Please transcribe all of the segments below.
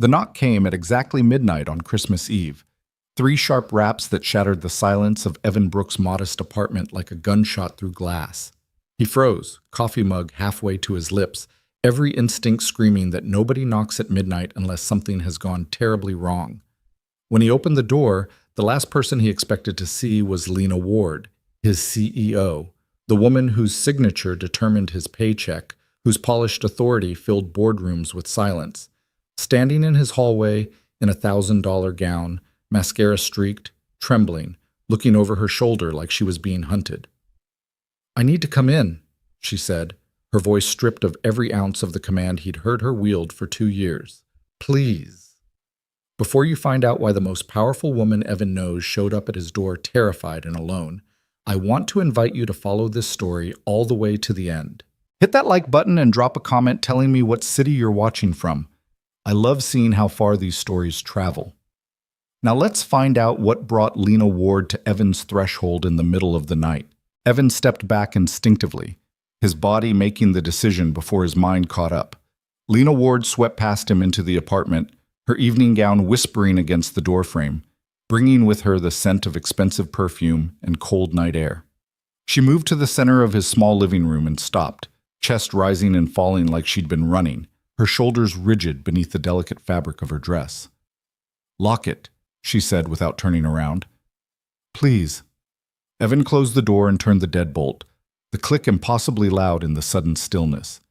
The knock came at exactly midnight on Christmas Eve. Three sharp raps that shattered the silence of Evan Brooks' modest apartment like a gunshot through glass. He froze, coffee mug halfway to his lips, every instinct screaming that nobody knocks at midnight unless something has gone terribly wrong. When he opened the door, the last person he expected to see was Lena Ward, his CEO, the woman whose signature determined his paycheck, whose polished authority filled boardrooms with silence. Standing in his hallway in a $1,000 gown, mascara streaked, trembling, looking over her shoulder like she was being hunted. "I need to come in," she said, her voice stripped of every ounce of the command he'd heard her wield for 2 years. "Please." Before you find out why the most powerful woman Evan knows showed up at his door terrified and alone, I want to invite you to follow this story all the way to the end. Hit that like button and drop a comment telling me what city you're watching from. I love seeing how far these stories travel. Now let's find out what brought Lena Ward to Evan's threshold in the middle of the night. Evan stepped back instinctively, his body making the decision before his mind caught up. Lena Ward swept past him into the apartment, her evening gown whispering against the doorframe, bringing with her the scent of expensive perfume and cold night air. She moved to the center of his small living room and stopped, chest rising and falling like she'd been running, her shoulders rigid beneath the delicate fabric of her dress. "Lock it," she said without turning around. "Please." Evan closed the door and turned the deadbolt, the click impossibly loud in the sudden stillness.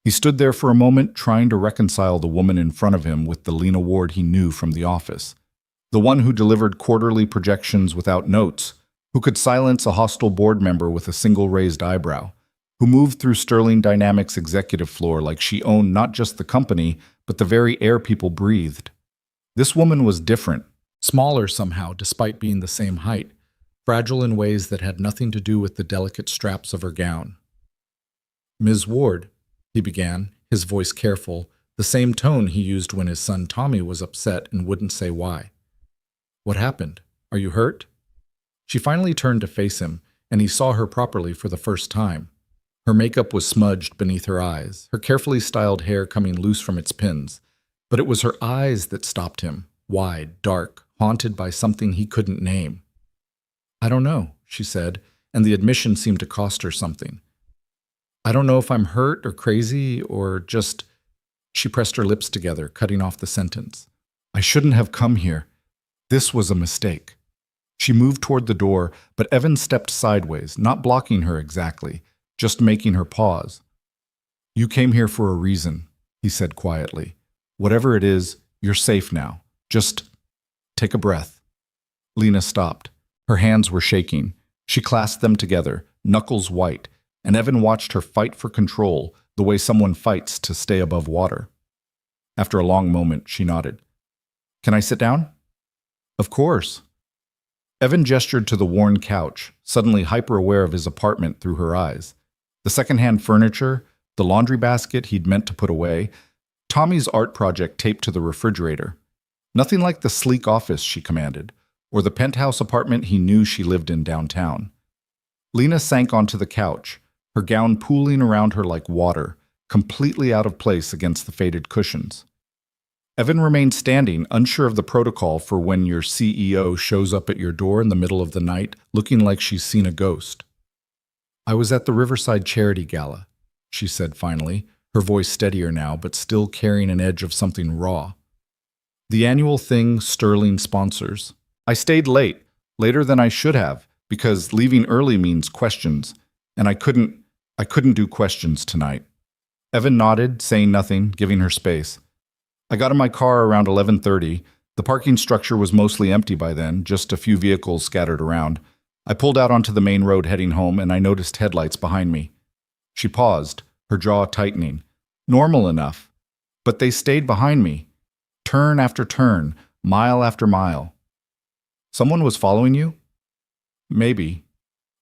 He stood there for a moment, trying to reconcile the woman in front of him with the Lena Ward he knew from the office. The one who delivered quarterly projections without notes, who could silence a hostile board member with a single raised eyebrow, who moved through Sterling Dynamics' executive floor like she owned not just the company, but the very air people breathed. This woman was different, smaller somehow despite being the same height, fragile in ways that had nothing to do with the delicate straps of her gown. "Ms. Ward," he began, his voice careful, the same tone he used when his son Tommy was upset and wouldn't say why. "What happened? Are you hurt?" She finally turned to face him, and he saw her properly for the first time. Her makeup was smudged beneath her eyes, her carefully styled hair coming loose from its pins. But it was her eyes that stopped him, wide, dark, haunted by something he couldn't name. "I don't know," she said, and the admission seemed to cost her something. "I don't know if I'm hurt or crazy or just—" She pressed her lips together, cutting off the sentence. "I shouldn't have come here. This was a mistake." She moved toward the door, but Evan stepped sideways, not blocking her exactly, just making her pause. "You came here for a reason," he said quietly. "Whatever it is, you're safe now. Just take a breath." Lena stopped. Her hands were shaking. She clasped them together, knuckles white, and Evan watched her fight for control, the way someone fights to stay above water. After a long moment, she nodded. "Can I sit down?" "Of course." Evan gestured to the worn couch, suddenly hyper-aware of his apartment through her eyes. The secondhand furniture, the laundry basket he'd meant to put away, Tommy's art project taped to the refrigerator. Nothing like the sleek office she commanded, or the penthouse apartment he knew she lived in downtown. Lena sank onto the couch, her gown pooling around her like water, completely out of place against the faded cushions. Evan remained standing, unsure of the protocol for when your CEO shows up at your door in the middle of the night, looking like she's seen a ghost. "I was at the Riverside Charity Gala," she said finally, her voice steadier now, but still carrying an edge of something raw. "The annual thing Sterling sponsors. I stayed late, later than I should have, because leaving early means questions, and I couldn't do questions tonight." Evan nodded, saying nothing, giving her space. "I got in my car around 11:30. The parking structure was mostly empty by then, just a few vehicles scattered around. I pulled out onto the main road heading home, and I noticed headlights behind me." She paused, her jaw tightening. Normal enough. But they stayed behind me. Turn after turn, mile after mile. "Someone was following you?" "Maybe.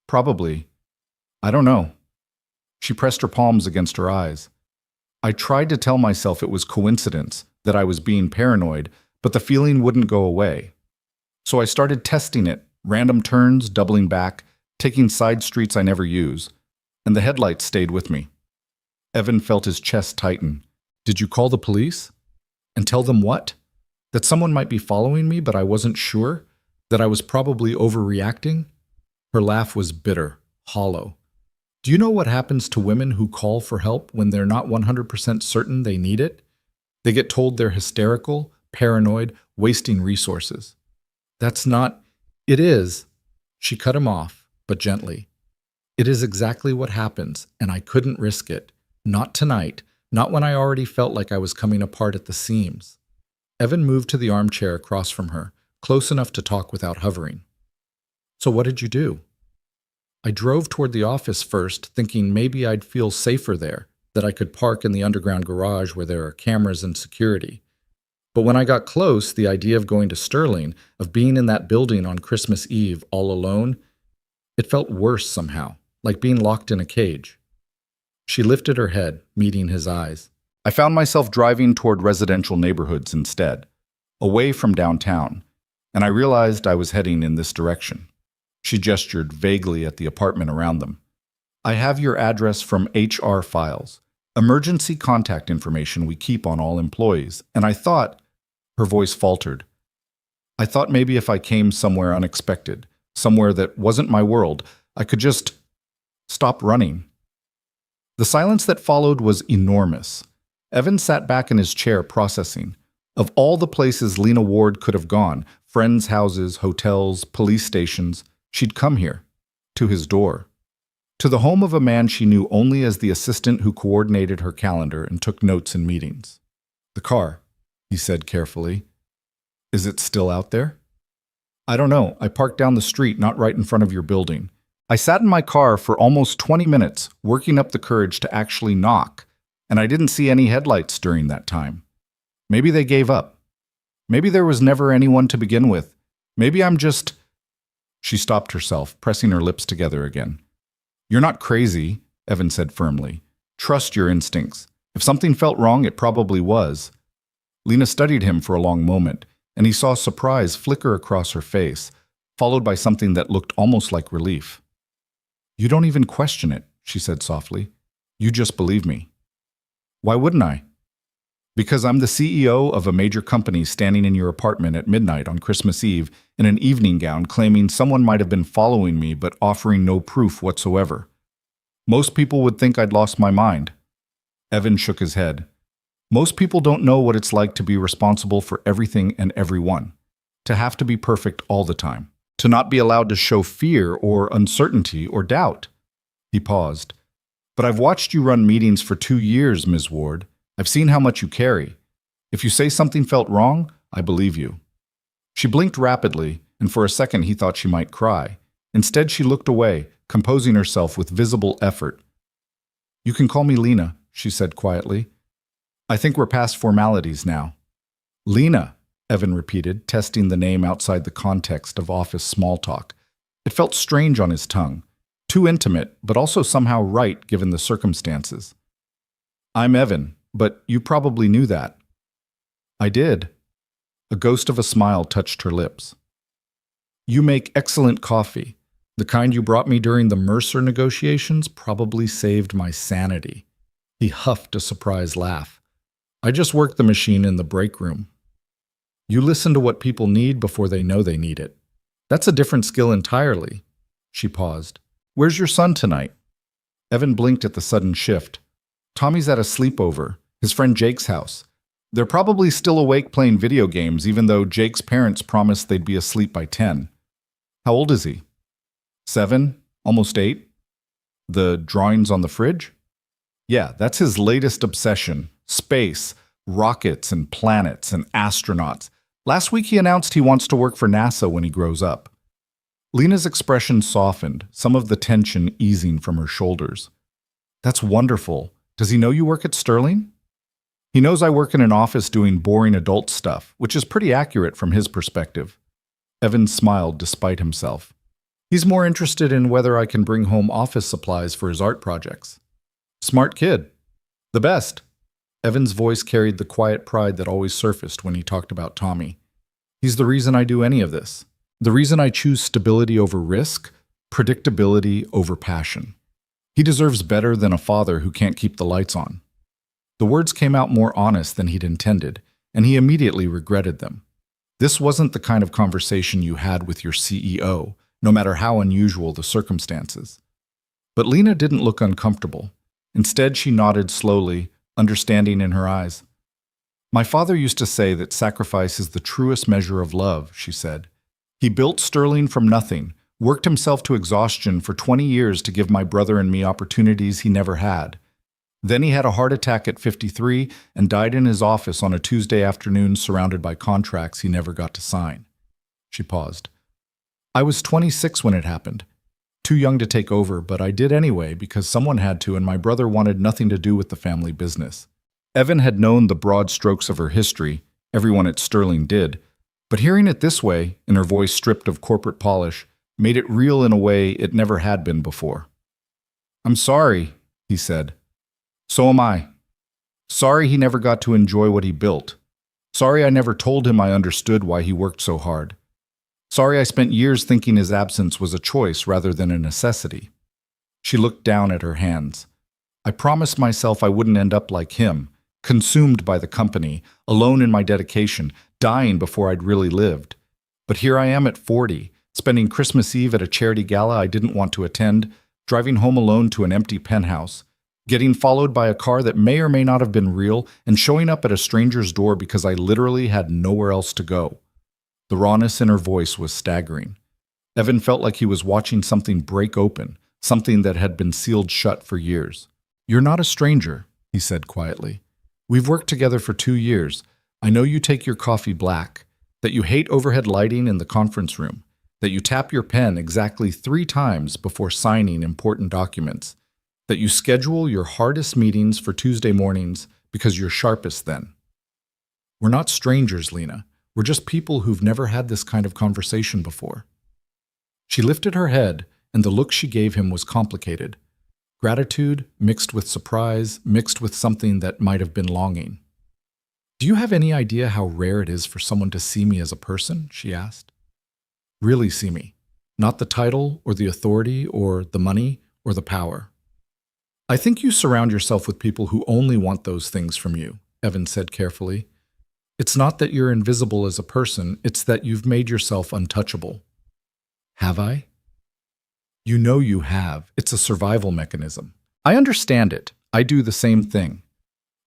Probably. I don't know." She pressed her palms against her eyes. I tried to tell myself it was coincidence, that I was being paranoid, but the feeling wouldn't go away. So I started testing it, random turns, doubling back, taking side streets I never use, and the headlights stayed with me. Evan felt his chest tighten. "Did you call the police?" And tell them what? That someone might be following me, but I wasn't sure? That I was probably overreacting? Her laugh was bitter, hollow. Do you know what happens to women who call for help when they're not 100% certain they need it? They get told they're hysterical, paranoid, wasting resources. That's not... It is. She cut him off, but gently. It is exactly what happens, and I couldn't risk it. Not tonight, not when I already felt like I was coming apart at the seams. Evan moved to the armchair across from her, close enough to talk without hovering. So what did you do? I drove toward the office first, thinking maybe I'd feel safer there, that I could park in the underground garage where there are cameras and security. But when I got close, the idea of going to Sterling, of being in that building on Christmas Eve all alone, it felt worse somehow, like being locked in a cage. She lifted her head, meeting his eyes. I found myself driving toward residential neighborhoods instead, away from downtown, and I realized I was heading in this direction. She gestured vaguely at the apartment around them. I have your address from HR files, emergency contact information we keep on all employees, and I thought, her voice faltered, I thought maybe if I came somewhere unexpected, somewhere that wasn't my world, I could just stop running. The silence that followed was enormous. Evan sat back in his chair processing. Of all the places Lena Ward could have gone, friends' houses, hotels, police stations, she'd come here, to his door, to the home of a man she knew only as the assistant who coordinated her calendar and took notes in meetings. The car, he said carefully. Is it still out there? I don't know. I parked down the street, not right in front of your building. I sat in my car for almost 20 minutes, working up the courage to actually knock, and I didn't see any headlights during that time. Maybe they gave up. Maybe there was never anyone to begin with. Maybe I'm just... She stopped herself, pressing her lips together again. You're not crazy, Evan said firmly. Trust your instincts. If something felt wrong, it probably was. Lena studied him for a long moment, and he saw surprise flicker across her face, followed by something that looked almost like relief. You don't even question it, she said softly. You just believe me. Why wouldn't I? Because I'm the CEO of a major company standing in your apartment at midnight on Christmas Eve in an evening gown claiming someone might have been following me but offering no proof whatsoever. Most people would think I'd lost my mind. Evan shook his head. Most people don't know what it's like to be responsible for everything and everyone, to have to be perfect all the time, to not be allowed to show fear or uncertainty or doubt. He paused. But I've watched you run meetings for 2 years, Ms. Ward. I've seen how much you carry. If you say something felt wrong, I believe you. She blinked rapidly, and for a second he thought she might cry. Instead, she looked away, composing herself with visible effort. You can call me Lena, she said quietly. I think we're past formalities now. Lena, Evan repeated, testing the name outside the context of office small talk. It felt strange on his tongue, too intimate, but also somehow right given the circumstances. I'm Evan, but you probably knew that. I did. A ghost of a smile touched her lips. You make excellent coffee. The kind you brought me during the Mercer negotiations probably saved my sanity. He huffed a surprised laugh. I just work the machine in the break room. You listen to what people need before they know they need it. That's a different skill entirely. She paused. Where's your son tonight? Evan blinked at the sudden shift. Tommy's at a sleepover, his friend Jake's house. They're probably still awake playing video games, even though Jake's parents promised they'd be asleep by 10. How old is he? 7? Almost 8? The drawings on the fridge? Yeah, that's his latest obsession. Space, rockets and planets and astronauts. Last week he announced he wants to work for NASA when he grows up. Lena's expression softened, some of the tension easing from her shoulders. That's wonderful. Does he know you work at Sterling? He knows I work in an office doing boring adult stuff, which is pretty accurate from his perspective. Evan smiled despite himself. He's more interested in whether I can bring home office supplies for his art projects. Smart kid. The best. Evan's voice carried the quiet pride that always surfaced when he talked about Tommy. He's the reason I do any of this. The reason I choose stability over risk, predictability over passion. He deserves better than a father who can't keep the lights on. The words came out more honest than he'd intended, and he immediately regretted them. This wasn't the kind of conversation you had with your CEO, no matter how unusual the circumstances. But Lena didn't look uncomfortable. Instead, she nodded slowly, understanding in her eyes. My father used to say that sacrifice is the truest measure of love, she said. He built Sterling from nothing, worked himself to exhaustion for 20 years to give my brother and me opportunities he never had. Then he had a heart attack at 53 and died in his office on a Tuesday afternoon surrounded by contracts he never got to sign. She paused. I was 26 when it happened. Too young to take over, but I did anyway because someone had to and my brother wanted nothing to do with the family business. Evan had known the broad strokes of her history, everyone at Sterling did, but hearing it this way, in her voice stripped of corporate polish, made it real in a way it never had been before. I'm sorry, he said. So am I. Sorry he never got to enjoy what he built. Sorry I never told him I understood why he worked so hard. Sorry I spent years thinking his absence was a choice rather than a necessity. She looked down at her hands. I promised myself I wouldn't end up like him, consumed by the company, alone in my dedication, dying before I'd really lived. But here I am at 40, spending Christmas Eve at a charity gala I didn't want to attend, driving home alone to an empty penthouse, getting followed by a car that may or may not have been real, and showing up at a stranger's door because I literally had nowhere else to go. The rawness in her voice was staggering. Evan felt like he was watching something break open, something that had been sealed shut for years. You're not a stranger, he said quietly. We've worked together for 2 years. I know you take your coffee black, that you hate overhead lighting in the conference room, that you tap your pen exactly 3 times before signing important documents, that you schedule your hardest meetings for Tuesday mornings because you're sharpest then. We're not strangers, Lena. We're just people who've never had this kind of conversation before. She lifted her head, and the look she gave him was complicated. Gratitude mixed with surprise, mixed with something that might have been longing. Do you have any idea how rare it is for someone to see me as a person? She asked. Really see me, not the title or the authority or the money or the power. I think you surround yourself with people who only want those things from you, Evan said carefully. It's not that you're invisible as a person, it's that you've made yourself untouchable. Have I? You know you have. It's a survival mechanism. I understand it. I do the same thing.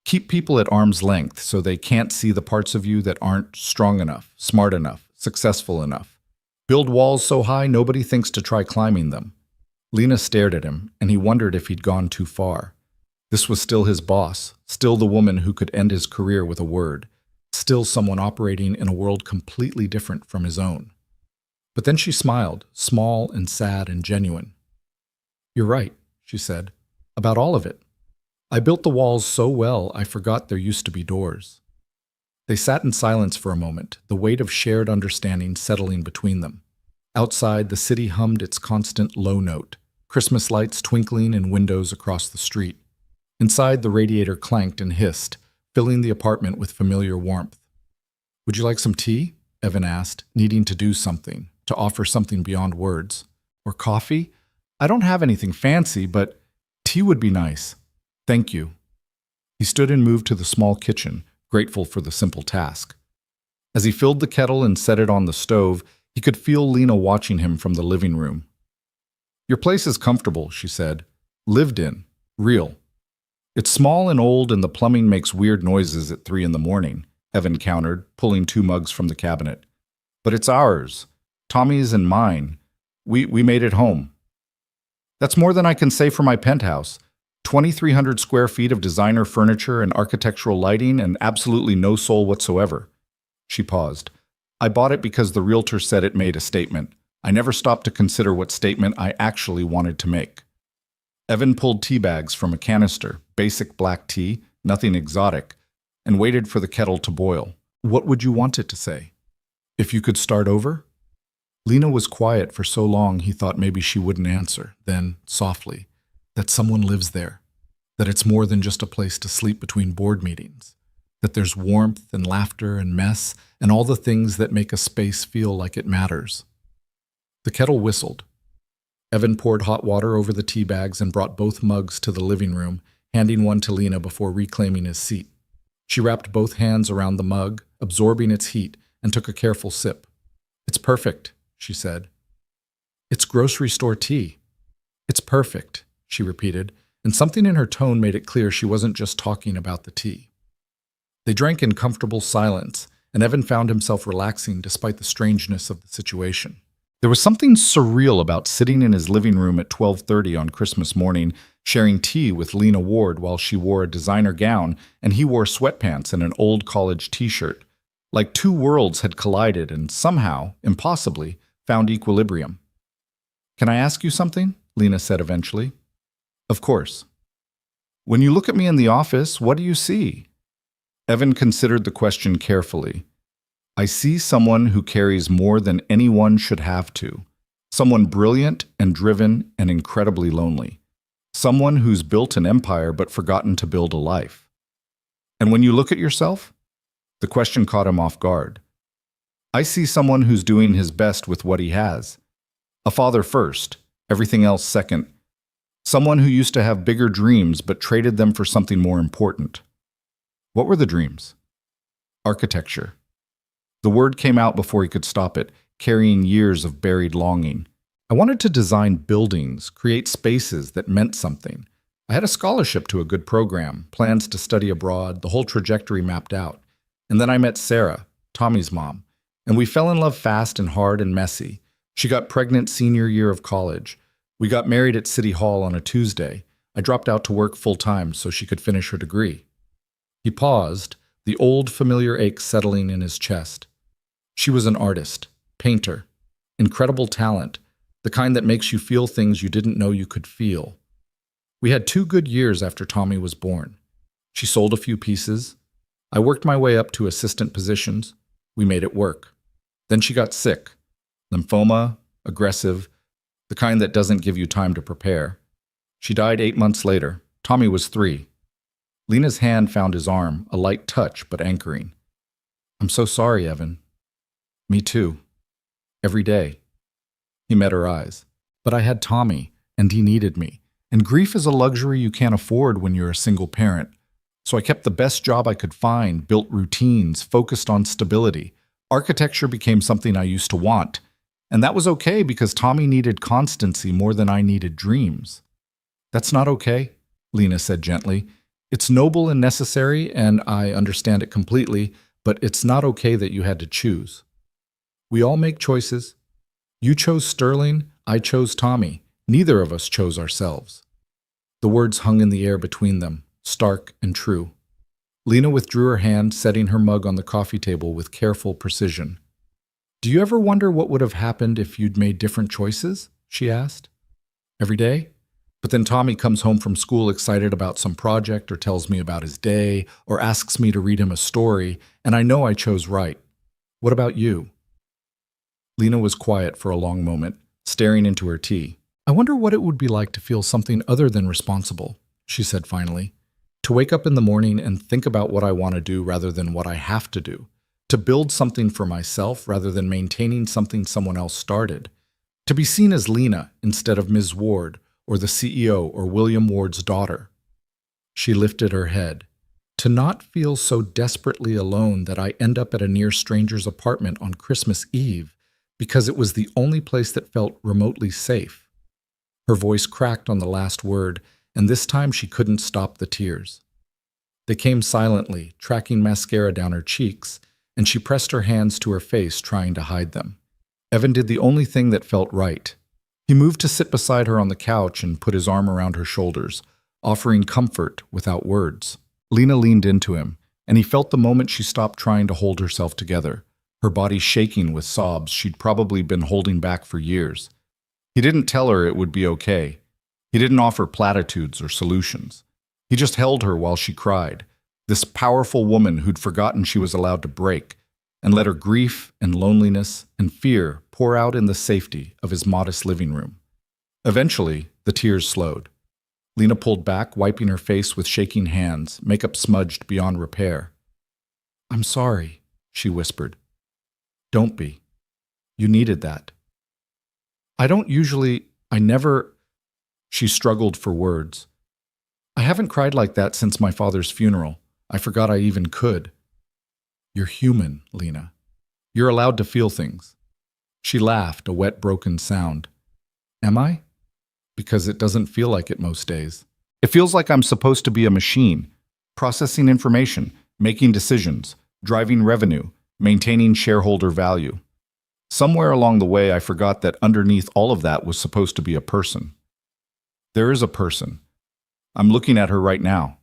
Keep people at arm's length so they can't see the parts of you that aren't strong enough, smart enough, successful enough. Build walls so high nobody thinks to try climbing them. Lena stared at him, and he wondered if he'd gone too far. This was still his boss, still the woman who could end his career with a word, still someone operating in a world completely different from his own. But then she smiled, small and sad and genuine. You're right, she said, about all of it. I built the walls so well I forgot there used to be doors. They sat in silence for a moment, the weight of shared understanding settling between them. Outside, the city hummed its constant low note, Christmas lights twinkling in windows across the street. Inside, the radiator clanked and hissed, filling the apartment with familiar warmth. Would you like some tea? Evan asked, needing to do something, to offer something beyond words. Or coffee? I don't have anything fancy, but tea would be nice. Thank you. He stood and moved to the small kitchen, grateful for the simple task. As he filled the kettle and set it on the stove, he could feel Lena watching him from the living room. Your place is comfortable, she said. Lived in. Real. It's small and old and the plumbing makes weird noises at 3 a.m, Evan countered, pulling 2 mugs from the cabinet. But it's ours. Tommy's and mine. We made it home. That's more than I can say for my penthouse. 2,300 square feet of designer furniture and architectural lighting and absolutely no soul whatsoever. She paused. I bought it because the realtor said it made a statement. I never stopped to consider what statement I actually wanted to make. Evan pulled tea bags from a canister, basic black tea, nothing exotic, and waited for the kettle to boil. What would you want it to say? If you could start over? Lena was quiet for so long he thought maybe she wouldn't answer. Then, softly, that someone lives there, that it's more than just a place to sleep between board meetings, that there's warmth and laughter and mess and all the things that make a space feel like it matters. The kettle whistled. Evan poured hot water over the tea bags and brought both mugs to the living room, handing one to Lena before reclaiming his seat. She wrapped both hands around the mug, absorbing its heat, and took a careful sip. "It's perfect," she said. "It's grocery store tea." "It's perfect," she repeated, and something in her tone made it clear she wasn't just talking about the tea. They drank in comfortable silence, and Evan found himself relaxing despite the strangeness of the situation. There was something surreal about sitting in his living room at 12:30 on Christmas morning, sharing tea with Lena Ward while she wore a designer gown and he wore sweatpants and an old college t-shirt. Like two worlds had collided and somehow, impossibly, found equilibrium. "Can I ask you something?" Lena said eventually. "Of course." "When you look at me in the office, what do you see?" Evan considered the question carefully. "I see someone who carries more than anyone should have to. Someone brilliant and driven and incredibly lonely. Someone who's built an empire but forgotten to build a life." "And when you look at yourself?" The question caught him off guard. "I see someone who's doing his best with what he has. A father first, everything else second. Someone who used to have bigger dreams but traded them for something more important." "What were the dreams?" "Architecture." The word came out before he could stop it, carrying years of buried longing. "I wanted to design buildings, create spaces that meant something. I had a scholarship to a good program, plans to study abroad, the whole trajectory mapped out. And then I met Sarah, Tommy's mom, and we fell in love fast and hard and messy. She got pregnant senior year of college. We got married at City Hall on a Tuesday. I dropped out to work full-time so she could finish her degree." He paused, the old familiar ache settling in his chest. "She was an artist, painter, incredible talent, the kind that makes you feel things you didn't know you could feel. We had 2 good years after Tommy was born. She sold a few pieces. I worked my way up to assistant positions. We made it work. Then she got sick. Lymphoma, aggressive, the kind that doesn't give you time to prepare. She died 8 months later. Tommy was 3. Lena's hand found his arm, a light touch but anchoring. "I'm so sorry, Evan." "Me too. Every day." He met her eyes. "But I had Tommy, and he needed me. And grief is a luxury you can't afford when you're a single parent. So I kept the best job I could find, built routines, focused on stability. Architecture became something I used to want. And that was okay because Tommy needed constancy more than I needed dreams." "That's not okay," Lena said gently. "It's noble and necessary, and I understand it completely, but it's not okay that you had to choose. We all make choices. You chose Sterling, I chose Tommy. Neither of us chose ourselves." The words hung in the air between them, stark and true. Lena withdrew her hand, setting her mug on the coffee table with careful precision. "Do you ever wonder what would have happened if you'd made different choices?" she asked. "Every day? But then Tommy comes home from school excited about some project or tells me about his day or asks me to read him a story, and I know I chose right. What about you?" Lena was quiet for a long moment, staring into her tea. "I wonder what it would be like to feel something other than responsible," she said finally. "To wake up in the morning and think about what I want to do rather than what I have to do. To build something for myself rather than maintaining something someone else started. To be seen as Lena instead of Ms. Ward or the CEO or William Ward's daughter." She lifted her head. "To not feel so desperately alone that I end up at a near stranger's apartment on Christmas Eve because it was the only place that felt remotely safe." Her voice cracked on the last word, and this time she couldn't stop the tears. They came silently, tracking mascara down her cheeks, and she pressed her hands to her face, trying to hide them. Evan did the only thing that felt right. He moved to sit beside her on the couch and put his arm around her shoulders, offering comfort without words. Lena leaned into him, and he felt the moment she stopped trying to hold herself together, her body shaking with sobs she'd probably been holding back for years. He didn't tell her it would be okay. He didn't offer platitudes or solutions. He just held her while she cried, this powerful woman who'd forgotten she was allowed to break, and let her grief and loneliness and fear pour out in the safety of his modest living room. Eventually, the tears slowed. Lena pulled back, wiping her face with shaking hands, makeup smudged beyond repair. "I'm sorry," she whispered. "Don't be. You needed that." I never, she struggled for words. "I haven't cried like that since my father's funeral. I forgot I even could. You're human, Lena. You're allowed to feel things. She laughed, a wet, broken sound. Am I? Because it doesn't feel like it most days. It feels like I'm supposed to be a machine, processing information, making decisions, driving revenue, maintaining shareholder value. Somewhere along the way, I forgot that underneath all of that was supposed to be a person. There is a person. I'm looking at her right now.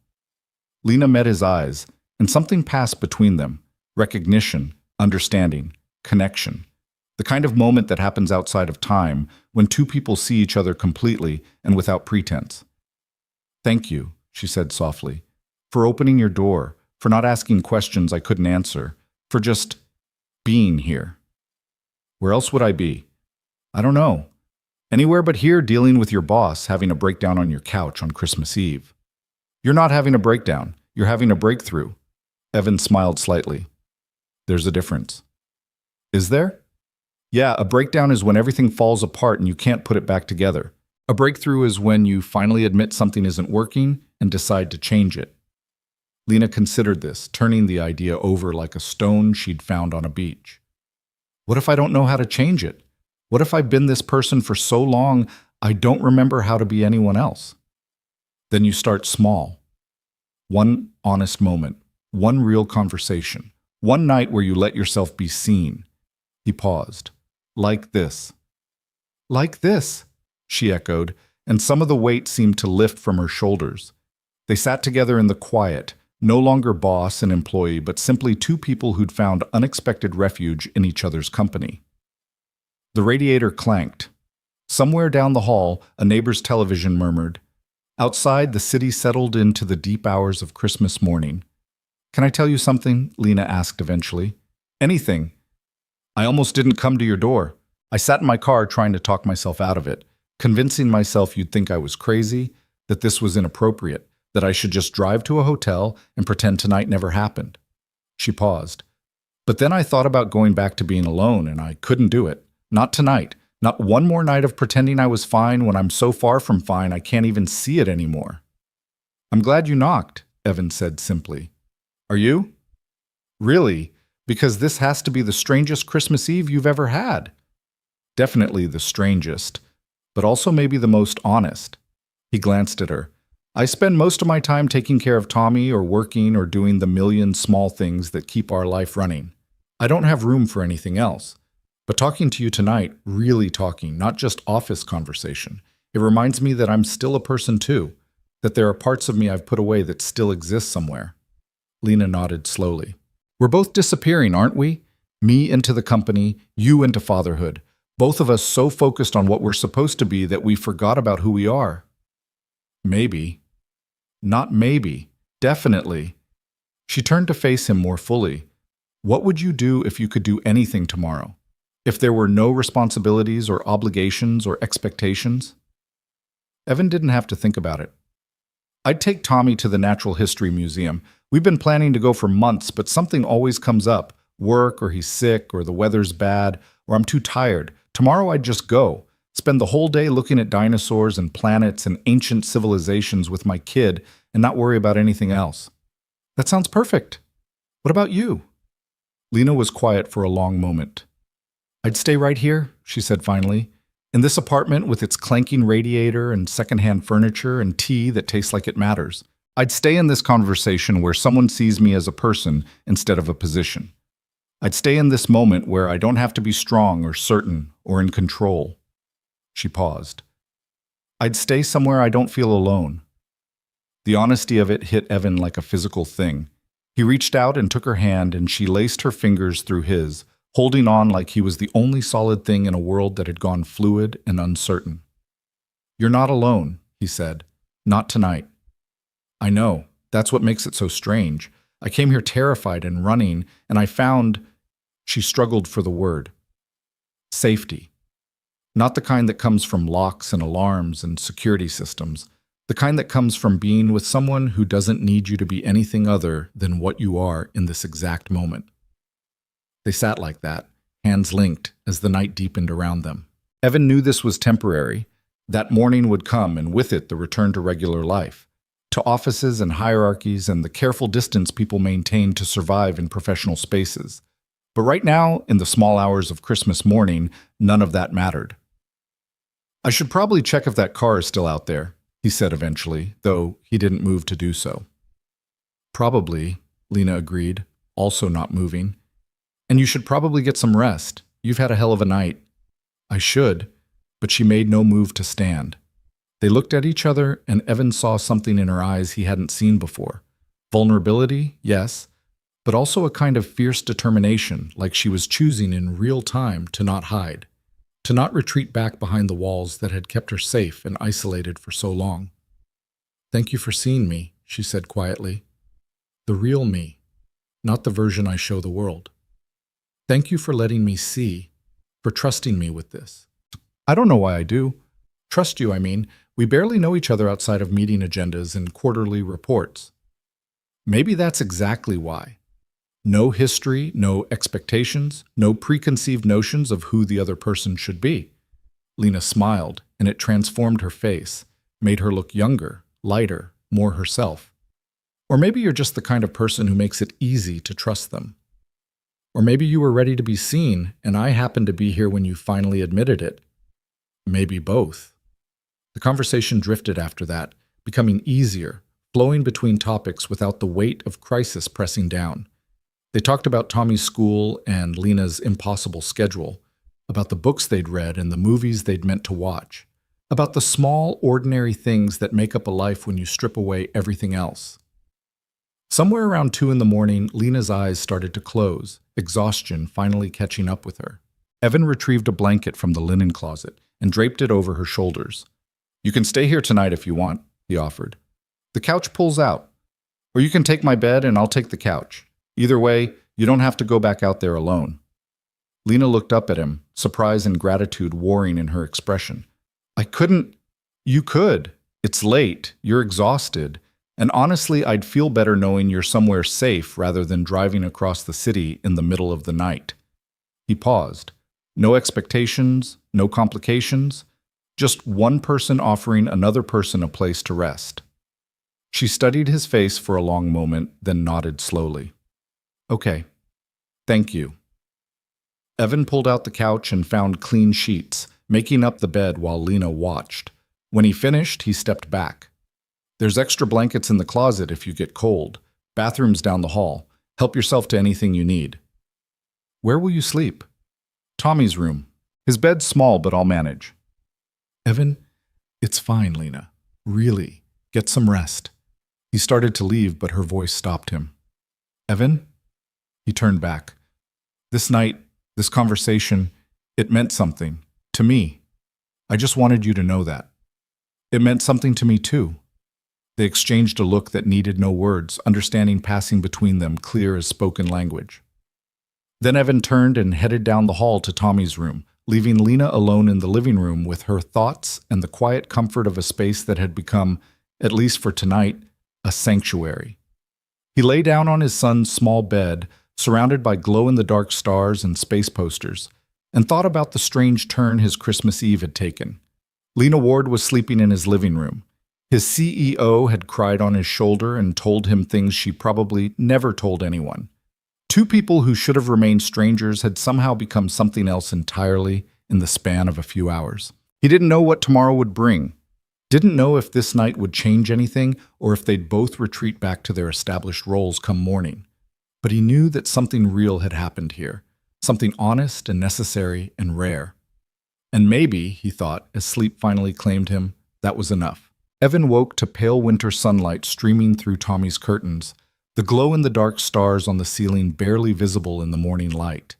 Lena met his eyes, and something passed between them. Recognition, understanding, connection. The kind of moment that happens outside of time when two people see each other completely and without pretense. Thank you, she said softly, for opening your door, for not asking questions I couldn't answer, for just being here. Where else would I be? I don't know. Anywhere but here, dealing with your boss having a breakdown on your couch on Christmas Eve. You're not having a breakdown. You're having a breakthrough. Evan smiled slightly. There's a difference. Is there? Yeah, a breakdown is when everything falls apart and you can't put it back together. A breakthrough is when you finally admit something isn't working and decide to change it. Lena considered this, turning the idea over like a stone she'd found on a beach. What if I don't know how to change it? What if I've been this person for so long I don't remember how to be anyone else? Then you start small. One honest moment, one real conversation, one night where you let yourself be seen. He paused. Like this. Like this, she echoed, and some of the weight seemed to lift from her shoulders. They sat together in the quiet, no longer boss and employee, but simply two people who'd found unexpected refuge in each other's company. The radiator clanked. Somewhere down the hall, a neighbor's television murmured. Outside, the city settled into the deep hours of Christmas morning. Can I tell you something? Lena asked eventually. Anything. I almost didn't come to your door. I sat in my car trying to talk myself out of it, convincing myself you'd think I was crazy, that this was inappropriate, that I should just drive to a hotel and pretend tonight never happened. She paused. But then I thought about going back to being alone, and I couldn't do it. Not tonight. Not one more night of pretending I was fine when I'm so far from fine I can't even see it anymore. I'm glad you knocked, Evan said simply. Are you? Really? Because this has to be the strangest Christmas Eve you've ever had. Definitely the strangest, but also maybe the most honest. He glanced at her. I spend most of my time taking care of Tommy or working or doing the million small things that keep our life running. I don't have room for anything else. But talking to you tonight, really talking, not just office conversation, it reminds me that I'm still a person too, that there are parts of me I've put away that still exist somewhere. Lena nodded slowly. We're both disappearing, aren't we? Me into the company, you into fatherhood. Both of us so focused on what we're supposed to be that we forgot about who we are. Maybe. Not maybe. Definitely. She turned to face him more fully. What would you do if you could do anything tomorrow? If there were no responsibilities or obligations or expectations? Evan didn't have to think about it. I'd take Tommy to the Natural History Museum. We've been planning to go for months, but something always comes up. Work, or he's sick, or the weather's bad, or I'm too tired. Tomorrow I'd just go. Spend the whole day looking at dinosaurs and planets and ancient civilizations with my kid and not worry about anything else. That sounds perfect. What about you? Lena was quiet for a long moment. I'd stay right here, she said finally, in this apartment with its clanking radiator and secondhand furniture and tea that tastes like it matters. I'd stay in this conversation where someone sees me as a person instead of a position. I'd stay in this moment where I don't have to be strong or certain or in control. She paused. I'd stay somewhere I don't feel alone. The honesty of it hit Evan like a physical thing. He reached out and took her hand, and she laced her fingers through his, holding on like he was the only solid thing in a world that had gone fluid and uncertain. You're not alone, he said. Not tonight. I know. That's what makes it so strange. I came here terrified and running, and I found, she struggled for the word, safety. Not the kind that comes from locks and alarms and security systems, the kind that comes from being with someone who doesn't need you to be anything other than what you are in this exact moment. They sat like that, hands linked, as the night deepened around them. Evan knew this was temporary. That morning would come, and with it the return to regular life. to offices and hierarchies and the careful distance people maintain to survive in professional spaces. But right now, in the small hours of Christmas morning, none of that mattered. "I should probably check if that car is still out there," he said eventually, though he didn't move to do so. "Probably," Lena agreed, also not moving. "And you should probably get some rest. You've had a hell of a night." "I should," but she made no move to stand. They looked at each other, and Evan saw something in her eyes he hadn't seen before. Vulnerability, yes, but also a kind of fierce determination, like she was choosing in real time to not hide, to not retreat back behind the walls that had kept her safe and isolated for so long. "Thank you for seeing me," she said quietly. "The real me, not the version I show the world. Thank you for letting me see, for trusting me with this." "I don't know why I do. Trust you, I mean. We barely know each other outside of meeting agendas and quarterly reports." "Maybe that's exactly why. No history, no expectations, no preconceived notions of who the other person should be." Lena smiled, and it transformed her face, made her look younger, lighter, more herself. "Or maybe you're just the kind of person who makes it easy to trust them. Or maybe you were ready to be seen, and I happened to be here when you finally admitted it. Maybe both." The conversation drifted after that, becoming easier, flowing between topics without the weight of crisis pressing down. They talked about Tommy's school and Lena's impossible schedule, about the books they'd read and the movies they'd meant to watch, about the small, ordinary things that make up a life when you strip away everything else. Somewhere around 2 in the morning, Lena's eyes started to close, exhaustion finally catching up with her. Evan retrieved a blanket from the linen closet and draped it over her shoulders. "You can stay here tonight if you want," he offered. "The couch pulls out. Or you can take my bed and I'll take the couch. Either way, you don't have to go back out there alone." Lena looked up at him, surprise and gratitude warring in her expression. "I couldn't." "You could. It's late. You're exhausted. And honestly, I'd feel better knowing you're somewhere safe rather than driving across the city in the middle of the night." He paused. No expectations, no complications, just one person offering another person a place to rest. She studied his face for a long moment, then nodded slowly. "Okay. Thank you." Evan pulled out the couch and found clean sheets, making up the bed while Lena watched. When he finished, he stepped back. "There's extra blankets in the closet if you get cold. Bathrooms down the hall. Help yourself to anything you need." "Where will you sleep?" "Tommy's room. His bed's small, but I'll manage." "Evan, it's fine, Lena. Really. Get some rest." He started to leave, but her voice stopped him. "Evan?" He turned back. "This night, this conversation, it meant something. To me. I just wanted you to know that. It meant something to me, too." They exchanged a look that needed no words, understanding passing between them clear as spoken language. Then Evan turned and headed down the hall to Tommy's room, leaving Lena alone in the living room with her thoughts and the quiet comfort of a space that had become, at least for tonight, a sanctuary. He lay down on his son's small bed, surrounded by glow-in-the-dark stars and space posters, and thought about the strange turn his Christmas Eve had taken. Lena Ward was sleeping in his living room. His CEO had cried on his shoulder and told him things she probably never told anyone. Two people who should have remained strangers had somehow become something else entirely in the span of a few hours. He didn't know what tomorrow would bring. Didn't know if this night would change anything or if they'd both retreat back to their established roles come morning. But he knew that something real had happened here, something honest and necessary and rare. And maybe, he thought, as sleep finally claimed him, that was enough. Evan woke to pale winter sunlight streaming through Tommy's curtains, the glow-in-the-dark stars on the ceiling barely visible in the morning light.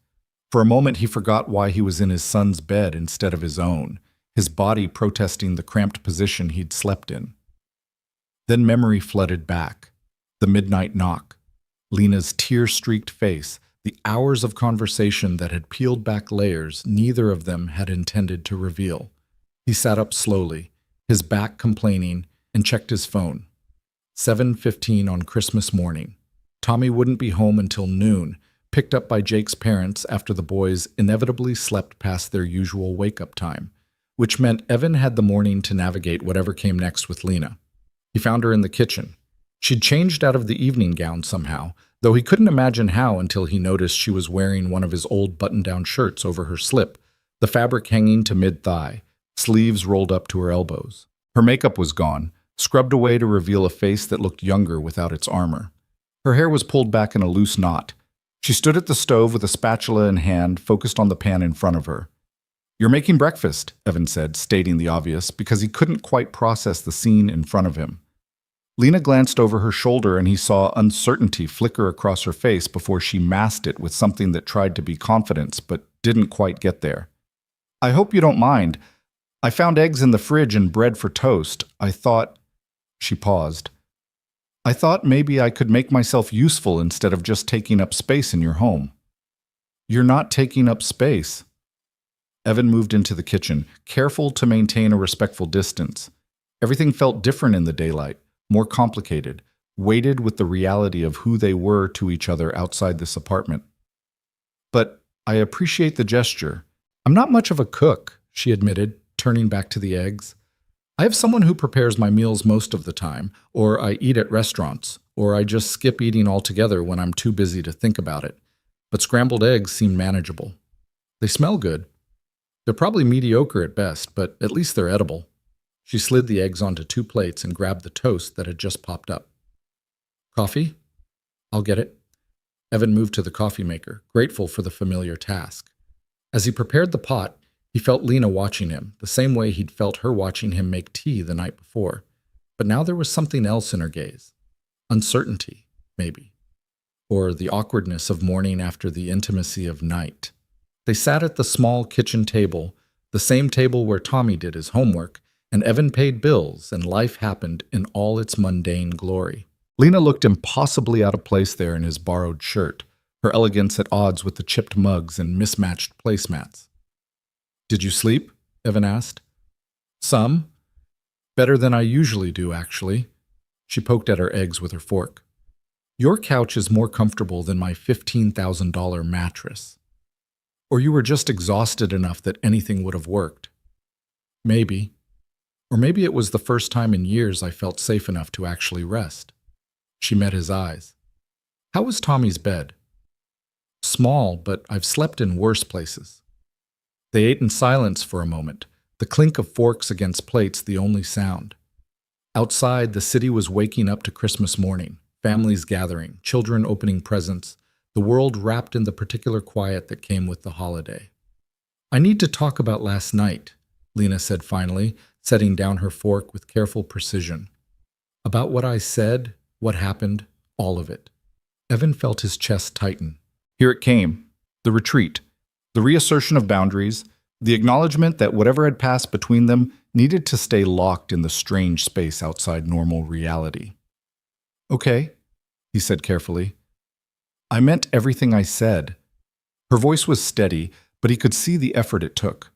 For a moment he forgot why he was in his son's bed instead of his own, his body protesting the cramped position he'd slept in. Then memory flooded back. The midnight knock, Lena's tear-streaked face, the hours of conversation that had peeled back layers neither of them had intended to reveal. He sat up slowly, his back complaining, and checked his phone. 7:15 on Christmas morning. Tommy wouldn't be home until noon, picked up by Jake's parents after the boys inevitably slept past their usual wake-up time, which meant Evan had the morning to navigate whatever came next with Lena. He found her in the kitchen. She'd changed out of the evening gown somehow, though he couldn't imagine how until he noticed she was wearing one of his old button-down shirts over her slip, the fabric hanging to mid-thigh, sleeves rolled up to her elbows. Her makeup was gone, scrubbed away to reveal a face that looked younger without its armor. Her hair was pulled back in a loose knot. She stood at the stove with a spatula in hand, focused on the pan in front of her. "You're making breakfast," Evan said, stating the obvious, because he couldn't quite process the scene in front of him. Lena glanced over her shoulder and he saw uncertainty flicker across her face before she masked it with something that tried to be confidence but didn't quite get there. "I hope you don't mind. I found eggs in the fridge and bread for toast. I thought—" She paused. "I thought maybe I could make myself useful instead of just taking up space in your home." "You're not taking up space." Evan moved into the kitchen, careful to maintain a respectful distance. Everything felt different in the daylight, more complicated, weighted with the reality of who they were to each other outside this apartment. "But I appreciate the gesture. I'm not much of a cook," she admitted, turning back to the eggs. "I have someone who prepares my meals most of the time, or I eat at restaurants, or I just skip eating altogether when I'm too busy to think about it. But scrambled eggs seem manageable. They smell good. They're probably mediocre at best, but at least they're edible." She slid the eggs onto 2 plates and grabbed the toast that had just popped up. "Coffee?" "I'll get it." Evan moved to the coffee maker, grateful for the familiar task. As he prepared the pot, he felt Lena watching him, the same way he'd felt her watching him make tea the night before. But now there was something else in her gaze. Uncertainty, maybe. Or the awkwardness of morning after the intimacy of night. They sat at the small kitchen table, the same table where Tommy did his homework, and Evan paid bills, and life happened in all its mundane glory. Lena looked impossibly out of place there in his borrowed shirt, her elegance at odds with the chipped mugs and mismatched placemats. "Did you sleep?" Evan asked. "Some. Better than I usually do, actually." She poked at her eggs with her fork. "Your couch is more comfortable than my $15,000 mattress. Or you were just exhausted enough that anything would have worked." "Maybe. Or maybe it was the first time in years I felt safe enough to actually rest." She met his eyes. "How was Tommy's bed?" "Small, but I've slept in worse places." They ate in silence for a moment, the clink of forks against plates the only sound. Outside, the city was waking up to Christmas morning, families gathering, children opening presents, the world wrapped in the particular quiet that came with the holiday. "I need to talk about last night," Lena said finally, setting down her fork with careful precision. "About what I said, what happened, all of it." Evan felt his chest tighten. Here it came. The retreat. The reassertion of boundaries. The acknowledgement that whatever had passed between them needed to stay locked in the strange space outside normal reality. "Okay," he said carefully. "I meant everything I said." Her voice was steady, but he could see the effort it took.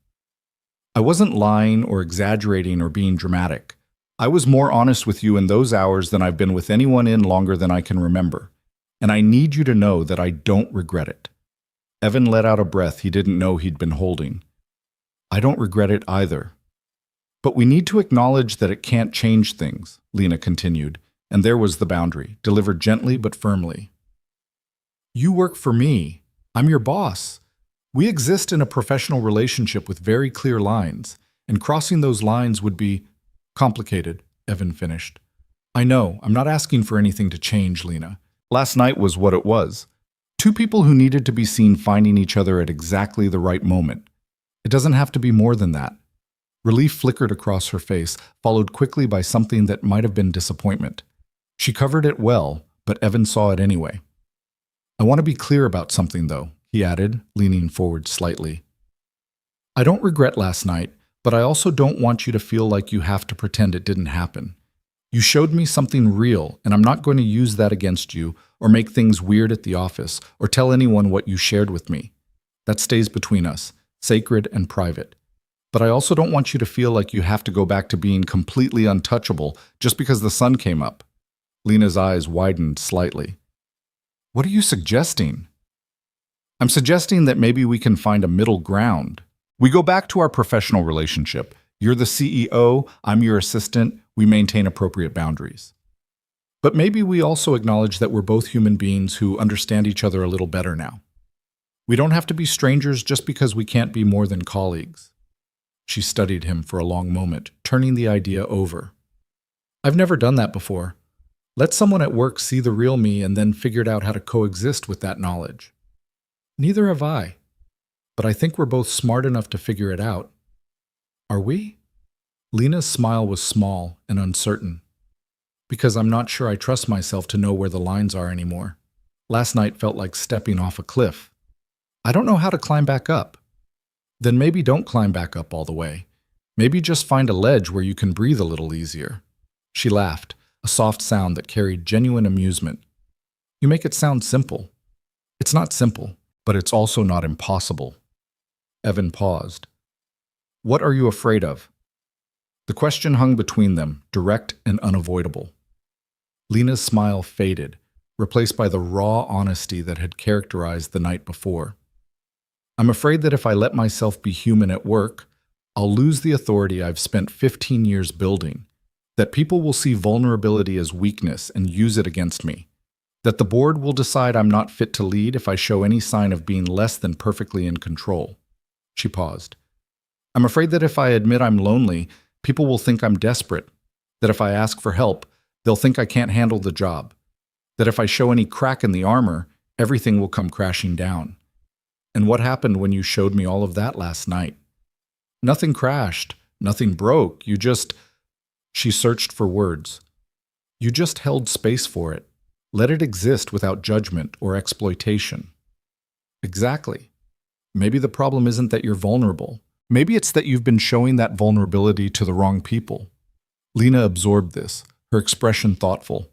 "I wasn't lying or exaggerating or being dramatic. I was more honest with you in those hours than I've been with anyone in longer than I can remember. And I need you to know that I don't regret it." Evan let out a breath he didn't know he'd been holding. "I don't regret it either." "But we need to acknowledge that it can't change things," Lena continued, and there was the boundary, delivered gently but firmly. "You work for me. I'm your boss. We exist in a professional relationship with very clear lines, and crossing those lines would be complicated," Evan finished. "I know, I'm not asking for anything to change, Lena. Last night was what it was. 2 people who needed to be seen finding each other at exactly the right moment. It doesn't have to be more than that." Relief flickered across her face, followed quickly by something that might have been disappointment. She covered it well, but Evan saw it anyway. "I want to be clear about something, though," he added, leaning forward slightly. "I don't regret last night, but I also don't want you to feel like you have to pretend it didn't happen. You showed me something real, and I'm not going to use that against you or make things weird at the office or tell anyone what you shared with me. That stays between us, sacred and private. But I also don't want you to feel like you have to go back to being completely untouchable just because the sun came up." Lena's eyes widened slightly. "What are you suggesting?" "I'm suggesting that maybe we can find a middle ground. We go back to our professional relationship. You're the CEO, I'm your assistant. we maintain appropriate boundaries. But maybe we also acknowledge that we're both human beings who understand each other a little better now. We don't have to be strangers just because we can't be more than colleagues. She studied him for a long moment, turning the idea over. I've never done that before. Let someone at work see the real me and then figured out how to coexist with that knowledge. Neither have I. But I think we're both smart enough to figure it out. Are we? Lena's smile was small and uncertain. Because I'm not sure I trust myself to know where the lines are anymore. Last night felt like stepping off a cliff. I don't know how to climb back up. Then maybe don't climb back up all the way. Maybe just find a ledge where you can breathe a little easier. She laughed, a soft sound that carried genuine amusement. You make it sound simple. It's not simple, but it's also not impossible. Evan paused. What are you afraid of? The question hung between them, direct and unavoidable. Lena's smile faded, replaced by the raw honesty that had characterized the night before. I'm afraid that if I let myself be human at work, I'll lose the authority I've spent 15 years building, that people will see vulnerability as weakness and use it against me, that the board will decide I'm not fit to lead if I show any sign of being less than perfectly in control. She paused. I'm afraid that if I admit I'm lonely, people will think I'm desperate, that if I ask for help, they'll think I can't handle the job, that if I show any crack in the armor, everything will come crashing down. And what happened when you showed me all of that last night? Nothing crashed, nothing broke, you just... She searched for words. You just held space for it. Let it exist without judgment or exploitation. Exactly. Maybe the problem isn't that you're vulnerable. Maybe it's that you've been showing that vulnerability to the wrong people. Lena absorbed this, her expression thoughtful.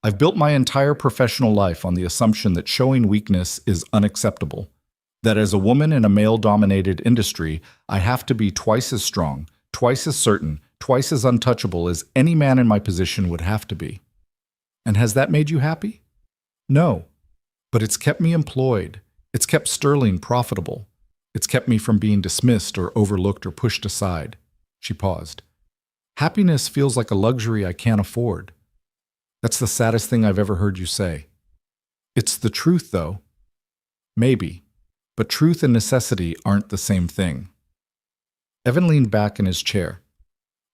I've built my entire professional life on the assumption that showing weakness is unacceptable. That as a woman in a male-dominated industry, I have to be twice as strong, twice as certain, twice as untouchable as any man in my position would have to be. And has that made you happy? No. But it's kept me employed. It's kept Sterling profitable. It's kept me from being dismissed or overlooked or pushed aside. She paused. Happiness feels like a luxury I can't afford. That's the saddest thing I've ever heard you say. It's the truth, though. Maybe. But truth and necessity aren't the same thing. Evan leaned back in his chair.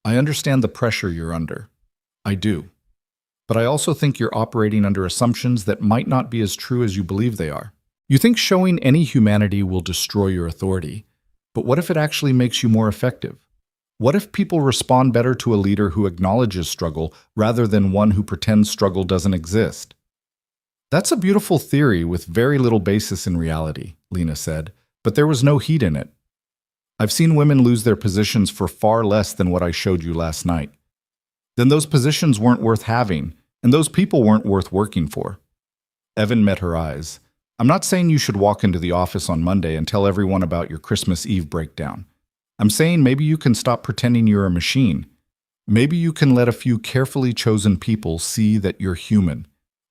I understand the pressure you're under. I do. But I also think you're operating under assumptions that might not be as true as you believe they are. You think showing any humanity will destroy your authority, but what if it actually makes you more effective? What if people respond better to a leader who acknowledges struggle rather than one who pretends struggle doesn't exist? That's a beautiful theory with very little basis in reality, Lena said, but there was no heat in it. I've seen women lose their positions for far less than what I showed you last night. Then those positions weren't worth having, and those people weren't worth working for. Evan met her eyes. I'm not saying you should walk into the office on Monday and tell everyone about your Christmas Eve breakdown. I'm saying maybe you can stop pretending you're a machine. Maybe you can let a few carefully chosen people see that you're human.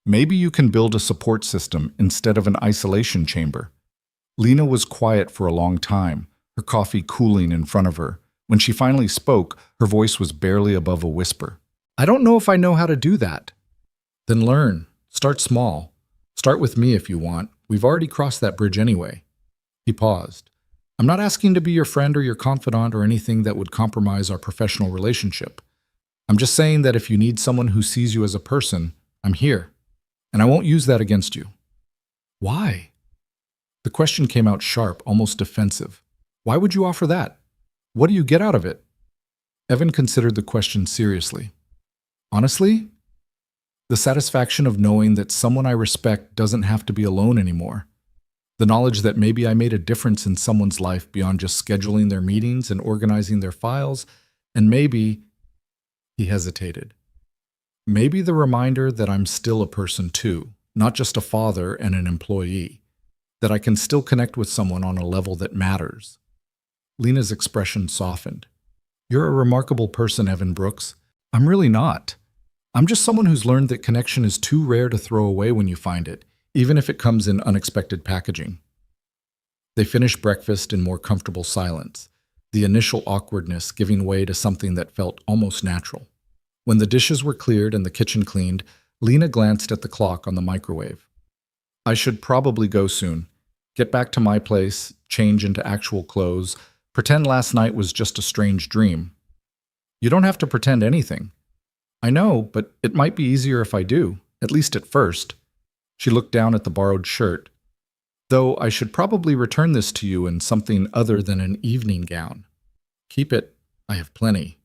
Maybe you can build a support system instead of an isolation chamber. Lena was quiet for a long time, her coffee cooling in front of her. When she finally spoke, her voice was barely above a whisper. I don't know if I know how to do that. Then learn. Start small. Start with me if you want. We've already crossed that bridge anyway. He paused. I'm not asking to be your friend or your confidant or anything that would compromise our professional relationship. I'm just saying that if you need someone who sees you as a person, I'm here. And I won't use that against you. Why? The question came out sharp, almost defensive. Why would you offer that? What do you get out of it? Evan considered the question seriously. Honestly, the satisfaction of knowing that someone I respect doesn't have to be alone anymore. The knowledge that maybe I made a difference in someone's life beyond just scheduling their meetings and organizing their files, and maybe, he hesitated, maybe the reminder that I'm still a person too, not just a father and an employee, that I can still connect with someone on a level that matters. Lena's expression softened. You're a remarkable person, Evan Brooks. I'm really not. I'm just someone who's learned that connection is too rare to throw away when you find it, even if it comes in unexpected packaging. They finished breakfast in more comfortable silence, the initial awkwardness giving way to something that felt almost natural. When the dishes were cleared and the kitchen cleaned, Lena glanced at the clock on the microwave. I should probably go soon. Get back to my place, change into actual clothes, pretend last night was just a strange dream. You don't have to pretend anything. I know, but it might be easier if I do, at least at first. She looked down at the borrowed shirt. Though I should probably return this to you in something other than an evening gown. Keep it. I have plenty.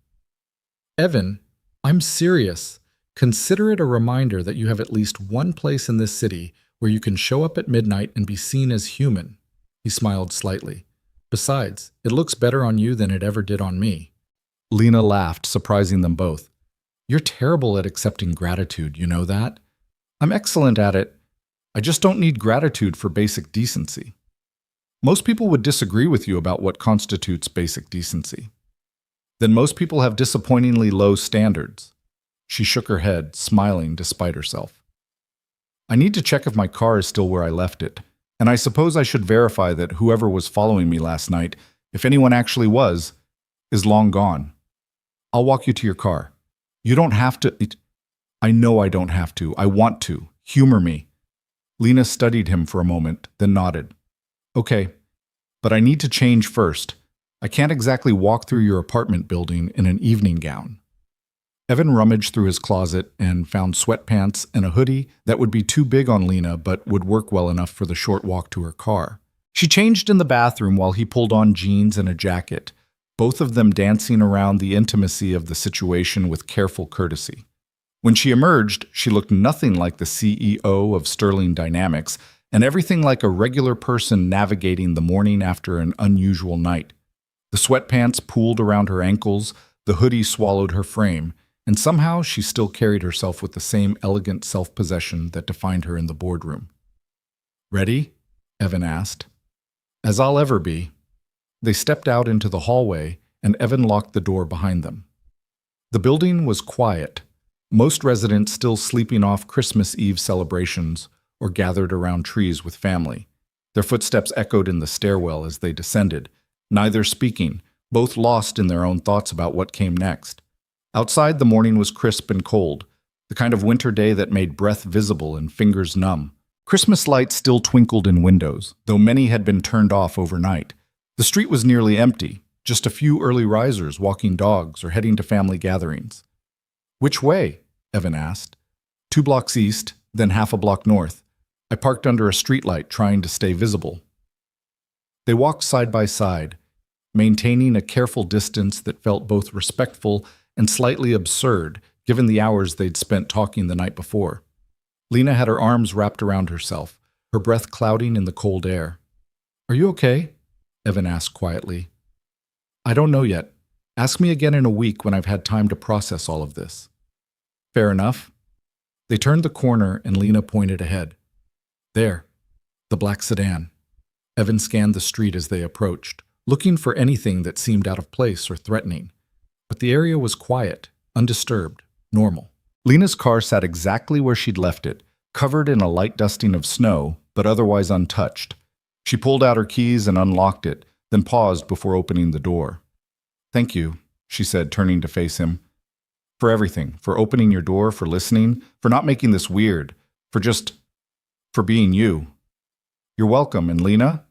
Evan, I'm serious. Consider it a reminder that you have at least one place in this city where you can show up at midnight and be seen as human. He smiled slightly. Besides, it looks better on you than it ever did on me. Lena laughed, surprising them both. You're terrible at accepting gratitude, you know that? I'm excellent at it. I just don't need gratitude for basic decency. Most people would disagree with you about what constitutes basic decency. Then most people have disappointingly low standards. She shook her head, smiling despite herself. I need to check if my car is still where I left it, and I suppose I should verify that whoever was following me last night, if anyone actually was, is long gone. I'll walk you to your car. You don't have to. I know I don't have to. I want to. Humor me. Lena studied him for a moment, then nodded. Okay, but I need to change first. I can't exactly walk through your apartment building in an evening gown. Evan rummaged through his closet and found sweatpants and a hoodie that would be too big on Lena but would work well enough for the short walk to her car. She changed in the bathroom while he pulled on jeans and a jacket, both of them dancing around the intimacy of the situation with careful courtesy. When she emerged, she looked nothing like the CEO of Sterling Dynamics and everything like a regular person navigating the morning after an unusual night. The sweatpants pooled around her ankles, the hoodie swallowed her frame, and somehow she still carried herself with the same elegant self-possession that defined her in the boardroom. Ready? Evan asked. As I'll ever be. They stepped out into the hallway, and Evan locked the door behind them. The building was quiet, most residents still sleeping off Christmas Eve celebrations or gathered around trees with family. Their footsteps echoed in the stairwell as they descended, neither speaking, both lost in their own thoughts about what came next. Outside, the morning was crisp and cold, the kind of winter day that made breath visible and fingers numb. Christmas lights still twinkled in windows, though many had been turned off overnight. The street was nearly empty, just a few early risers walking dogs or heading to family gatherings. Which way? Evan asked. 2 blocks east, then half a block north. I parked under a streetlight trying to stay visible. They walked side by side, maintaining a careful distance that felt both respectful and slightly absurd, given the hours they'd spent talking the night before. Lena had her arms wrapped around herself, her breath clouding in the cold air. Are you okay? Evan asked quietly. I don't know yet. Ask me again in a week when I've had time to process all of this. Fair enough. They turned the corner and Lena pointed ahead. There, the black sedan. Evan scanned the street as they approached, looking for anything that seemed out of place or threatening. But the area was quiet, undisturbed, normal. Lena's car sat exactly where she'd left it, covered in a light dusting of snow, but otherwise untouched. She pulled out her keys and unlocked it, then paused before opening the door. Thank you, she said, turning to face him. For everything, for opening your door, for listening, for not making this weird, for being you. You're welcome, and Lena?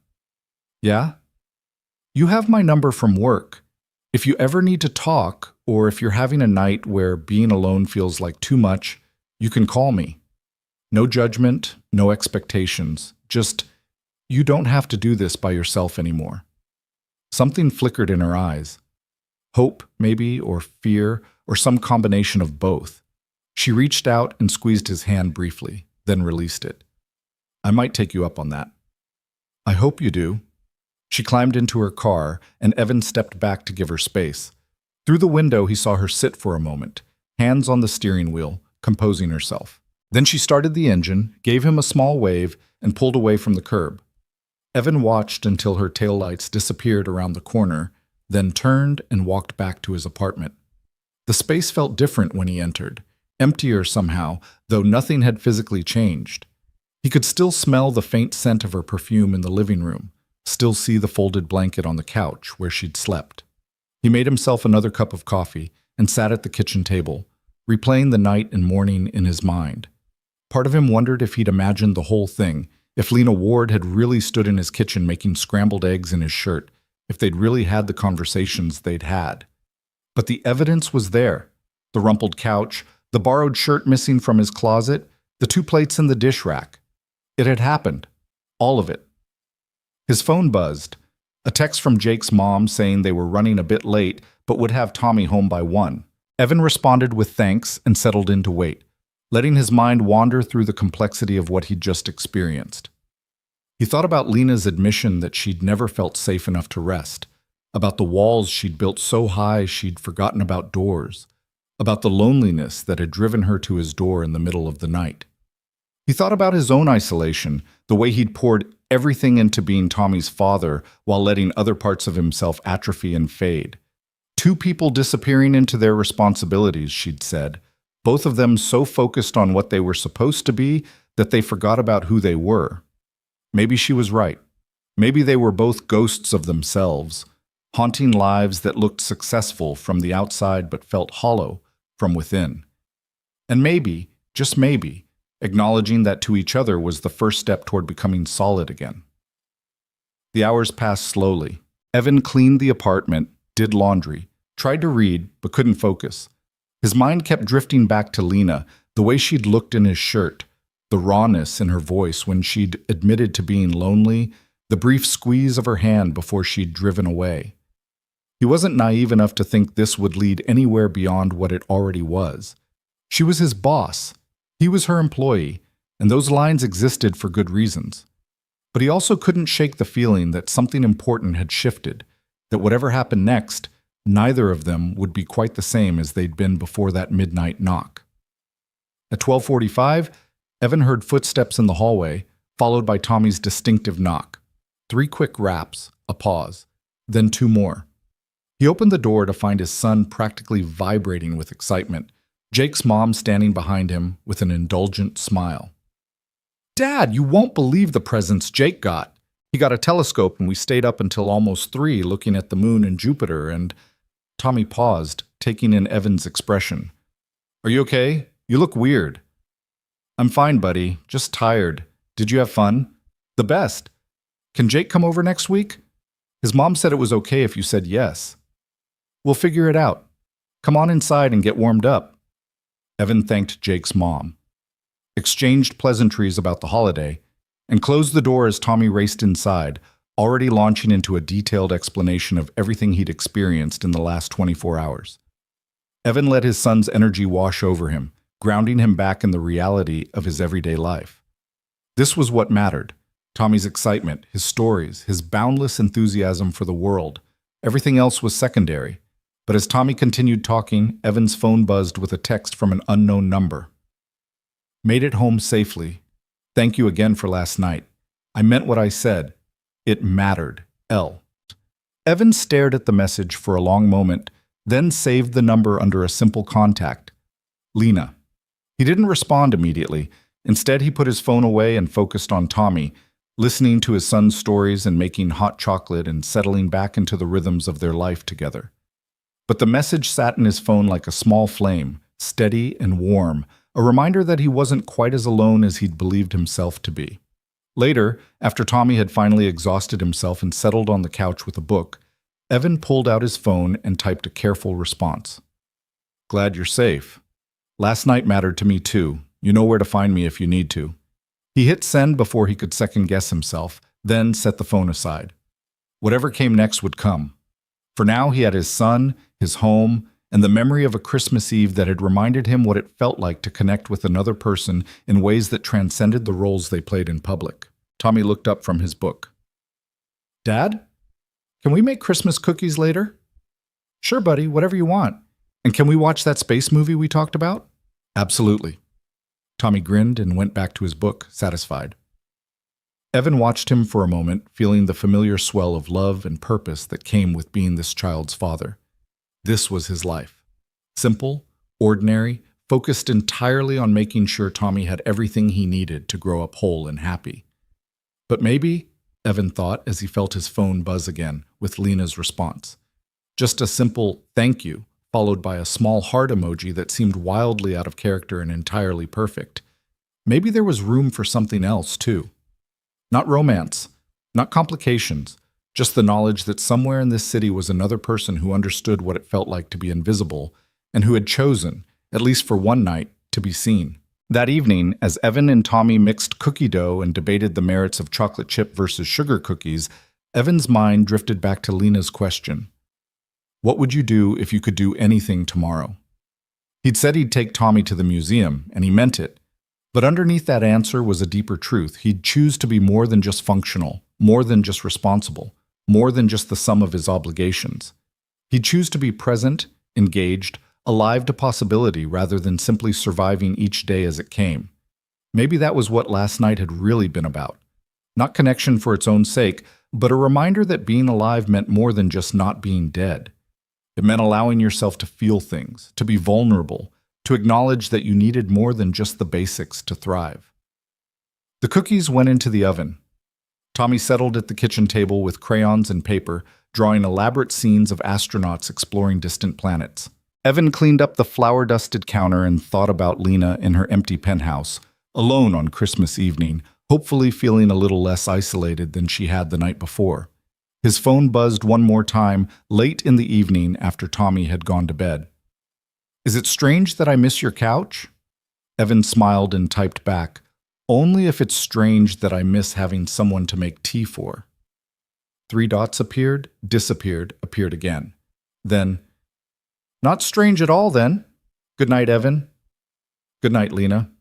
Yeah? You have my number from work. If you ever need to talk, or if you're having a night where being alone feels like too much, you can call me. No judgment, no expectations, just, you don't have to do this by yourself anymore. Something flickered in her eyes. Hope, maybe, or fear, or some combination of both. She reached out and squeezed his hand briefly, then released it. I might take you up on that. I hope you do. She climbed into her car, and Evan stepped back to give her space. Through the window, he saw her sit for a moment, hands on the steering wheel, composing herself. Then she started the engine, gave him a small wave, and pulled away from the curb. Evan watched until her taillights disappeared around the corner, then turned and walked back to his apartment. The space felt different when he entered, emptier somehow, though nothing had physically changed. He could still smell the faint scent of her perfume in the living room, still see the folded blanket on the couch where she'd slept. He made himself another cup of coffee and sat at the kitchen table, replaying the night and morning in his mind. Part of him wondered if he'd imagined the whole thing, if Lena Ward had really stood in his kitchen making scrambled eggs in his shirt, if they'd really had the conversations they'd had. But the evidence was there. The rumpled couch, the borrowed shirt missing from his closet, the 2 plates in the dish rack. It had happened. All of it. His phone buzzed. A text from Jake's mom saying they were running a bit late but would have Tommy home by 1. Evan responded with thanks and settled in to wait, letting his mind wander through the complexity of what he'd just experienced. He thought about Lena's admission that she'd never felt safe enough to rest, about the walls she'd built so high she'd forgotten about doors, about the loneliness that had driven her to his door in the middle of the night. He thought about his own isolation, the way he'd poured everything into being Tommy's father while letting other parts of himself atrophy and fade. 2 people disappearing into their responsibilities, she'd said, both of them so focused on what they were supposed to be that they forgot about who they were. Maybe she was right. Maybe they were both ghosts of themselves, haunting lives that looked successful from the outside but felt hollow from within. And maybe, just maybe, acknowledging that to each other was the first step toward becoming solid again. The hours passed slowly. Evan cleaned the apartment, did laundry, tried to read, but couldn't focus. His mind kept drifting back to Lena, the way she'd looked in his shirt, the rawness in her voice when she'd admitted to being lonely, the brief squeeze of her hand before she'd driven away. He wasn't naive enough to think this would lead anywhere beyond what it already was. She was his boss. He was her employee, and those lines existed for good reasons. But he also couldn't shake the feeling that something important had shifted, that whatever happened next, neither of them would be quite the same as they'd been before that midnight knock. At 12:45, Evan heard footsteps in the hallway, followed by Tommy's distinctive knock. 3 quick raps, a pause, then 2 more. He opened the door to find his son practically vibrating with excitement, Jake's mom standing behind him with an indulgent smile. "Dad, you won't believe the presents Jake got. He got a telescope and we stayed up until almost 3 looking at the moon and Jupiter and—" Tommy paused, taking in Evan's expression. "Are you okay? You look weird." "I'm fine, buddy. Just tired. Did you have fun?" "The best. Can Jake come over next week?" "His mom said it was okay if you said yes." "We'll figure it out. Come on inside and get warmed up." Evan thanked Jake's mom, exchanged pleasantries about the holiday, and closed the door as Tommy raced inside, already launching into a detailed explanation of everything he'd experienced in the last 24 hours. Evan let his son's energy wash over him, grounding him back in the reality of his everyday life. This was what mattered: Tommy's excitement, his stories, his boundless enthusiasm for the world. Everything else was secondary. But as Tommy continued talking, Evan's phone buzzed with a text from an unknown number. "Made it home safely. Thank you again for last night. I meant what I said. It mattered. L." Evan stared at the message for a long moment, then saved the number under a simple contact: Lena. He didn't respond immediately. Instead, he put his phone away and focused on Tommy, listening to his son's stories and making hot chocolate and settling back into the rhythms of their life together. But the message sat in his phone like a small flame, steady and warm, a reminder that he wasn't quite as alone as he'd believed himself to be. Later, after Tommy had finally exhausted himself and settled on the couch with a book, Evan pulled out his phone and typed a careful response. "Glad you're safe. Last night mattered to me too. You know where to find me if you need to." He hit send before he could second-guess himself, then set the phone aside. Whatever came next would come. For now, he had his son, his home, and the memory of a Christmas Eve that had reminded him what it felt like to connect with another person in ways that transcended the roles they played in public. Tommy looked up from his book. "Dad, can we make Christmas cookies later?" "Sure, buddy, whatever you want. And can we watch that space movie we talked about?" "Absolutely." Tommy grinned and went back to his book, satisfied. Evan watched him for a moment, feeling the familiar swell of love and purpose that came with being this child's father. This was his life. Simple, ordinary, focused entirely on making sure Tommy had everything he needed to grow up whole and happy. But maybe, Evan thought as he felt his phone buzz again with Lena's response, just a simple thank you, followed by a small heart emoji that seemed wildly out of character and entirely perfect. Maybe there was room for something else, too. Not romance, not complications, just the knowledge that somewhere in this city was another person who understood what it felt like to be invisible and who had chosen, at least for one night, to be seen. That evening, as Evan and Tommy mixed cookie dough and debated the merits of chocolate chip versus sugar cookies, Evan's mind drifted back to Lena's question. What would you do if you could do anything tomorrow? He'd said he'd take Tommy to the museum, and he meant it. But underneath that answer was a deeper truth. He'd choose to be more than just functional, more than just responsible, more than just the sum of his obligations. He'd choose to be present, engaged, alive to possibility rather than simply surviving each day as it came. Maybe that was what last night had really been about. Not connection for its own sake, but a reminder that being alive meant more than just not being dead. It meant allowing yourself to feel things, to be vulnerable, to acknowledge that you needed more than just the basics to thrive. The cookies went into the oven. Tommy settled at the kitchen table with crayons and paper, drawing elaborate scenes of astronauts exploring distant planets. Evan cleaned up the flour-dusted counter and thought about Lena in her empty penthouse, alone on Christmas evening, hopefully feeling a little less isolated than she had the night before. His phone buzzed one more time, late in the evening after Tommy had gone to bed. Is it strange that I miss your couch? Evan smiled and typed back, only if it's strange that I miss having someone to make tea for. 3 dots appeared, disappeared, appeared again. Then, not strange at all then. Good night, Evan. Good night, Lena.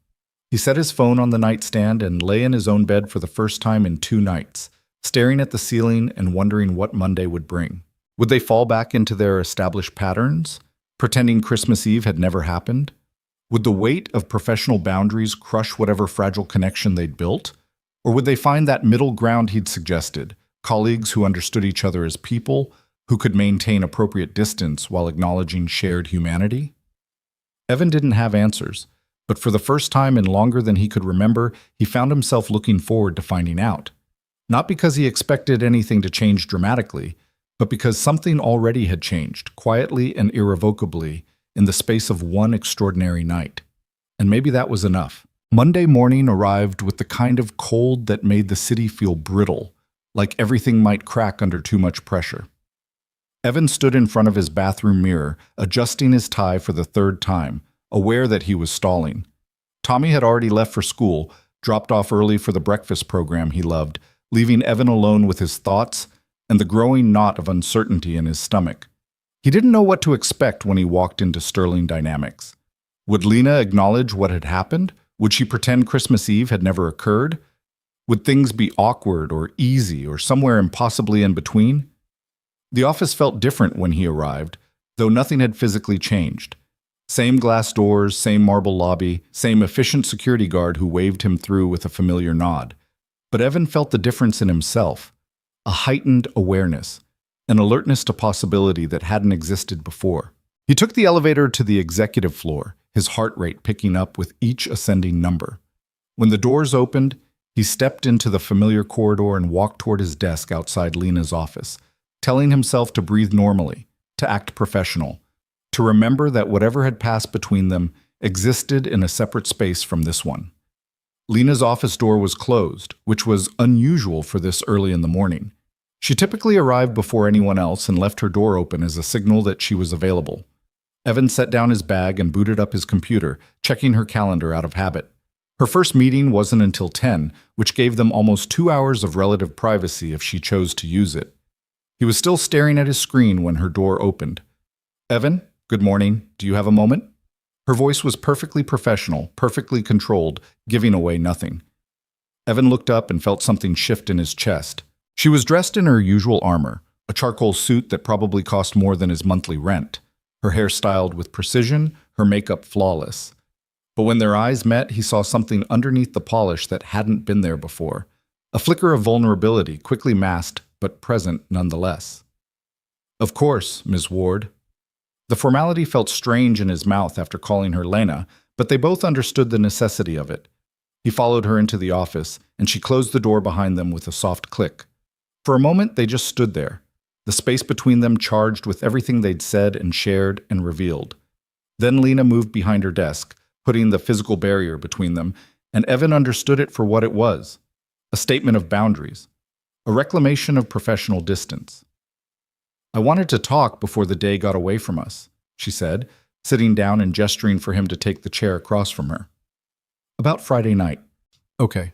He set his phone on the nightstand and lay in his own bed for the first time in 2 nights, staring at the ceiling and wondering what Monday would bring. Would they fall back into their established patterns, pretending Christmas Eve had never happened? Would the weight of professional boundaries crush whatever fragile connection they'd built? Or would they find that middle ground he'd suggested, colleagues who understood each other as people, who could maintain appropriate distance while acknowledging shared humanity? Evan didn't have answers, but for the first time in longer than he could remember, he found himself looking forward to finding out. Not because he expected anything to change dramatically, but because something already had changed, quietly and irrevocably, in the space of one extraordinary night. And maybe that was enough. Monday morning arrived with the kind of cold that made the city feel brittle, like everything might crack under too much pressure. Evan stood in front of his bathroom mirror, adjusting his tie for the 3rd time, aware that he was stalling. Tommy had already left for school, dropped off early for the breakfast program he loved, leaving Evan alone with his thoughts and the growing knot of uncertainty in his stomach. He didn't know what to expect when he walked into Sterling Dynamics. Would Lena acknowledge what had happened? Would she pretend Christmas Eve had never occurred? Would things be awkward or easy or somewhere impossibly in between? The office felt different when he arrived, though nothing had physically changed. Same glass doors, same marble lobby, same efficient security guard who waved him through with a familiar nod. But Evan felt the difference in himself, a heightened awareness, an alertness to possibility that hadn't existed before. He took the elevator to the executive floor, his heart rate picking up with each ascending number. When the doors opened, he stepped into the familiar corridor and walked toward his desk outside Lena's office, telling himself to breathe normally, to act professional, to remember that whatever had passed between them existed in a separate space from this one. Lena's office door was closed, which was unusual for this early in the morning. She typically arrived before anyone else and left her door open as a signal that she was available. Evan set down his bag and booted up his computer, checking her calendar out of habit. Her first meeting wasn't until 10, which gave them almost 2 hours of relative privacy if she chose to use it. He was still staring at his screen when her door opened. "Evan, good morning. Do you have a moment?" Her voice was perfectly professional, perfectly controlled, giving away nothing. Evan looked up and felt something shift in his chest. She was dressed in her usual armor, a charcoal suit that probably cost more than his monthly rent, her hair styled with precision, her makeup flawless. But when their eyes met, he saw something underneath the polish that hadn't been there before, a flicker of vulnerability, quickly masked, but present nonetheless. "Of course, Ms. Ward." The formality felt strange in his mouth after calling her Lena, but they both understood the necessity of it. He followed her into the office, and she closed the door behind them with a soft click. For a moment, they just stood there, the space between them charged with everything they'd said and shared and revealed. Then Lena moved behind her desk, putting the physical barrier between them, and Evan understood it for what it was: a statement of boundaries, a reclamation of professional distance. "I wanted to talk before the day got away from us," she said, sitting down and gesturing for him to take the chair across from her. "About Friday night." "Okay.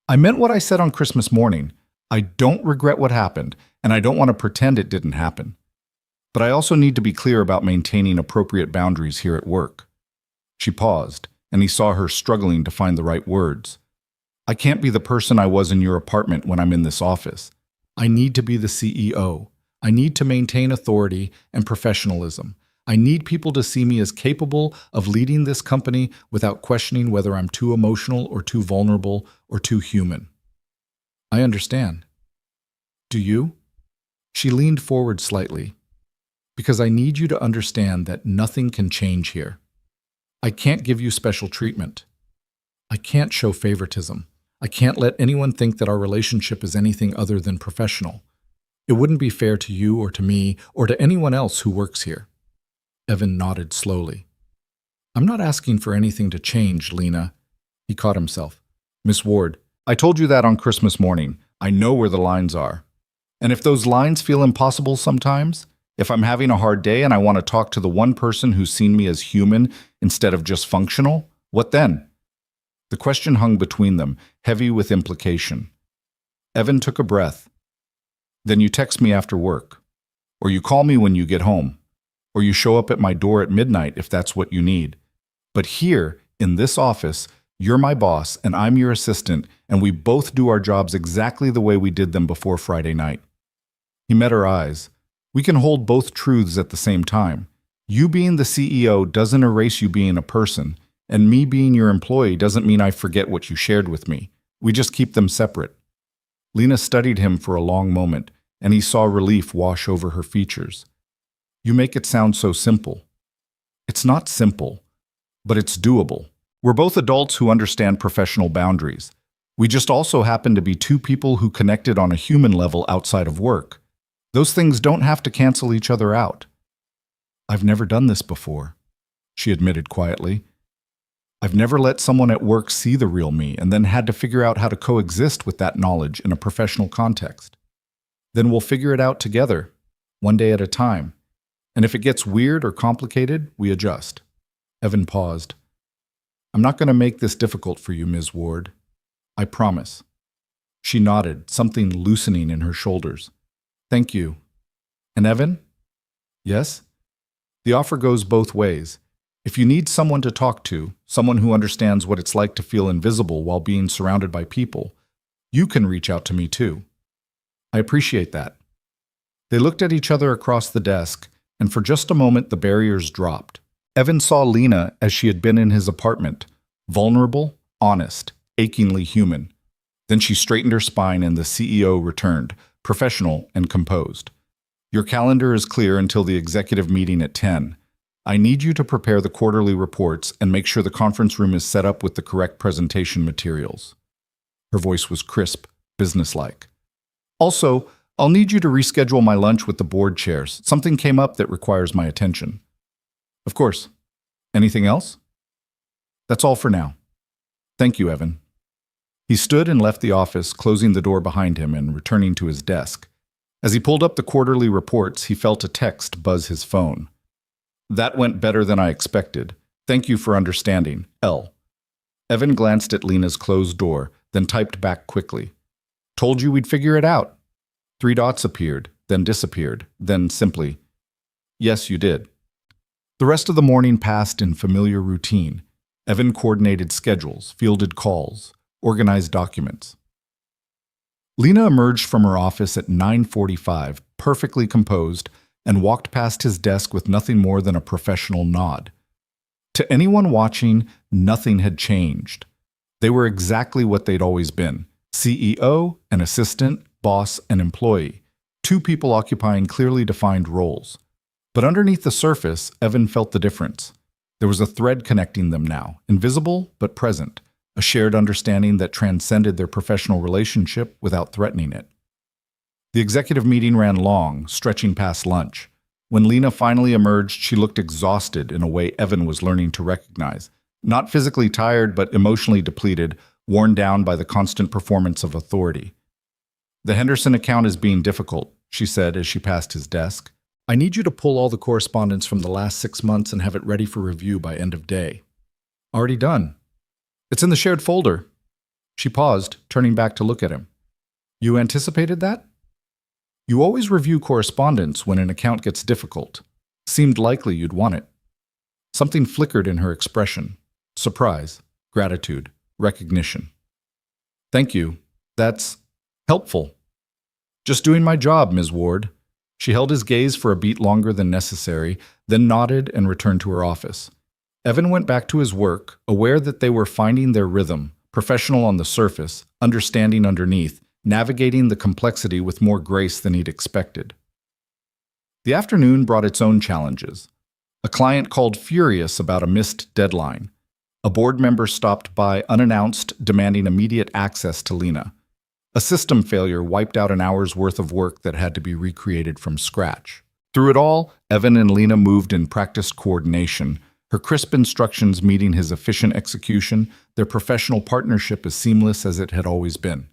I meant what I said on Christmas morning. I don't regret what happened, and I don't want to pretend it didn't happen. But I also need to be clear about maintaining appropriate boundaries here at work." She paused, and he saw her struggling to find the right words. "I can't be the person I was in your apartment when I'm in this office. I need to be the CEO. I need to maintain authority and professionalism. I need people to see me as capable of leading this company without questioning whether I'm too emotional or too vulnerable or too human." "I understand." "Do you?" She leaned forward slightly. "Because I need you to understand that nothing can change here. I can't give you special treatment. I can't show favoritism. I can't let anyone think that our relationship is anything other than professional. It wouldn't be fair to you or to me or to anyone else who works here." Evan nodded slowly. "I'm not asking for anything to change, Lena." He caught himself. "Miss Ward, I told you that on Christmas morning. I know where the lines are. And if those lines feel impossible sometimes, if I'm having a hard day and I want to talk to the one person who's seen me as human instead of just functional, what then?" The question hung between them, heavy with implication. Evan took a breath. "Then you text me after work. Or you call me when you get home. Or you show up at my door at midnight if that's what you need. But here, in this office, you're my boss and I'm your assistant, and we both do our jobs exactly the way we did them before Friday night." He met her eyes. "We can hold both truths at the same time. You being the CEO doesn't erase you being a person, and me being your employee doesn't mean I forget what you shared with me. We just keep them separate." Lena studied him for a long moment, and he saw relief wash over her features. "You make it sound so simple." "It's not simple, but it's doable. We're both adults who understand professional boundaries. We just also happen to be two people who connected on a human level outside of work. Those things don't have to cancel each other out." "I've never done this before," she admitted quietly. "I've never let someone at work see the real me and then had to figure out how to coexist with that knowledge in a professional context. Then we'll figure it out together, one day at a time. And if it gets weird or complicated, we adjust." Evan paused. "I'm not going to make this difficult for you, Ms. Ward. I promise." She nodded, something loosening in her shoulders. "Thank you. And Evan?" "Yes?" "The offer goes both ways. If you need someone to talk to, someone who understands what it's like to feel invisible while being surrounded by people, you can reach out to me too." "I appreciate that." They looked at each other across the desk, and for just a moment the barriers dropped. Evan saw Lena as she had been in his apartment, vulnerable, honest, achingly human. Then she straightened her spine and the CEO returned, professional and composed. "Your calendar is clear until the executive meeting at 10. I need you to prepare the quarterly reports and make sure the conference room is set up with the correct presentation materials." Her voice was crisp, businesslike. "Also, I'll need you to reschedule my lunch with the board chairs. Something came up that requires my attention." "Of course. Anything else?" "That's all for now. Thank you, Evan." He stood and left the office, closing the door behind him and returning to his desk. As he pulled up the quarterly reports, he felt a text buzz his phone. "That went better than I expected. Thank you for understanding. L." Evan glanced at Lena's closed door, then typed back quickly. "Told you we'd figure it out." 3 dots appeared, then disappeared, then simply, "Yes, you did." The rest of the morning passed in familiar routine. Evan coordinated schedules, fielded calls, organized documents. Lena emerged from her office at 9:45, perfectly composed, and walked past his desk with nothing more than a professional nod. To anyone watching, nothing had changed. They were exactly what they'd always been: CEO, an assistant, boss, and employee, 2 people occupying clearly defined roles. But underneath the surface, Evan felt the difference. There was a thread connecting them now, invisible but present, a shared understanding that transcended their professional relationship without threatening it. The executive meeting ran long, stretching past lunch. When Lena finally emerged, she looked exhausted in a way Evan was learning to recognize. Not physically tired, but emotionally depleted, worn down by the constant performance of authority. "The Henderson account is being difficult," she said as she passed his desk. "I need you to pull all the correspondence from the last 6 months and have it ready for review by end of day." "Already done. It's in the shared folder." She paused, turning back to look at him. "You anticipated that?" "You always review correspondence when an account gets difficult. Seemed likely you'd want it." Something flickered in her expression. Surprise, gratitude, recognition. "Thank you. That's helpful." "Just doing my job, Ms. Ward." She held his gaze for a beat longer than necessary, then nodded and returned to her office. Evan went back to his work, aware that they were finding their rhythm, professional on the surface, understanding underneath, navigating the complexity with more grace than he'd expected. The afternoon brought its own challenges. A client called furious about a missed deadline. A board member stopped by unannounced, demanding immediate access to Lena. A system failure wiped out an hour's worth of work that had to be recreated from scratch. Through it all, Evan and Lena moved in practiced coordination, her crisp instructions meeting his efficient execution, their professional partnership as seamless as it had always been.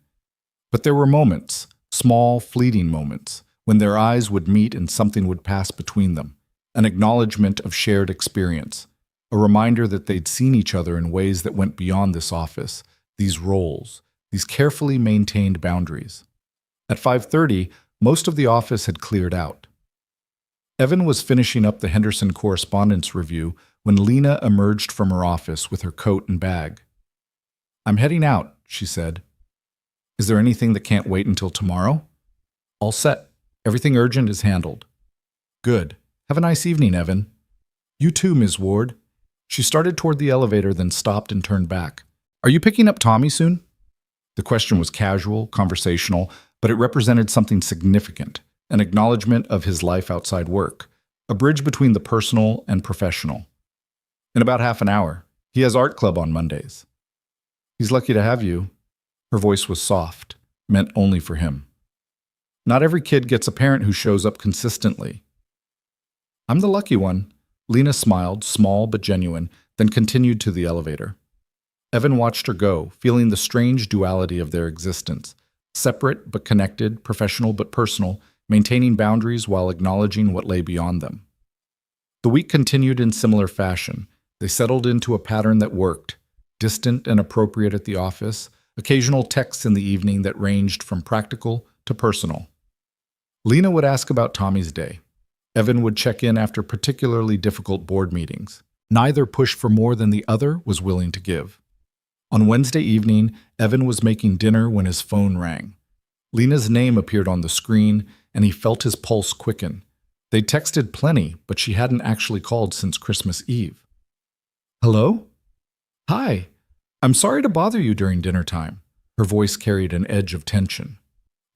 But there were moments, small, fleeting moments, when their eyes would meet and something would pass between them, an acknowledgement of shared experience, a reminder that they'd seen each other in ways that went beyond this office, these roles, these carefully maintained boundaries. At 5:30, most of the office had cleared out. Evan was finishing up the Henderson correspondence review when Lena emerged from her office with her coat and bag. "I'm heading out," she said. "Is there anything that can't wait until tomorrow?" "All set. Everything urgent is handled." "Good. Have a nice evening, Evan." "You too, Ms. Ward." She started toward the elevator, then stopped and turned back. "Are you picking up Tommy soon?" The question was casual, conversational, but it represented something significant, an acknowledgement of his life outside work, a bridge between the personal and professional. "In about half an hour. He has art club on Mondays." "He's lucky to have you." Her voice was soft, meant only for him. "Not every kid gets a parent who shows up consistently." "I'm the lucky one." Lena smiled, small but genuine, then continued to the elevator. Evan watched her go, feeling the strange duality of their existence. Separate but connected, professional but personal, maintaining boundaries while acknowledging what lay beyond them. The week continued in similar fashion. They settled into a pattern that worked, distant and appropriate at the office, occasional texts in the evening that ranged from practical to personal. Lena would ask about Tommy's day. Evan would check in after particularly difficult board meetings. Neither pushed for more than the other was willing to give. On Wednesday evening, Evan was making dinner when his phone rang. Lena's name appeared on the screen, and he felt his pulse quicken. They'd texted plenty, but she hadn't actually called since Christmas Eve. "Hello?" "Hi. I'm sorry to bother you during dinner time." Her voice carried an edge of tension.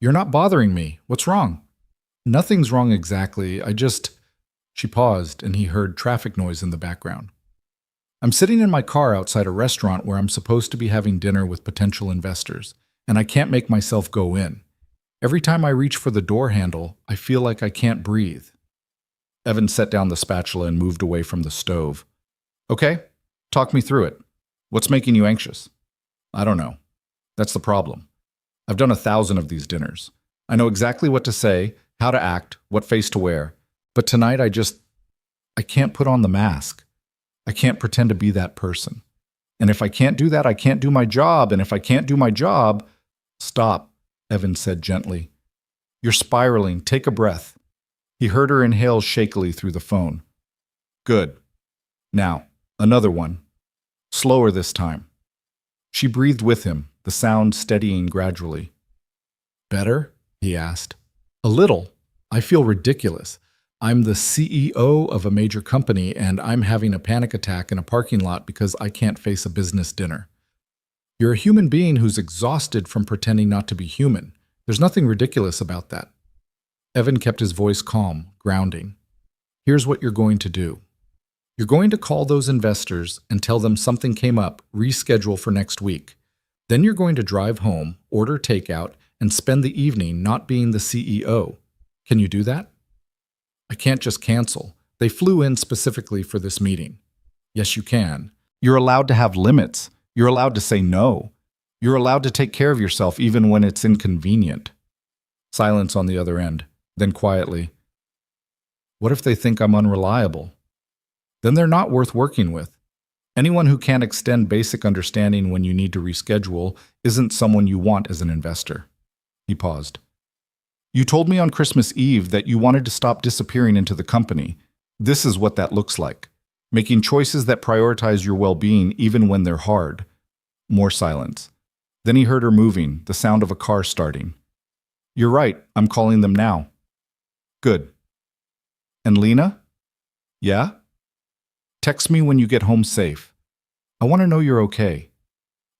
"You're not bothering me. What's wrong?" "Nothing's wrong exactly. She paused, and he heard traffic noise in the background. "I'm sitting in my car outside a restaurant where I'm supposed to be having dinner with potential investors, and I can't make myself go in. Every time I reach for the door handle, I feel like I can't breathe." Evan set down the spatula and moved away from the stove. "Okay, talk me through it. What's making you anxious?" "I don't know. That's the problem. I've done 1,000 of these dinners. I know exactly what to say, how to act, what face to wear. But tonight I can't put on the mask. I can't pretend to be that person. And if I can't do that, I can't do my job. And if I can't do my job..." "Stop," Evan said gently. "You're spiraling. Take a breath." He heard her inhale shakily through the phone. "Good. Now, another one. Slower this time." She breathed with him, the sound steadying gradually. "Better?" he asked. "A little. I feel ridiculous. I'm the CEO of a major company, and I'm having a panic attack in a parking lot because I can't face a business dinner. You're a human being who's exhausted from pretending not to be human. There's nothing ridiculous about that." Evan kept his voice calm, grounding. "Here's what you're going to do. You're going to call those investors and tell them something came up, reschedule for next week. Then you're going to drive home, order takeout, and spend the evening not being the CEO. Can you do that? I can't just cancel. They flew in specifically for this meeting. Yes, you can. You're allowed to have limits. You're allowed to say no. You're allowed to take care of yourself even when it's inconvenient. Silence on the other end. Then quietly, what if they think I'm unreliable? Then they're not worth working with. Anyone who can't extend basic understanding when you need to reschedule isn't someone you want as an investor. He paused. You told me on Christmas Eve that you wanted to stop disappearing into the company. This is what that looks like. Making choices that prioritize your well-being even when they're hard. More silence. Then he heard her moving, the sound of a car starting. You're right, I'm calling them now. Good. And Lena? Yeah? Text me when you get home safe. I want to know you're okay.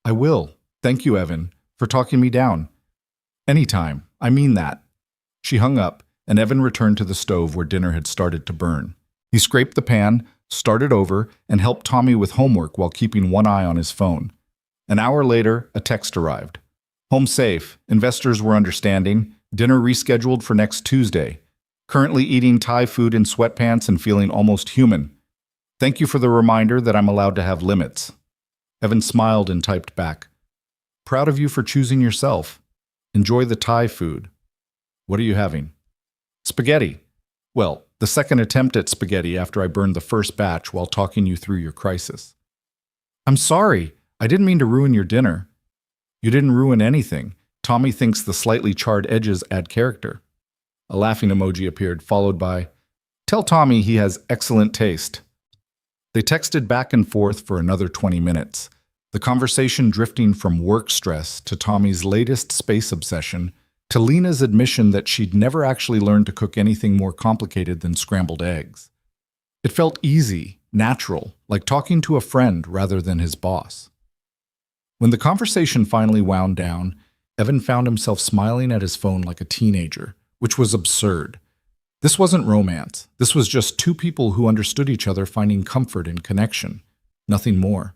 I will. Thank you, Evan, for talking me down. Anytime. I mean that. She hung up, and Evan returned to the stove where dinner had started to burn. He scraped the pan, started over, and helped Tommy with homework while keeping one eye on his phone. An hour later, a text arrived. Home safe. Investors were understanding. Dinner rescheduled for next Tuesday. Currently eating Thai food in sweatpants and feeling almost human. Thank you for the reminder that I'm allowed to have limits. Evan smiled and typed back. Proud of you for choosing yourself. Enjoy the Thai food. What are you having? Spaghetti. Well, the second attempt at spaghetti after I burned the first batch while talking you through your crisis. I'm sorry. I didn't mean to ruin your dinner. You didn't ruin anything. Tommy thinks the slightly charred edges add character. A laughing emoji appeared, followed by, Tell Tommy he has excellent taste. They texted back and forth for another 20 minutes, the conversation drifting from work stress to Tommy's latest space obsession to Lena's admission that she'd never actually learned to cook anything more complicated than scrambled eggs. It felt easy, natural, like talking to a friend rather than his boss. When the conversation finally wound down, Evan found himself smiling at his phone like a teenager, which was absurd. This wasn't romance. This was just two people who understood each other finding comfort in connection. Nothing more.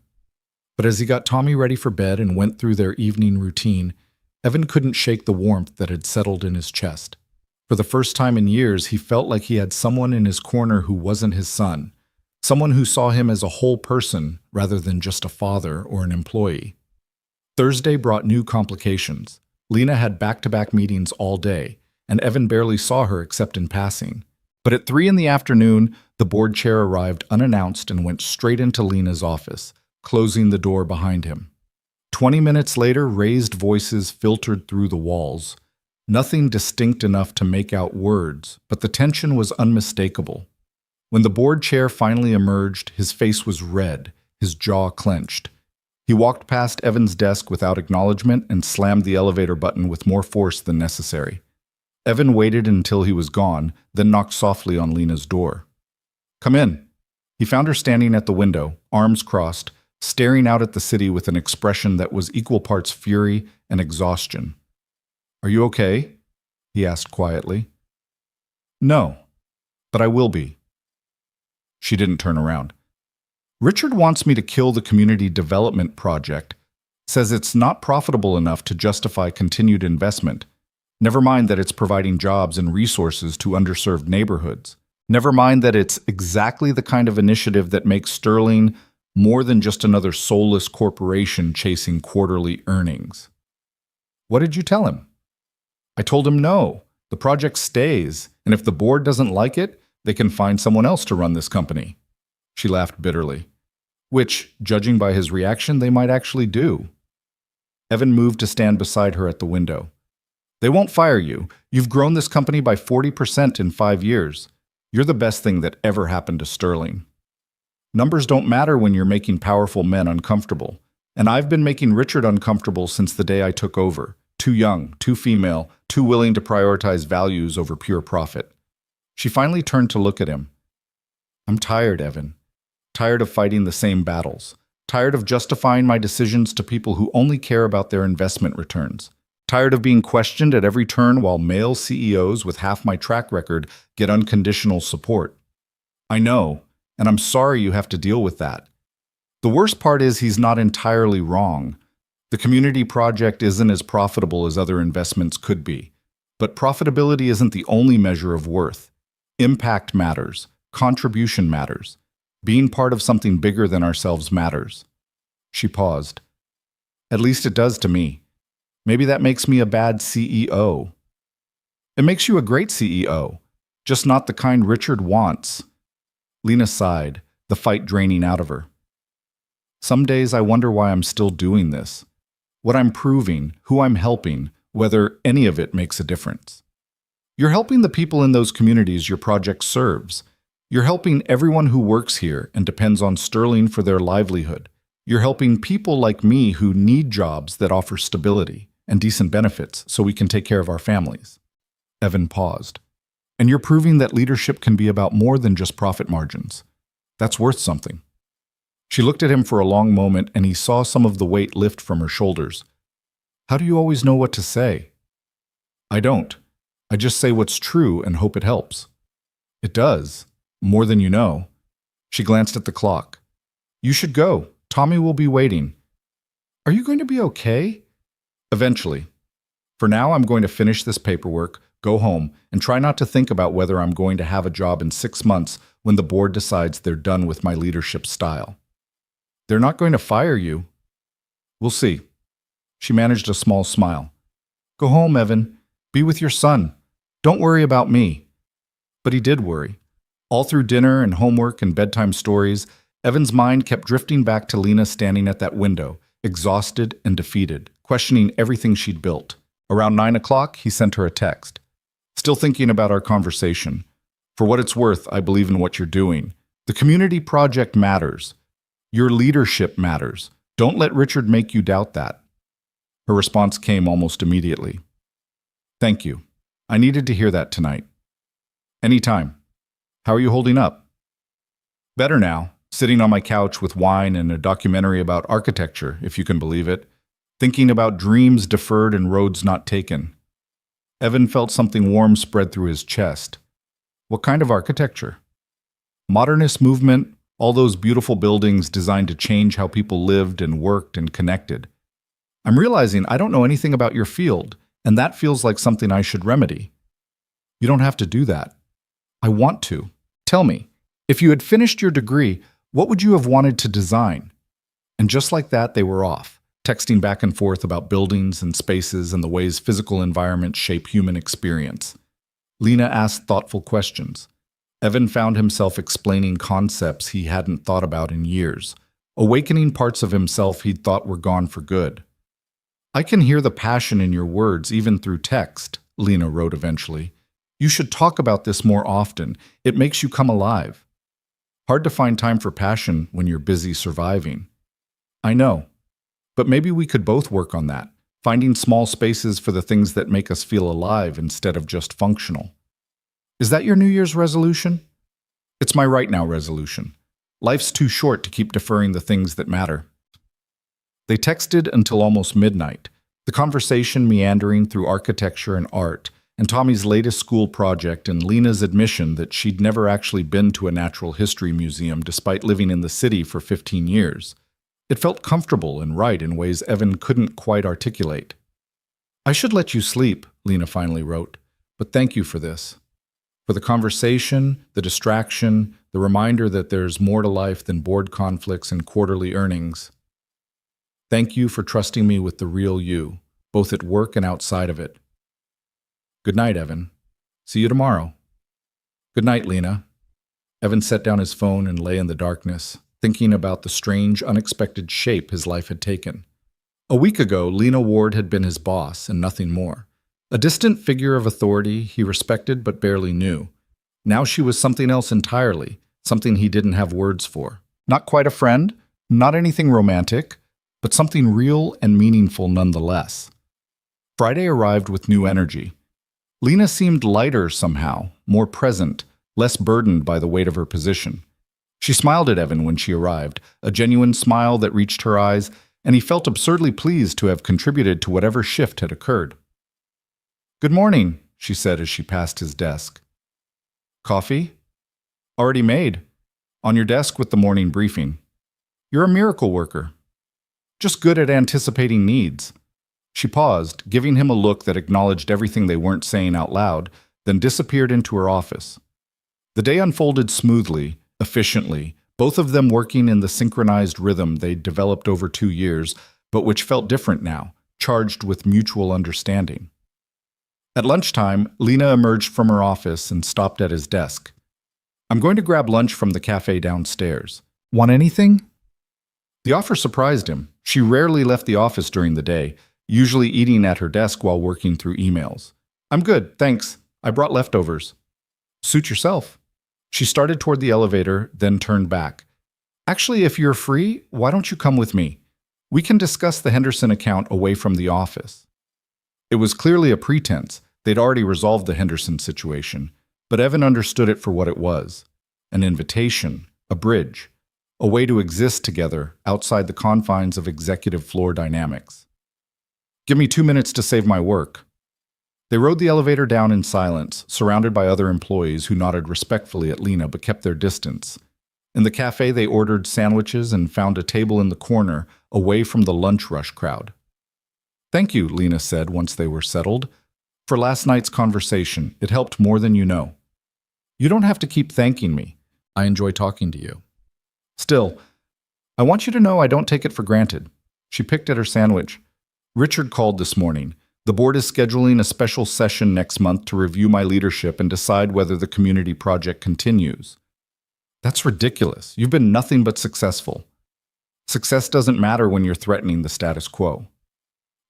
But as he got Tommy ready for bed and went through their evening routine, Evan couldn't shake the warmth that had settled in his chest. For the first time in years, he felt like he had someone in his corner who wasn't his son. Someone who saw him as a whole person rather than just a father or an employee. Thursday brought new complications. Lena had back-to-back meetings all day, and Evan barely saw her except in passing. But at 3 p.m, the board chair arrived unannounced and went straight into Lena's office, closing the door behind him. 20 minutes later, raised voices filtered through the walls. Nothing distinct enough to make out words, but the tension was unmistakable. When the board chair finally emerged, his face was red, his jaw clenched. He walked past Evan's desk without acknowledgement and slammed the elevator button with more force than necessary. Evan waited until he was gone, then knocked softly on Lena's door. Come in. He found her standing at the window, arms crossed, staring out at the city with an expression that was equal parts fury and exhaustion. Are you okay? He asked quietly. No, but I will be. She didn't turn around. Richard wants me to kill the community development project, says it's not profitable enough to justify continued investment. Never mind that it's providing jobs and resources to underserved neighborhoods. Never mind that it's exactly the kind of initiative that makes Sterling more than just another soulless corporation chasing quarterly earnings. What did you tell him? I told him no. The project stays, and if the board doesn't like it, they can find someone else to run this company. She laughed bitterly. Which, judging by his reaction, they might actually do. Evan moved to stand beside her at the window. They won't fire you. You've grown this company by 40% in 5 years. You're the best thing that ever happened to Sterling. Numbers don't matter when you're making powerful men uncomfortable. And I've been making Richard uncomfortable since the day I took over. Too young, too female, too willing to prioritize values over pure profit. She finally turned to look at him. I'm tired, Evan. Tired of fighting the same battles. Tired of justifying my decisions to people who only care about their investment returns. Tired of being questioned at every turn while male CEOs with half my track record get unconditional support. I know, and I'm sorry you have to deal with that. The worst part is he's not entirely wrong. The community project isn't as profitable as other investments could be, but profitability isn't the only measure of worth. Impact matters. Contribution matters. Being part of something bigger than ourselves matters. She paused. At least it does to me. Maybe that makes me a bad CEO. It makes you a great CEO, just not the kind Richard wants. Lena sighed, the fight draining out of her. Some days I wonder why I'm still doing this. What I'm proving, who I'm helping, whether any of it makes a difference. You're helping the people in those communities your project serves. You're helping everyone who works here and depends on Sterling for their livelihood. You're helping people like me who need jobs that offer stability and decent benefits so we can take care of our families. Evan paused. And you're proving that leadership can be about more than just profit margins. That's worth something. She looked at him for a long moment and he saw some of the weight lift from her shoulders. How do you always know what to say? I don't. I just say what's true and hope it helps. It does. More than you know. She glanced at the clock. You should go. Tommy will be waiting. Are you going to be okay? Eventually. For now, I'm going to finish this paperwork, go home, and try not to think about whether I'm going to have a job in 6 months when the board decides they're done with my leadership style. They're not going to fire you. We'll see. She managed a small smile. Go home, Evan. Be with your son. Don't worry about me. But he did worry. All through dinner and homework and bedtime stories, Evan's mind kept drifting back to Lena standing at that window, exhausted and defeated, questioning everything she'd built. Around 9 o'clock, he sent her a text. Still thinking about our conversation. For what it's worth, I believe in what you're doing. The community project matters. Your leadership matters. Don't let Richard make you doubt that. Her response came almost immediately. Thank you. I needed to hear that tonight. Anytime. How are you holding up? Better now, sitting on my couch with wine and a documentary about architecture, if you can believe it, thinking about dreams deferred and roads not taken. Evan felt something warm spread through his chest. What kind of architecture? Modernist movement, all those beautiful buildings designed to change how people lived and worked and connected. I'm realizing I don't know anything about your field, and that feels like something I should remedy. You don't have to do that. I want to. Tell me, if you had finished your degree, what would you have wanted to design? And just like that, they were off, texting back and forth about buildings and spaces and the ways physical environments shape human experience. Lena asked thoughtful questions. Evan found himself explaining concepts he hadn't thought about in years, awakening parts of himself he'd thought were gone for good. I can hear the passion in your words even through text, Lena wrote eventually. You should talk about this more often. It makes you come alive. Hard to find time for passion when you're busy surviving. I know. But maybe we could both work on that, finding small spaces for the things that make us feel alive instead of just functional. Is that your New Year's resolution? It's my right now resolution. Life's too short to keep deferring the things that matter. They texted until almost midnight, the conversation meandering through architecture and art, and Tommy's latest school project and Lena's admission that she'd never actually been to a natural history museum despite living in the city for 15 years. It felt comfortable and right in ways Evan couldn't quite articulate. I should let you sleep, Lena finally wrote, but thank you for this. For the conversation, the distraction, the reminder that there's more to life than board conflicts and quarterly earnings. Thank you for trusting me with the real you, both at work and outside of it. Good night, Evan. See you tomorrow. Good night, Lena. Evan set down his phone and lay in the darkness, thinking about the strange, unexpected shape his life had taken. A week ago, Lena Ward had been his boss and nothing more. A distant figure of authority he respected but barely knew. Now she was something else entirely, something he didn't have words for. Not quite a friend, not anything romantic, but something real and meaningful nonetheless. Friday arrived with new energy. Lena seemed lighter somehow, more present, less burdened by the weight of her position. She smiled at Evan when she arrived, a genuine smile that reached her eyes, and he felt absurdly pleased to have contributed to whatever shift had occurred. Good morning, she said as she passed his desk. Coffee? Already made. On your desk with the morning briefing. You're a miracle worker. Just good at anticipating needs. She paused, giving him a look that acknowledged everything they weren't saying out loud, then disappeared into her office. The day unfolded smoothly, efficiently, both of them working in the synchronized rhythm they'd developed over 2 years, but which felt different now, charged with mutual understanding. At lunchtime, Lena emerged from her office and stopped at his desk. "I'm going to grab lunch from the cafe downstairs. Want anything?" The offer surprised him. She rarely left the office during the day, usually eating at her desk while working through emails. "I'm good, thanks. I brought leftovers." "Suit yourself." She started toward the elevator, then turned back. "Actually, if you're free, why don't you come with me? We can discuss the Henderson account away from the office." It was clearly a pretense. They'd already resolved the Henderson situation, but Evan understood it for what it was: an invitation, a bridge, a way to exist together outside the confines of executive floor dynamics. "Give me 2 minutes to save my work." They rode the elevator down in silence, surrounded by other employees who nodded respectfully at Lena but kept their distance. In the cafe, they ordered sandwiches and found a table in the corner, away from the lunch rush crowd. "Thank you," Lena said once they were settled, "for last night's conversation. It helped more than you know." "You don't have to keep thanking me. I enjoy talking to you. Still, I want you to know I don't take it for granted." She picked at her sandwich. "Richard called this morning. The board is scheduling a special session next month to review my leadership and decide whether the community project continues." "That's ridiculous. You've been nothing but successful." "Success doesn't matter when you're threatening the status quo."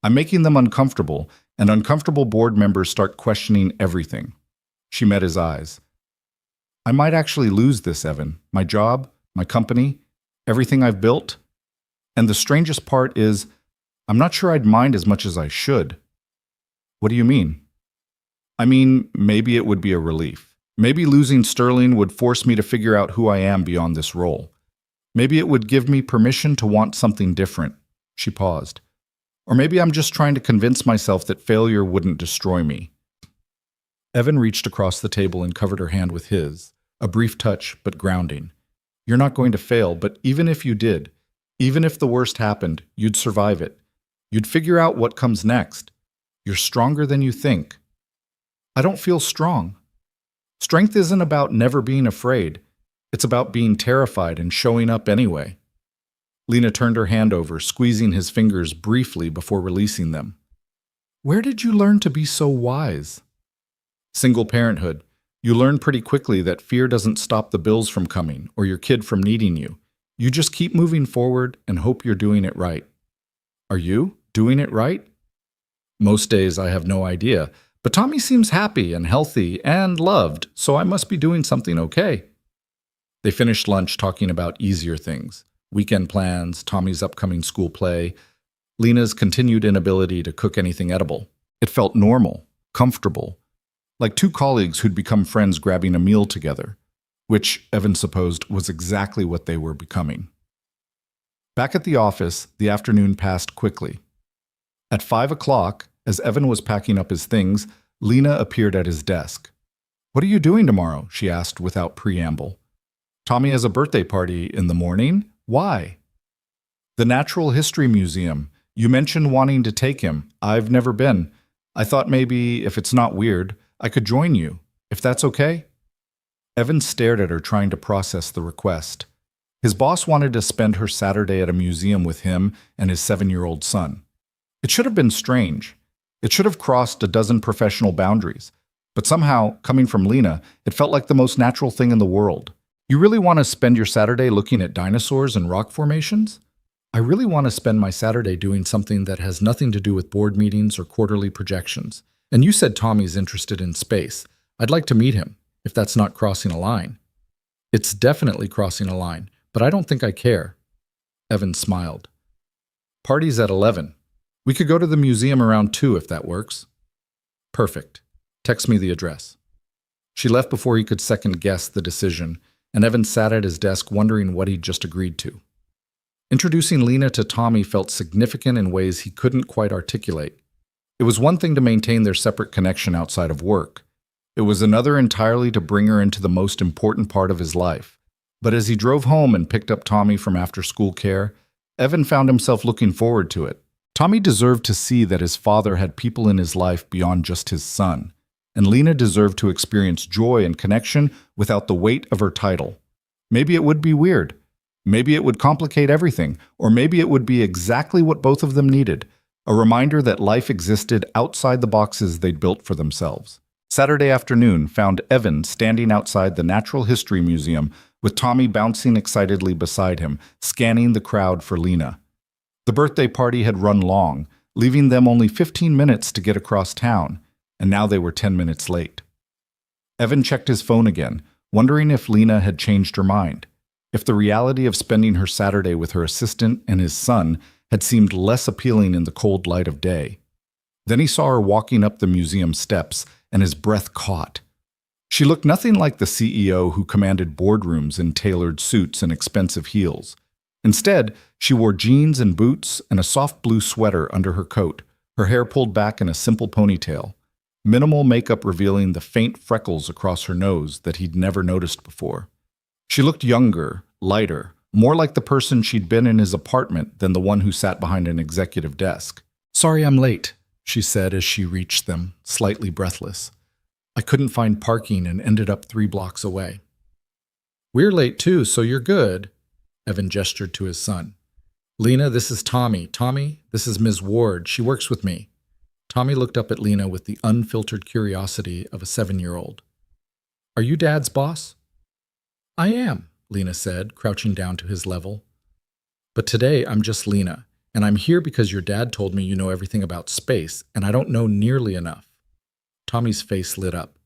"I'm making them uncomfortable, and uncomfortable board members start questioning everything." She met his eyes. "I might actually lose this, Evan. My job, my company, everything I've built. And the strangest part is, I'm not sure I'd mind as much as I should." "What do you mean?" "I mean, maybe it would be a relief. Maybe losing Sterling would force me to figure out who I am beyond this role. Maybe it would give me permission to want something different." She paused. "Or maybe I'm just trying to convince myself that failure wouldn't destroy me." Evan reached across the table and covered her hand with his, a brief touch but grounding. "You're not going to fail, but even if you did, even if the worst happened, you'd survive it. You'd figure out what comes next. You're stronger than you think." "I don't feel strong." "Strength isn't about never being afraid. It's about being terrified and showing up anyway." Lena turned her hand over, squeezing his fingers briefly before releasing them. "Where did you learn to be so wise?" "Single parenthood. You learn pretty quickly that fear doesn't stop the bills from coming or your kid from needing you. You just keep moving forward and hope you're doing it right." "Are you doing it right?" "Most days I have no idea, but Tommy seems happy and healthy and loved, so I must be doing something okay." They finished lunch talking about easier things: weekend plans, Tommy's upcoming school play, Lena's continued inability to cook anything edible. It felt normal, comfortable, like two colleagues who'd become friends grabbing a meal together, which, Evan supposed, was exactly what they were becoming. Back at the office, the afternoon passed quickly. At 5 o'clock, as Evan was packing up his things, Lena appeared at his desk. "What are you doing tomorrow?" she asked without preamble. "Tommy has a birthday party in the morning. Why?" "The Natural History Museum. You mentioned wanting to take him. I've never been. I thought maybe, if it's not weird, I could join you, if that's okay." Evan stared at her, trying to process the request. His boss wanted to spend her Saturday at a museum with him and his 7-year-old son. It should have been strange. It should have crossed a dozen professional boundaries. But somehow, coming from Lena, it felt like the most natural thing in the world. "You really want to spend your Saturday looking at dinosaurs and rock formations?" "I really want to spend my Saturday doing something that has nothing to do with board meetings or quarterly projections. And you said Tommy's interested in space. I'd like to meet him, if that's not crossing a line." "It's definitely crossing a line, but I don't think I care." Evan smiled. "Party's at 11. We could go to the museum around 2 if that works." "Perfect. Text me the address." She left before he could second-guess the decision, and Evan sat at his desk wondering what he'd just agreed to. Introducing Lena to Tommy felt significant in ways he couldn't quite articulate. It was one thing to maintain their separate connection outside of work. It was another entirely to bring her into the most important part of his life. But as he drove home and picked up Tommy from after-school care, Evan found himself looking forward to it. Tommy deserved to see that his father had people in his life beyond just his son, and Lena deserved to experience joy and connection without the weight of her title. Maybe it would be weird. Maybe it would complicate everything, or maybe it would be exactly what both of them needed, a reminder that life existed outside the boxes they'd built for themselves. Saturday afternoon found Evan standing outside the Natural History Museum with Tommy bouncing excitedly beside him, scanning the crowd for Lena. The birthday party had run long, leaving them only 15 minutes to get across town, and now they were 10 minutes late. Evan checked his phone again, wondering if Lena had changed her mind, if the reality of spending her Saturday with her assistant and his son had seemed less appealing in the cold light of day. Then he saw her walking up the museum steps, and his breath caught. She looked nothing like the CEO who commanded boardrooms in tailored suits and expensive heels. Instead, she wore jeans and boots and a soft blue sweater under her coat, her hair pulled back in a simple ponytail, minimal makeup revealing the faint freckles across her nose that he'd never noticed before. She looked younger, lighter, more like the person she'd been in his apartment than the one who sat behind an executive desk. "Sorry I'm late," she said as she reached them, slightly breathless. "I couldn't find parking and ended up 3 blocks away." "We're late too, so you're good," Evan gestured to his son. "Lena, this is Tommy. Tommy, this is Ms. Ward. She works with me." Tommy looked up at Lena with the unfiltered curiosity of a 7-year-old. "Are you Dad's boss?" "I am," Lena said, crouching down to his level. "But today I'm just Lena, and I'm here because your dad told me you know everything about space, and I don't know nearly enough." Tommy's face lit up.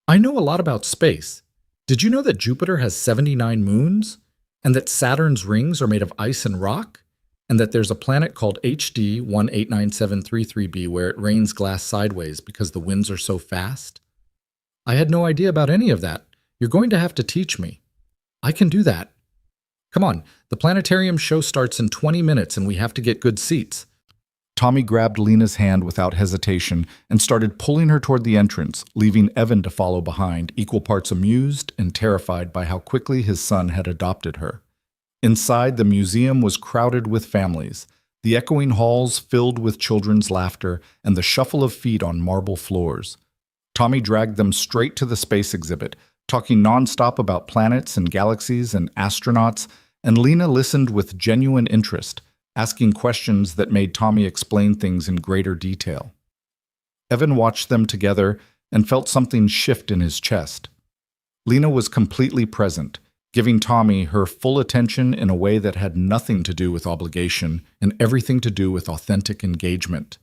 "I know a lot about space. Did you know that Jupiter has 79 moons? And that Saturn's rings are made of ice and rock? And that there's a planet called HD 189733b where it rains glass sideways because the winds are so fast? I had no idea about any of that. You're going to have to teach me. I can do that. Come on, the planetarium show starts in 20 minutes and we have to get good seats." Tommy grabbed Lena's hand without hesitation and started pulling her toward the entrance, leaving Evan to follow behind, equal parts amused and terrified by how quickly his son had adopted her. Inside, the museum was crowded with families, the echoing halls filled with children's laughter and the shuffle of feet on marble floors. Tommy dragged them straight to the space exhibit, talking nonstop about planets and galaxies and astronauts, and Lena listened with genuine interest, asking questions that made Tommy explain things in greater detail. Evan watched them together and felt something shift in his chest. Lena was completely present, giving Tommy her full attention in a way that had nothing to do with obligation and everything to do with authentic engagement.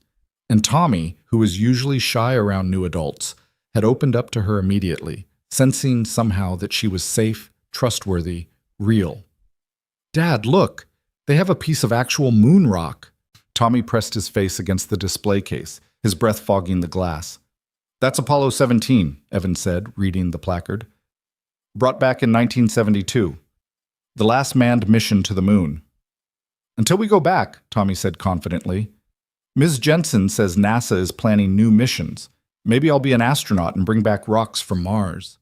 And Tommy, who was usually shy around new adults, had opened up to her immediately, sensing somehow that she was safe, trustworthy, real. "Dad, look! They have a piece of actual moon rock." Tommy pressed his face against the display case, his breath fogging the glass. "That's Apollo 17, Evan said, reading the placard. "Brought back in 1972. The last manned mission to the moon." "Until we go back," Tommy said confidently. "Ms. Jensen says NASA is planning new missions. Maybe I'll be an astronaut and bring back rocks from Mars."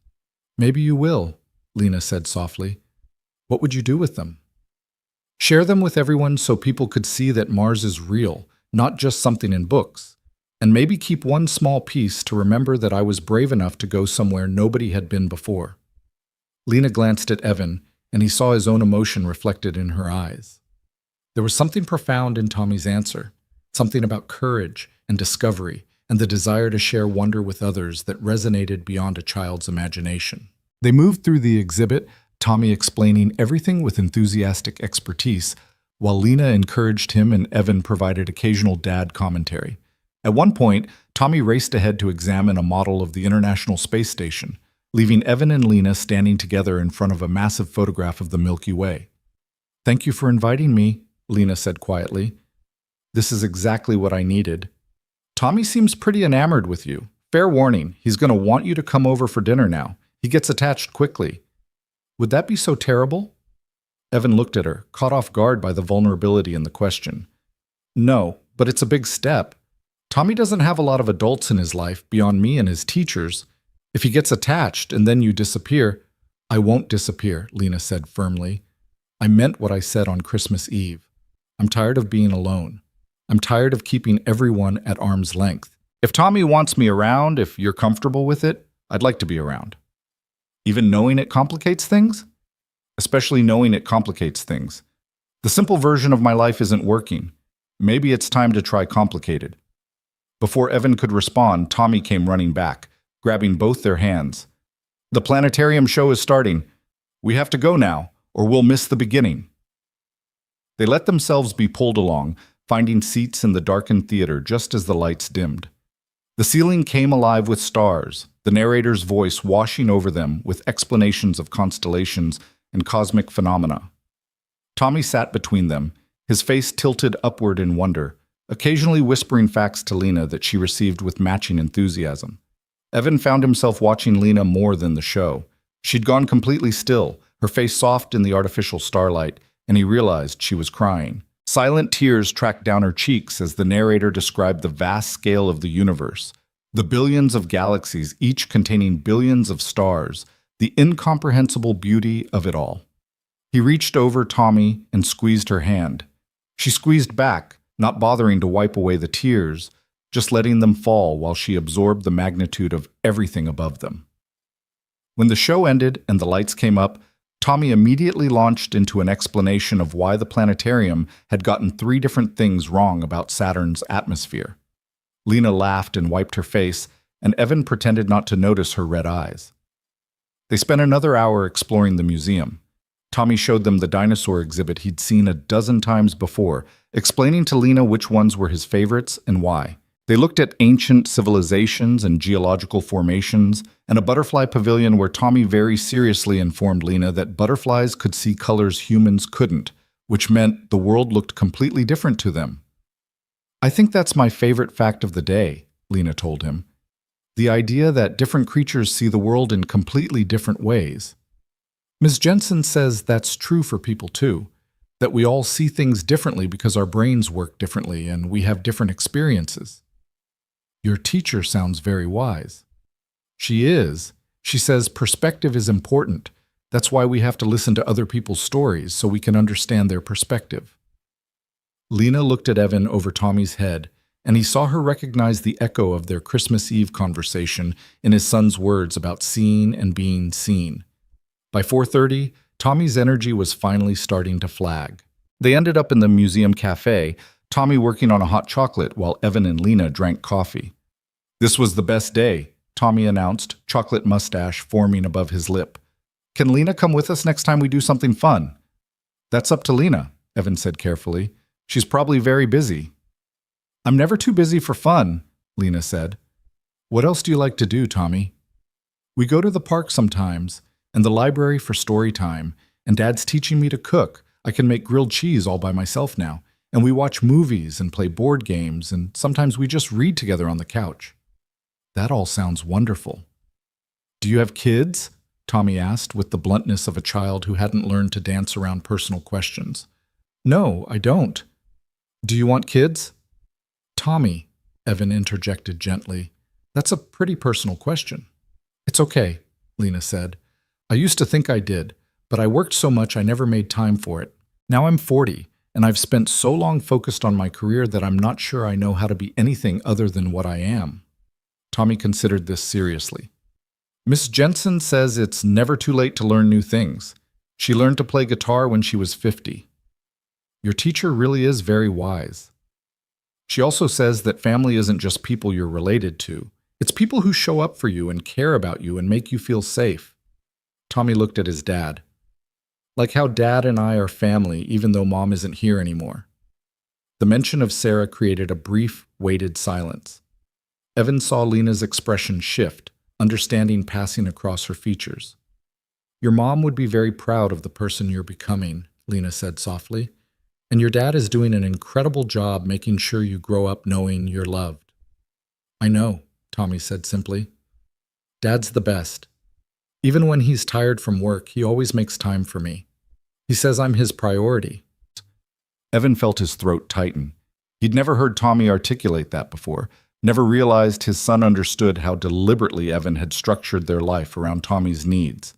"Maybe you will," Lena said softly. "What would you do with them?" "Share them with everyone so people could see that Mars is real, not just something in books. And maybe keep one small piece to remember that I was brave enough to go somewhere nobody had been before." Lena glanced at Evan, and he saw his own emotion reflected in her eyes. There was something profound in Tommy's answer, something about courage and discovery and the desire to share wonder with others that resonated beyond a child's imagination. They moved through the exhibit, Tommy explaining everything with enthusiastic expertise, while Lena encouraged him and Evan provided occasional dad commentary. At one point, Tommy raced ahead to examine a model of the International Space Station, leaving Evan and Lena standing together in front of a massive photograph of the Milky Way. "Thank you for inviting me," Lena said quietly. "This is exactly what I needed. Tommy seems pretty enamored with you. Fair warning, he's going to want you to come over for dinner now. He gets attached quickly." "Would that be so terrible?" Evan looked at her, caught off guard by the vulnerability in the question. "No, but it's a big step. Tommy doesn't have a lot of adults in his life beyond me and his teachers. If he gets attached and then you disappear—" "I won't disappear," Lena said firmly. "I meant what I said on Christmas Eve. I'm tired of being alone. I'm tired of keeping everyone at arm's length. If Tommy wants me around, if you're comfortable with it, I'd like to be around. Even knowing it complicates things? Especially knowing it complicates things. The simple version of my life isn't working. Maybe it's time to try complicated. Before Evan could respond, Tommy came running back, grabbing both their hands. The planetarium show is starting. We have to go now, or we'll miss the beginning. They let themselves be pulled along, finding seats in the darkened theater just as the lights dimmed. The ceiling came alive with stars, the narrator's voice washing over them with explanations of constellations and cosmic phenomena. Tommy sat between them, his face tilted upward in wonder, occasionally whispering facts to Lena that she received with matching enthusiasm. Evan found himself watching Lena more than the show. She'd gone completely still, her face soft in the artificial starlight, and he realized she was crying. Silent tears tracked down her cheeks as the narrator described the vast scale of the universe, the billions of galaxies, each containing billions of stars, the incomprehensible beauty of it all. He reached over Tommy and squeezed her hand. She squeezed back, not bothering to wipe away the tears, just letting them fall while she absorbed the magnitude of everything above them. When the show ended and the lights came up, Tommy immediately launched into an explanation of why the planetarium had gotten 3 different things wrong about Saturn's atmosphere. Lena laughed and wiped her face, and Evan pretended not to notice her red eyes. They spent another hour exploring the museum. Tommy showed them the dinosaur exhibit he'd seen a dozen times before, explaining to Lena which ones were his favorites and why. They looked at ancient civilizations and geological formations, and a butterfly pavilion where Tommy very seriously informed Lena that butterflies could see colors humans couldn't, which meant the world looked completely different to them. "I think that's my favorite fact of the day," Lena told him. "The idea that different creatures see the world in completely different ways. Ms. Jensen says that's true for people too, that we all see things differently because our brains work differently and we have different experiences." "Your teacher sounds very wise." "She is. She says perspective is important. That's why we have to listen to other people's stories so we can understand their perspective." Lena looked at Evan over Tommy's head, and he saw her recognize the echo of their Christmas Eve conversation in his son's words about seeing and being seen. By 4:30, Tommy's energy was finally starting to flag. They ended up in the museum cafe, Tommy working on a hot chocolate while Evan and Lena drank coffee. "This was the best day," Tommy announced, chocolate mustache forming above his lip. "Can Lena come with us next time we do something fun?" "That's up to Lena," Evan said carefully. "She's probably very busy." "I'm never too busy for fun," Lena said. "What else do you like to do, Tommy?" "We go to the park sometimes, and the library for story time, and Dad's teaching me to cook. I can make grilled cheese all by myself now. And we watch movies and play board games, and sometimes we just read together on the couch." "That all sounds wonderful." "Do you have kids?" Tommy asked with the bluntness of a child who hadn't learned to dance around personal questions. "No, I don't." "Do you want kids?" "Tommy," Evan interjected gently, "that's a pretty personal question." "It's okay," Lena said. "I used to think I did, but I worked so much I never made time for it. Now I'm 40. And I've spent so long focused on my career that I'm not sure I know how to be anything other than what I am." Tommy considered this seriously. "Miss Jensen says it's never too late to learn new things. She learned to play guitar when she was 50. Your teacher really is very wise. She also says that family isn't just people you're related to. It's people who show up for you and care about you and make you feel safe." Tommy looked at his dad. "Like how Dad and I are family even though Mom isn't here anymore." The mention of Sarah created a brief, weighted silence. Evan saw Lena's expression shift, understanding passing across her features. "Your mom would be very proud of the person you're becoming," Lena said softly. "And your dad is doing an incredible job making sure you grow up knowing you're loved." "I know," Tommy said simply. "Dad's the best. Even when he's tired from work, he always makes time for me. He says I'm his priority." Evan felt his throat tighten. He'd never heard Tommy articulate that before, never realized his son understood how deliberately Evan had structured their life around Tommy's needs.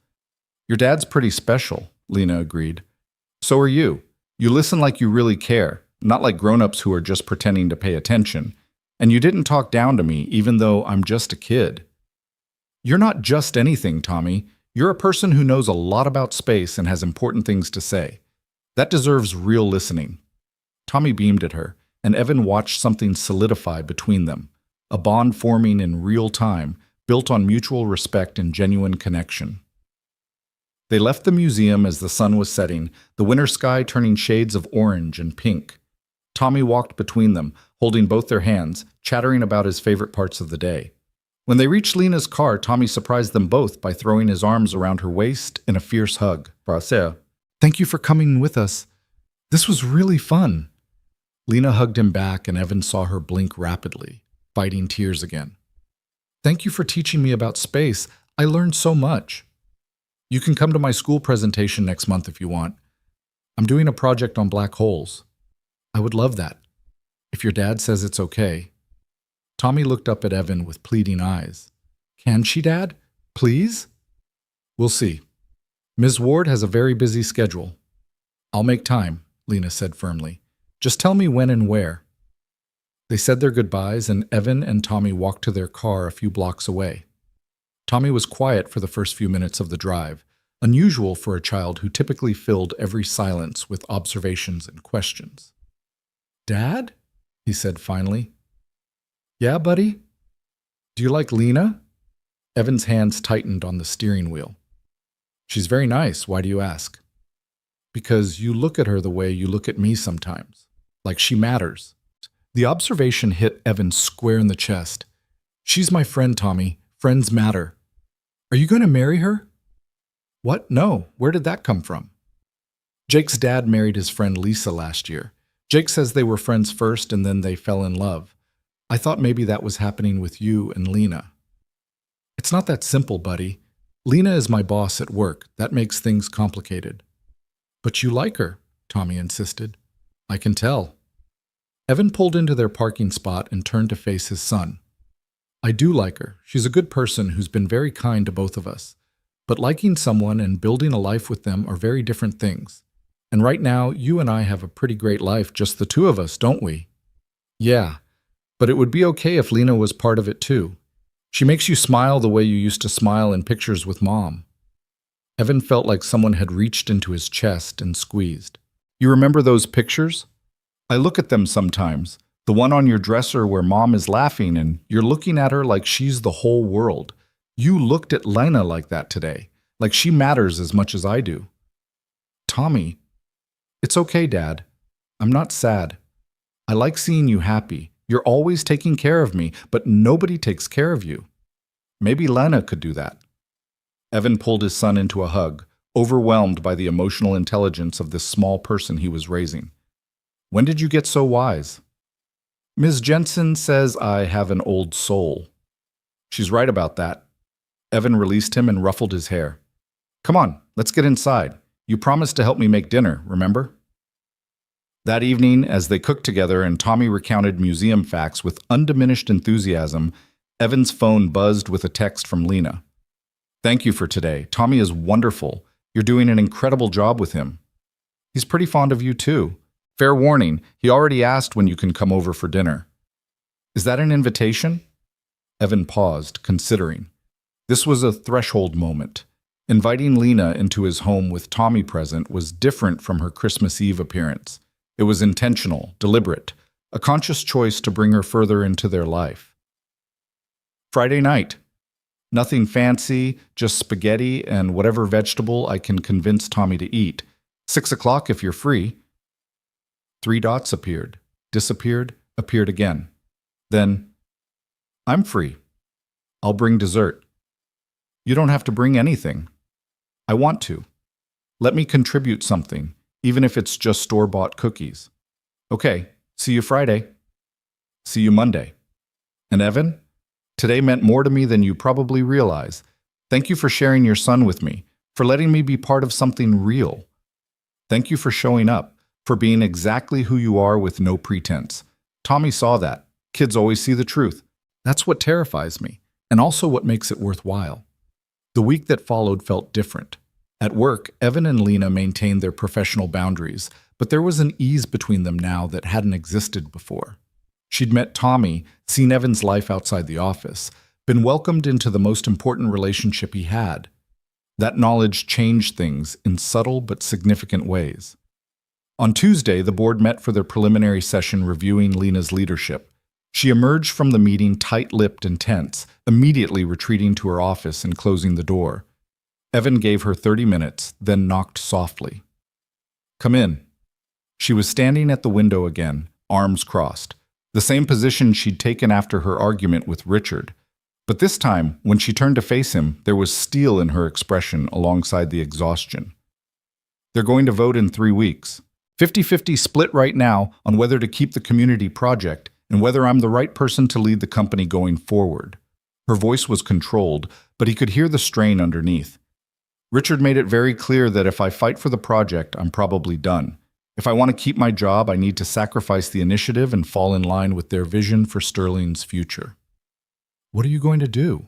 "Your dad's pretty special," Lena agreed. "So are you. You listen like you really care. not like grown-ups who are just pretending to pay attention. And you didn't talk down to me, even though I'm just a kid. You're not just anything, Tommy. You're a person who knows a lot about space and has important things to say. That deserves real listening. Tommy beamed at her, and Evan watched something solidify between them, a bond forming in real time, built on mutual respect and genuine connection. They left the museum as the sun was setting, the winter sky turning shades of orange and pink. Tommy walked between them, holding both their hands, chattering about his favorite parts of the day. When they reached Lena's car, Tommy surprised them both by throwing his arms around her waist in a fierce hug. Thank you for coming with us. This was really fun. Lena hugged him back, and Evan saw her blink rapidly, fighting tears again. Thank you for teaching me about space. I learned so much. You can come to my school presentation next month if you want. I'm doing a project on black holes. I would love that, if your dad says it's okay. Tommy looked up at Evan with pleading eyes. Can she, Dad? Please? We'll see. Ms. Ward has a very busy schedule. I'll make time, Lena said firmly. Just tell me when and where. They said their goodbyes, and Evan and Tommy walked to their car a few blocks away. Tommy was quiet for the first few minutes of the drive, unusual for a child who typically filled every silence with observations and questions. Dad? He said finally. Yeah, buddy? Do you like Lena? Evan's hands tightened on the steering wheel. She's very nice. Why do you ask? Because you look at her the way you look at me sometimes, like she matters. The observation hit Evan square in the chest. She's my friend, Tommy. Friends matter. Are you going to marry her? What? No. Where did that come from? Jake's dad married his friend Lisa last year. Jake says they were friends first and then they fell in love. I thought maybe that was happening with you and Lena. It's not that simple, buddy. Lena is my boss at work. That makes things complicated. But you like her, Tommy insisted. I can tell. Evan pulled into their parking spot and turned to face his son. I do like her. She's a good person who's been very kind to both of us. But liking someone and building a life with them are very different things. And right now, you and I have a pretty great life, just the two of us, don't we? Yeah, but it would be okay if Lena was part of it too. She makes you smile the way you used to smile in pictures with Mom. Evan felt like someone had reached into his chest and squeezed. You remember those pictures? I look at them sometimes. The one on your dresser where Mom is laughing and you're looking at her like she's the whole world. You looked at Lena like that today, like she matters as much as I do. Tommy, it's okay, Dad. I'm not sad. I like seeing you happy. You're always taking care of me, but nobody takes care of you. Maybe Lena could do that. Evan pulled his son into a hug, overwhelmed by the emotional intelligence of this small person he was raising. When did you get so wise? Ms. Jensen says I have an old soul. She's right about that. Evan released him and ruffled his hair. Come on, let's get inside. You promised to help me make dinner, remember? That evening, as they cooked together and Tommy recounted museum facts with undiminished enthusiasm, Evan's phone buzzed with a text from Lena. Thank you for today. Tommy is wonderful. You're doing an incredible job with him. He's pretty fond of you too. Fair warning, he already asked when you can come over for dinner. Is that an invitation? Evan paused, considering. This was a threshold moment. Inviting Lena into his home with Tommy present was different from her Christmas Eve appearance. It was intentional, deliberate, a conscious choice to bring her further into their life. Friday night. Nothing fancy, just spaghetti and whatever vegetable I can convince Tommy to eat. 6 o'clock if you're free. 3 dots appeared, disappeared, appeared again. Then, I'm free. I'll bring dessert. You don't have to bring anything. I want to. Let me contribute something, even if it's just store-bought cookies. Okay, see you Friday. See you Monday. And Evan, today meant more to me than you probably realize. Thank you for sharing your son with me, for letting me be part of something real. Thank you for showing up, for being exactly who you are with no pretense. Tommy saw that. Kids always see the truth. That's what terrifies me, and also what makes it worthwhile. The week that followed felt different. At work, Evan and Lena maintained their professional boundaries, but there was an ease between them now that hadn't existed before. She'd met Tommy, seen Evan's life outside the office, been welcomed into the most important relationship he had. That knowledge changed things in subtle but significant ways. On Tuesday, the board met for their preliminary session reviewing Lena's leadership. She emerged from the meeting tight-lipped and tense, immediately retreating to her office and closing the door. Evan gave her 30 minutes, then knocked softly. "Come in." She was standing at the window again, arms crossed, the same position she'd taken after her argument with Richard. But this time, when she turned to face him, there was steel in her expression alongside the exhaustion. "They're going to vote in 3 weeks. 50-50 split right now on whether to keep the community project and whether I'm the right person to lead the company going forward." Her voice was controlled, but he could hear the strain underneath. "Richard made it very clear that if I fight for the project, I'm probably done. If I want to keep my job, I need to sacrifice the initiative and fall in line with their vision for Sterling's future." "What are you going to do?"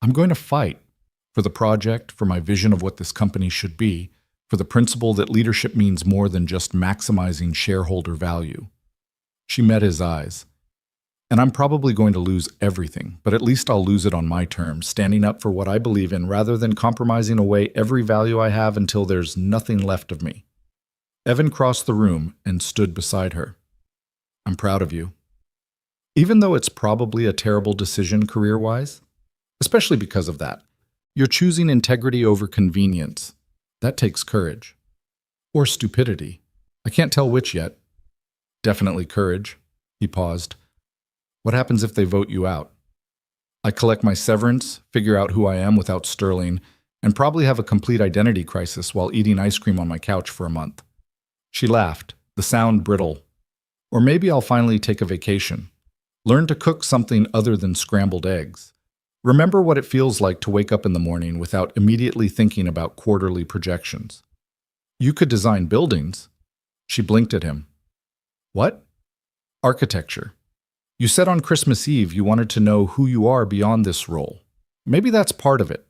"I'm going to fight. For the project, for my vision of what this company should be, for the principle that leadership means more than just maximizing shareholder value." She met his eyes. "And I'm probably going to lose everything, but at least I'll lose it on my terms, standing up for what I believe in rather than compromising away every value I have until there's nothing left of me." Evan crossed the room and stood beside her. "I'm proud of you. Even though it's probably a terrible decision career-wise, especially because of that, you're choosing integrity over convenience. That takes courage. Or stupidity. I can't tell which yet." "Definitely courage." He paused. "What happens if they vote you out?" "I collect my severance, figure out who I am without Sterling, and probably have a complete identity crisis while eating ice cream on my couch for a month." She laughed, the sound brittle. "Or maybe I'll finally take a vacation. Learn to cook something other than scrambled eggs. Remember what it feels like to wake up in the morning without immediately thinking about quarterly projections. You could design buildings." She blinked at him. "What?" "Architecture. You said on Christmas Eve you wanted to know who you are beyond this role. Maybe that's part of it.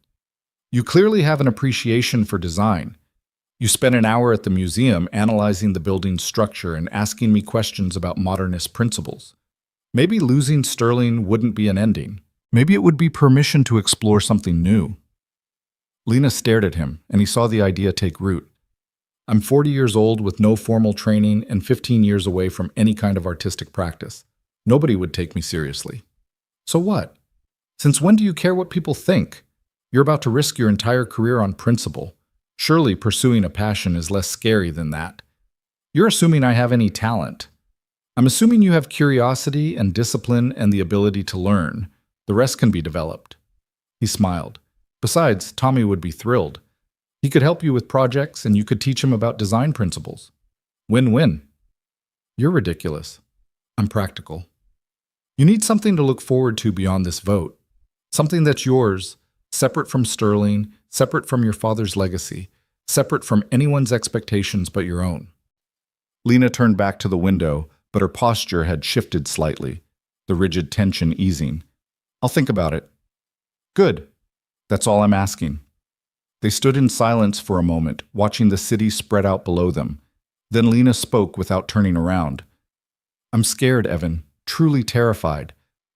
You clearly have an appreciation for design. You spent an hour at the museum analyzing the building's structure and asking me questions about modernist principles. Maybe losing Sterling wouldn't be an ending. Maybe it would be permission to explore something new." Lena stared at him, and he saw the idea take root. "I'm 40 years old with no formal training and 15 years away from any kind of artistic practice. Nobody would take me seriously." "So what? Since when do you care what people think? You're about to risk your entire career on principle. Surely pursuing a passion is less scary than that. You're assuming I have any talent. I'm assuming you have curiosity and discipline and the ability to learn. The rest can be developed." He smiled. "Besides, Tommy would be thrilled. He could help you with projects and you could teach him about design principles. Win-win." "You're ridiculous." "I'm practical. You need something to look forward to beyond this vote. Something that's yours, separate from Sterling, separate from your father's legacy, separate from anyone's expectations but your own." Lena turned back to the window, but her posture had shifted slightly, the rigid tension easing. "I'll think about it." "Good. That's all I'm asking." They stood in silence for a moment, watching the city spread out below them. Then Lena spoke without turning around. "I'm scared, Evan, truly terrified.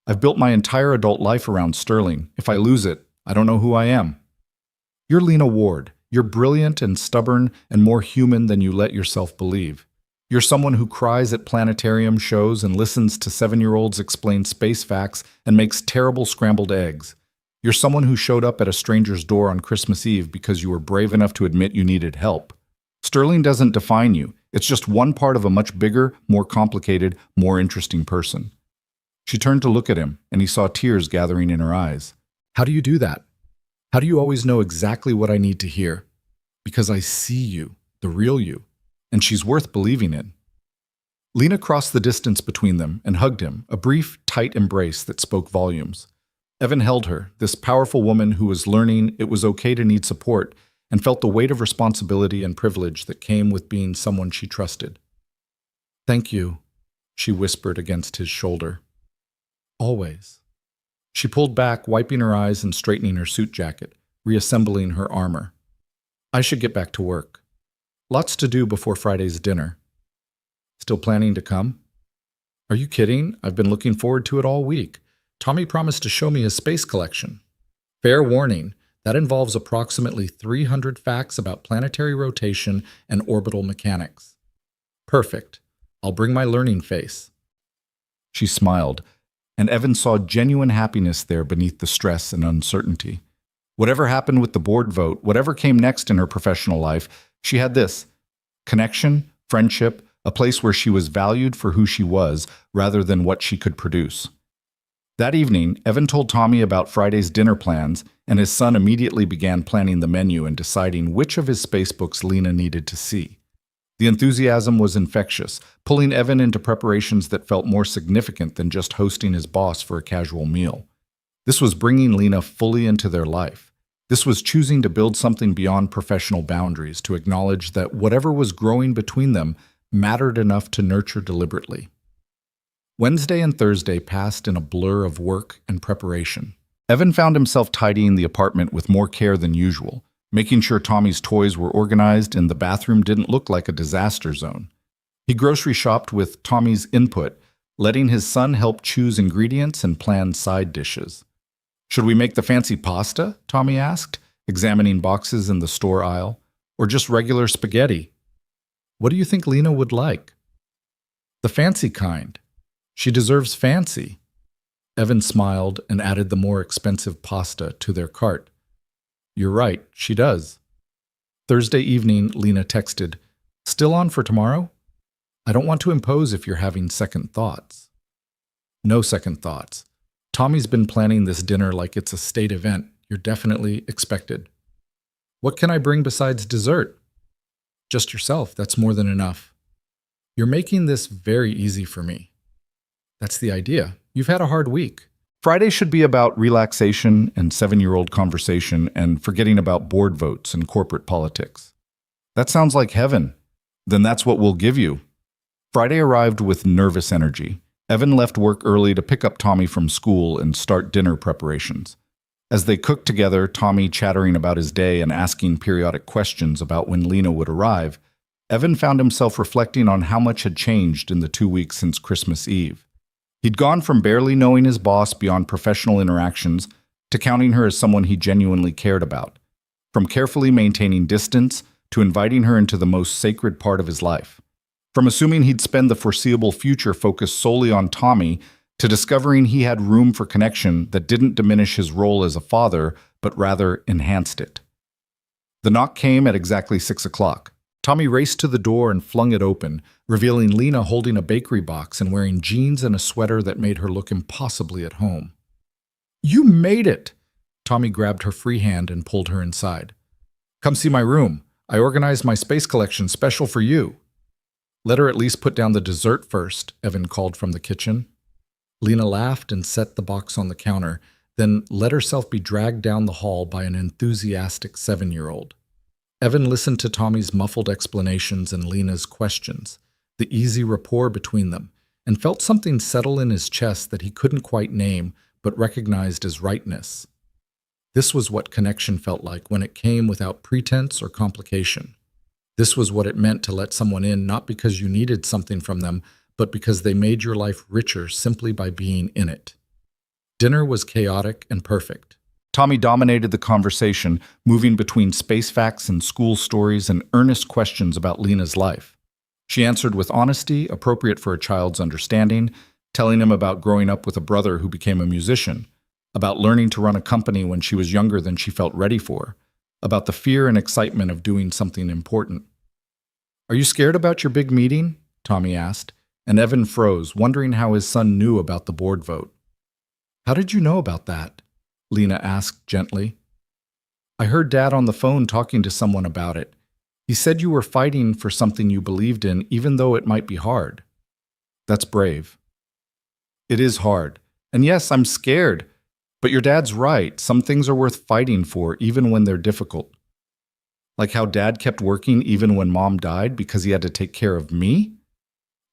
I've built my entire adult life around Sterling. If I lose it, I don't know who I am." "You're Lena Ward. You're brilliant and stubborn and more human than you let yourself believe. You're someone who cries at planetarium shows and listens to 7-year-olds explain space facts and makes terrible scrambled eggs. You're someone who showed up at a stranger's door on Christmas Eve because you were brave enough to admit you needed help. Sterling doesn't define you. It's just one part of a much bigger, more complicated, more interesting person." She turned to look at him, and he saw tears gathering in her eyes. "How do you do that? How do you always know exactly what I need to hear? Because I see you, the real you. And she's worth believing in." Lena crossed the distance between them and hugged him, a brief, tight embrace that spoke volumes. Evan held her, this powerful woman who was learning it was okay to need support, and felt the weight of responsibility and privilege that came with being someone she trusted. "Thank you," she whispered against his shoulder. "Always." She pulled back, wiping her eyes and straightening her suit jacket, reassembling her armor. "I should get back to work." Lots to do before Friday's dinner. Still planning to come? Are you kidding? I've been looking forward to it all week. Tommy promised to show me his space collection. Fair warning, that involves approximately 300 facts about planetary rotation and orbital mechanics. Perfect. I'll bring my learning face. She smiled, and Evan saw genuine happiness there beneath the stress and uncertainty. Whatever happened with the board vote, whatever came next in her professional life, she had this: connection, friendship, a place where she was valued for who she was rather than what she could produce. That evening, Evan told Tommy about Friday's dinner plans, and his son immediately began planning the menu and deciding which of his space books Lena needed to see. The enthusiasm was infectious, pulling Evan into preparations that felt more significant than just hosting his boss for a casual meal. This was bringing Lena fully into their life. This was choosing to build something beyond professional boundaries, to acknowledge that whatever was growing between them mattered enough to nurture deliberately. Wednesday and Thursday passed in a blur of work and preparation. Evan found himself tidying the apartment with more care than usual, making sure Tommy's toys were organized and the bathroom didn't look like a disaster zone. He grocery shopped with Tommy's input, letting his son help choose ingredients and plan side dishes. "Should we make the fancy pasta?" Tommy asked, examining boxes in the store aisle. "Or just regular spaghetti? What do you think Lena would like?" "The fancy kind. She deserves fancy." Evan smiled and added the more expensive pasta to their cart. "You're right, she does." Thursday evening, Lena texted, "Still on for tomorrow? I don't want to impose if you're having second thoughts." "No second thoughts. Tommy's been planning this dinner like it's a state event. You're definitely expected." "What can I bring besides dessert?" "Just yourself, that's more than enough." "You're making this very easy for me." "That's the idea. You've had a hard week." Friday should be about relaxation and 7-year-old conversation and forgetting about board votes and corporate politics. "That sounds like heaven. Then that's what we'll give you." Friday arrived with nervous energy. Evan left work early to pick up Tommy from school and start dinner preparations. As they cooked together, Tommy chattering about his day and asking periodic questions about when Lena would arrive, Evan found himself reflecting on how much had changed in the 2 weeks since Christmas Eve. He'd gone from barely knowing his boss beyond professional interactions to counting her as someone he genuinely cared about, from carefully maintaining distance to inviting her into the most sacred part of his life, from assuming he'd spend the foreseeable future focused solely on Tommy to discovering he had room for connection that didn't diminish his role as a father, but rather enhanced it. The knock came at exactly 6 o'clock. Tommy raced to the door and flung it open, revealing Lena holding a bakery box and wearing jeans and a sweater that made her look impossibly at home. "You made it!" Tommy grabbed her free hand and pulled her inside. "Come see my room. I organized my space collection special for you." "Let her at least put down the dessert first," Evan called from the kitchen. Lena laughed and set the box on the counter, then let herself be dragged down the hall by an enthusiastic 7-year-old. Evan listened to Tommy's muffled explanations and Lena's questions, the easy rapport between them, and felt something settle in his chest that he couldn't quite name but recognized as rightness. This was what connection felt like when it came without pretense or complication. This was what it meant to let someone in not because you needed something from them, but because they made your life richer simply by being in it. Dinner was chaotic and perfect. Tommy dominated the conversation, moving between space facts and school stories and earnest questions about Lena's life. She answered with honesty, appropriate for a child's understanding, telling him about growing up with a brother who became a musician, about learning to run a company when she was younger than she felt ready for, about the fear and excitement of doing something important. "Are you scared about your big meeting?" Tommy asked, and Evan froze, wondering how his son knew about the board vote. "How did you know about that?" Lena asked gently. "I heard Dad on the phone talking to someone about it. He said you were fighting for something you believed in, even though it might be hard." "That's brave." "It is hard. And yes, I'm scared. But your dad's right. Some things are worth fighting for, even when they're difficult." "Like how Dad kept working even when Mom died because he had to take care of me?"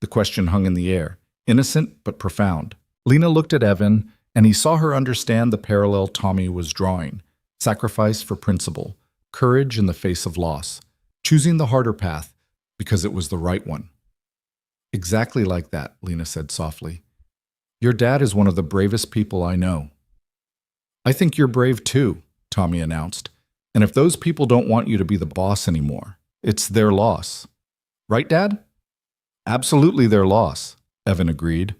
The question hung in the air, innocent but profound. Lena looked at Evan, and he saw her understand the parallel Tommy was drawing: sacrifice for principle, courage in the face of loss, choosing the harder path because it was the right one. Exactly like that, Lena said softly. Your dad is one of the bravest people I know. I think you're brave too, Tommy announced. And if those people don't want you to be the boss anymore, it's their loss. Right, Dad? Absolutely their loss, Evan agreed.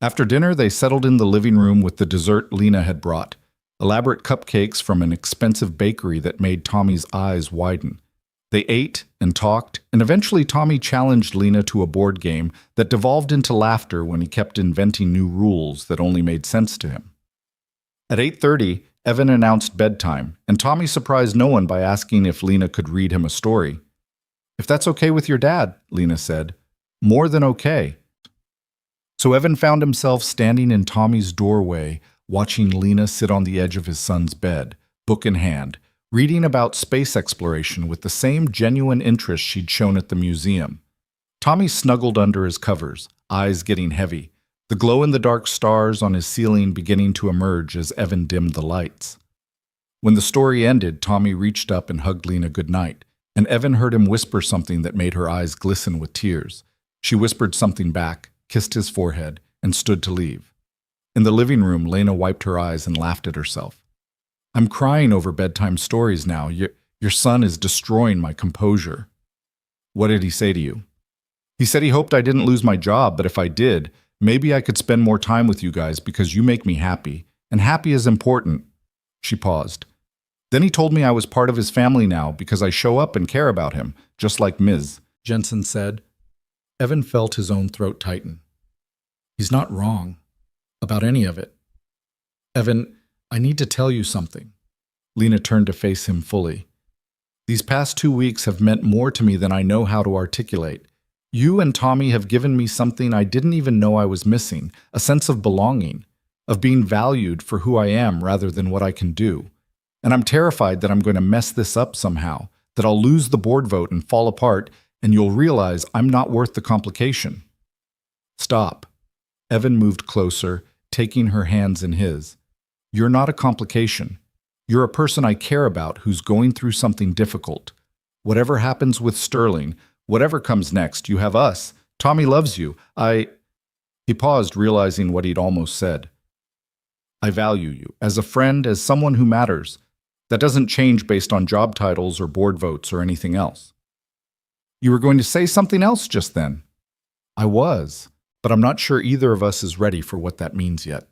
After dinner, they settled in the living room with the dessert Lena had brought, elaborate cupcakes from an expensive bakery that made Tommy's eyes widen. They ate and talked, and eventually Tommy challenged Lena to a board game that devolved into laughter when he kept inventing new rules that only made sense to him. At 8:30, Evan announced bedtime, and Tommy surprised no one by asking if Lena could read him a story. If that's okay with your dad, Lena said. More than okay. So Evan found himself standing in Tommy's doorway, watching Lena sit on the edge of his son's bed, book in hand, reading about space exploration with the same genuine interest she'd shown at the museum. Tommy snuggled under his covers, eyes getting heavy, the glow-in-the-dark stars on his ceiling beginning to emerge as Evan dimmed the lights. When the story ended, Tommy reached up and hugged Lena goodnight, and Evan heard him whisper something that made her eyes glisten with tears. She whispered something back, kissed his forehead, and stood to leave. In the living room, Lena wiped her eyes and laughed at herself. I'm crying over bedtime stories now. Your son is destroying my composure. What did he say to you? He said he hoped I didn't lose my job, but if I did, maybe I could spend more time with you guys because you make me happy, and happy is important. She paused. Then he told me I was part of his family now because I show up and care about him, just like Ms. Jensen said. Evan felt his own throat tighten. He's not wrong about any of it. Evan, I need to tell you something. Lena turned to face him fully. These past 2 weeks have meant more to me than I know how to articulate. You and Tommy have given me something I didn't even know I was missing, a sense of belonging, of being valued for who I am rather than what I can do. And I'm terrified that I'm going to mess this up somehow, that I'll lose the board vote and fall apart, and you'll realize I'm not worth the complication. Stop. Evan moved closer, taking her hands in his. You're not a complication. You're a person I care about who's going through something difficult. Whatever happens with Sterling, whatever comes next, you have us. Tommy loves you. He paused, realizing what he'd almost said. I value you, as a friend, as someone who matters. That doesn't change based on job titles or board votes or anything else. You were going to say something else just then. I was, but I'm not sure either of us is ready for what that means yet.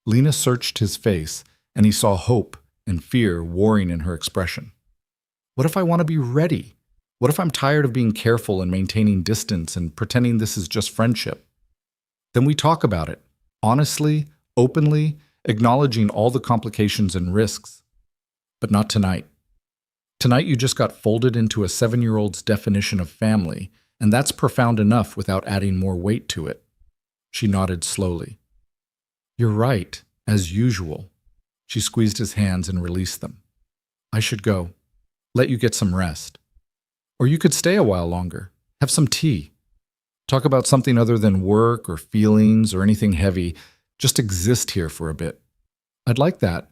Lena searched his face, and he saw hope and fear warring in her expression. What if I want to be ready? What if I'm tired of being careful and maintaining distance and pretending this is just friendship? Then we talk about it, honestly, openly, acknowledging all the complications and risks. But not tonight. Tonight you just got folded into a 7-year-old's definition of family, and that's profound enough without adding more weight to it. She nodded slowly. You're right, as usual. She squeezed his hands and released them. I should go. Let you get some rest. Or you could stay a while longer. Have some tea. Talk about something other than work or feelings or anything heavy. Just exist here for a bit. I'd like that.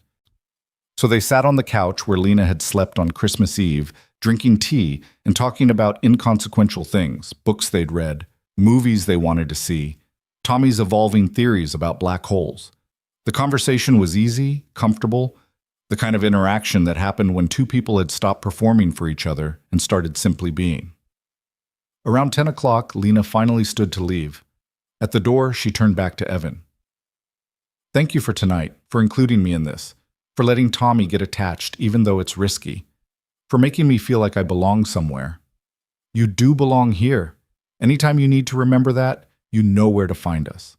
So they sat on the couch where Lena had slept on Christmas Eve, drinking tea and talking about inconsequential things, books they'd read, movies they wanted to see, Tommy's evolving theories about black holes. The conversation was easy, comfortable, the kind of interaction that happened when two people had stopped performing for each other and started simply being. Around 10 o'clock, Lena finally stood to leave. At the door, she turned back to Evan. Thank you for tonight, for including me in this, for letting Tommy get attached even though it's risky, for making me feel like I belong somewhere. You do belong here. Anytime you need to remember that, you know where to find us.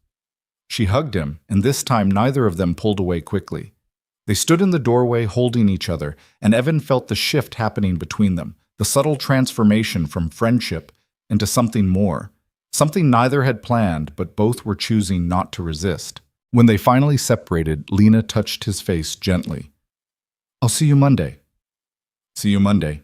She hugged him, and this time neither of them pulled away quickly. They stood in the doorway holding each other, and Evan felt the shift happening between them, the subtle transformation from friendship into something more, something neither had planned but both were choosing not to resist. When they finally separated, Lena touched his face gently. I'll see you Monday. See you Monday.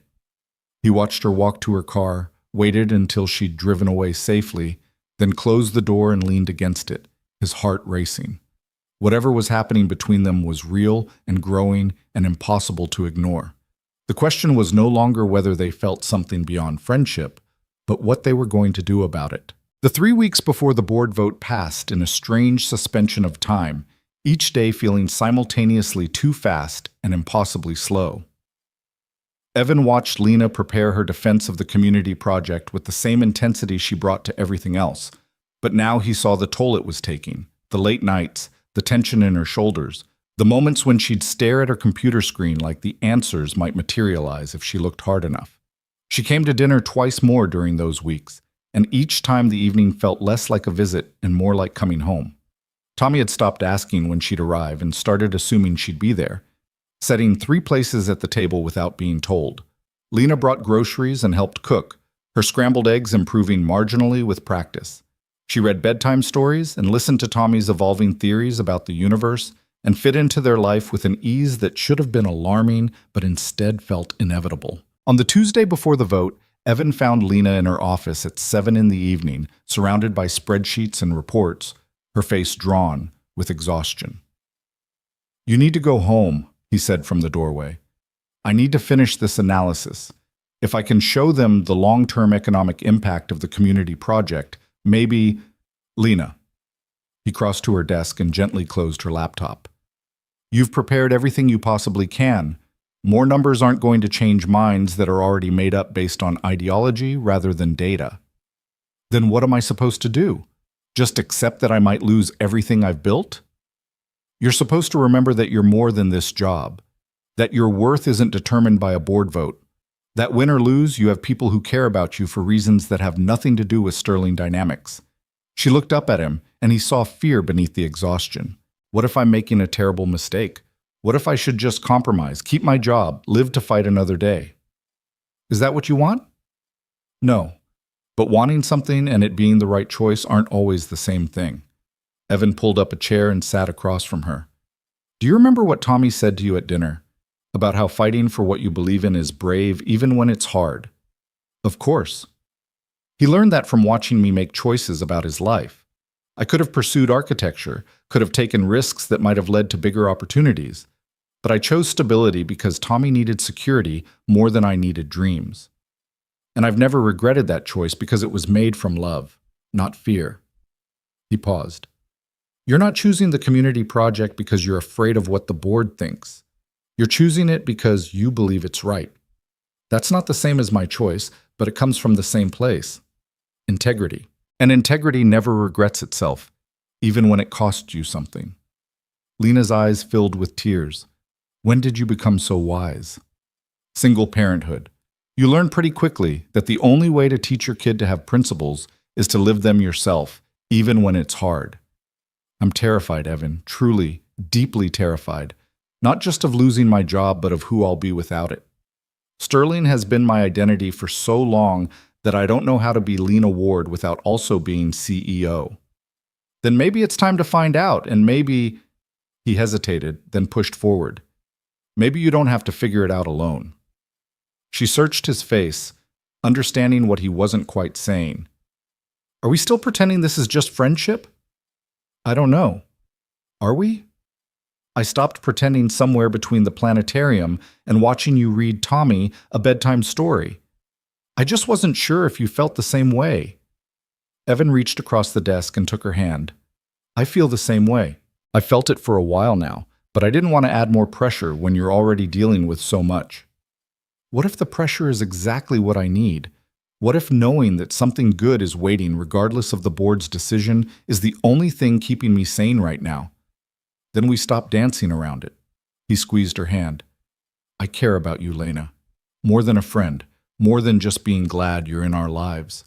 He watched her walk to her car, waited until she'd driven away safely, then closed the door and leaned against it, his heart racing. Whatever was happening between them was real and growing and impossible to ignore. The question was no longer whether they felt something beyond friendship, but what they were going to do about it. The 3 weeks before the board vote passed in a strange suspension of time, each day feeling simultaneously too fast and impossibly slow. Evan watched Lena prepare her defense of the community project with the same intensity she brought to everything else, but now he saw the toll it was taking, the late nights, the tension in her shoulders, the moments when she'd stare at her computer screen like the answers might materialize if she looked hard enough. She came to dinner twice more during those weeks, and each time the evening felt less like a visit and more like coming home. Tommy had stopped asking when she'd arrive and started assuming she'd be there, setting 3 places at the table without being told. Lena brought groceries and helped cook, her scrambled eggs improving marginally with practice. She read bedtime stories and listened to Tommy's evolving theories about the universe and fit into their life with an ease that should have been alarming but instead felt inevitable. On the Tuesday before the vote, Evan found Lena in her office at 7 in the evening, surrounded by spreadsheets and reports, her face drawn with exhaustion. "You need to go home," he said from the doorway. "I need to finish this analysis. If I can show them the long-term economic impact of the community project, maybe—" "Lena." He crossed to her desk and gently closed her laptop. "You've prepared everything you possibly can. More numbers aren't going to change minds that are already made up based on ideology rather than data." "Then what am I supposed to do? Just accept that I might lose everything I've built?" "You're supposed to remember that you're more than this job, that your worth isn't determined by a board vote, that win or lose, you have people who care about you for reasons that have nothing to do with sterling dynamics." She looked up at him, and he saw fear beneath the exhaustion. "What if I'm making a terrible mistake? What if I should just compromise, keep my job, live to fight another day?" "Is that what you want?" "No. But wanting something and it being the right choice aren't always the same thing." Evan pulled up a chair and sat across from her. "Do you remember what Tommy said to you at dinner? About how fighting for what you believe in is brave even when it's hard?" "Of course." "He learned that from watching me make choices about his life. I could have pursued architecture, could have taken risks that might have led to bigger opportunities. But I chose stability because Tommy needed security more than I needed dreams. And I've never regretted that choice because it was made from love, not fear." He paused. "You're not choosing the community project because you're afraid of what the board thinks. You're choosing it because you believe it's right. That's not the same as my choice, but it comes from the same place. Integrity. And integrity never regrets itself, even when it costs you something." Lena's eyes filled with tears. "When did you become so wise?" "Single parenthood. You learn pretty quickly that the only way to teach your kid to have principles is to live them yourself, even when it's hard." "I'm terrified, Evan, truly, deeply terrified, not just of losing my job, but of who I'll be without it. Sterling has been my identity for so long that I don't know how to be Lena Ward without also being CEO." "Then maybe it's time to find out, and maybe—" He hesitated, then pushed forward. "Maybe you don't have to figure it out alone." She searched his face, understanding what he wasn't quite saying. "Are we still pretending this is just friendship?" "I don't know. Are we? I stopped pretending somewhere between the planetarium and watching you read Tommy a bedtime story. I just wasn't sure if you felt the same way." Evan reached across the desk and took her hand. "I feel the same way. I felt it for a while now, but I didn't want to add more pressure when you're already dealing with so much." "What if the pressure is exactly what I need? What if knowing that something good is waiting regardless of the board's decision is the only thing keeping me sane right now? Then we stop dancing around it." He squeezed her hand. "I care about you, Lena. More than a friend, more than just being glad you're in our lives.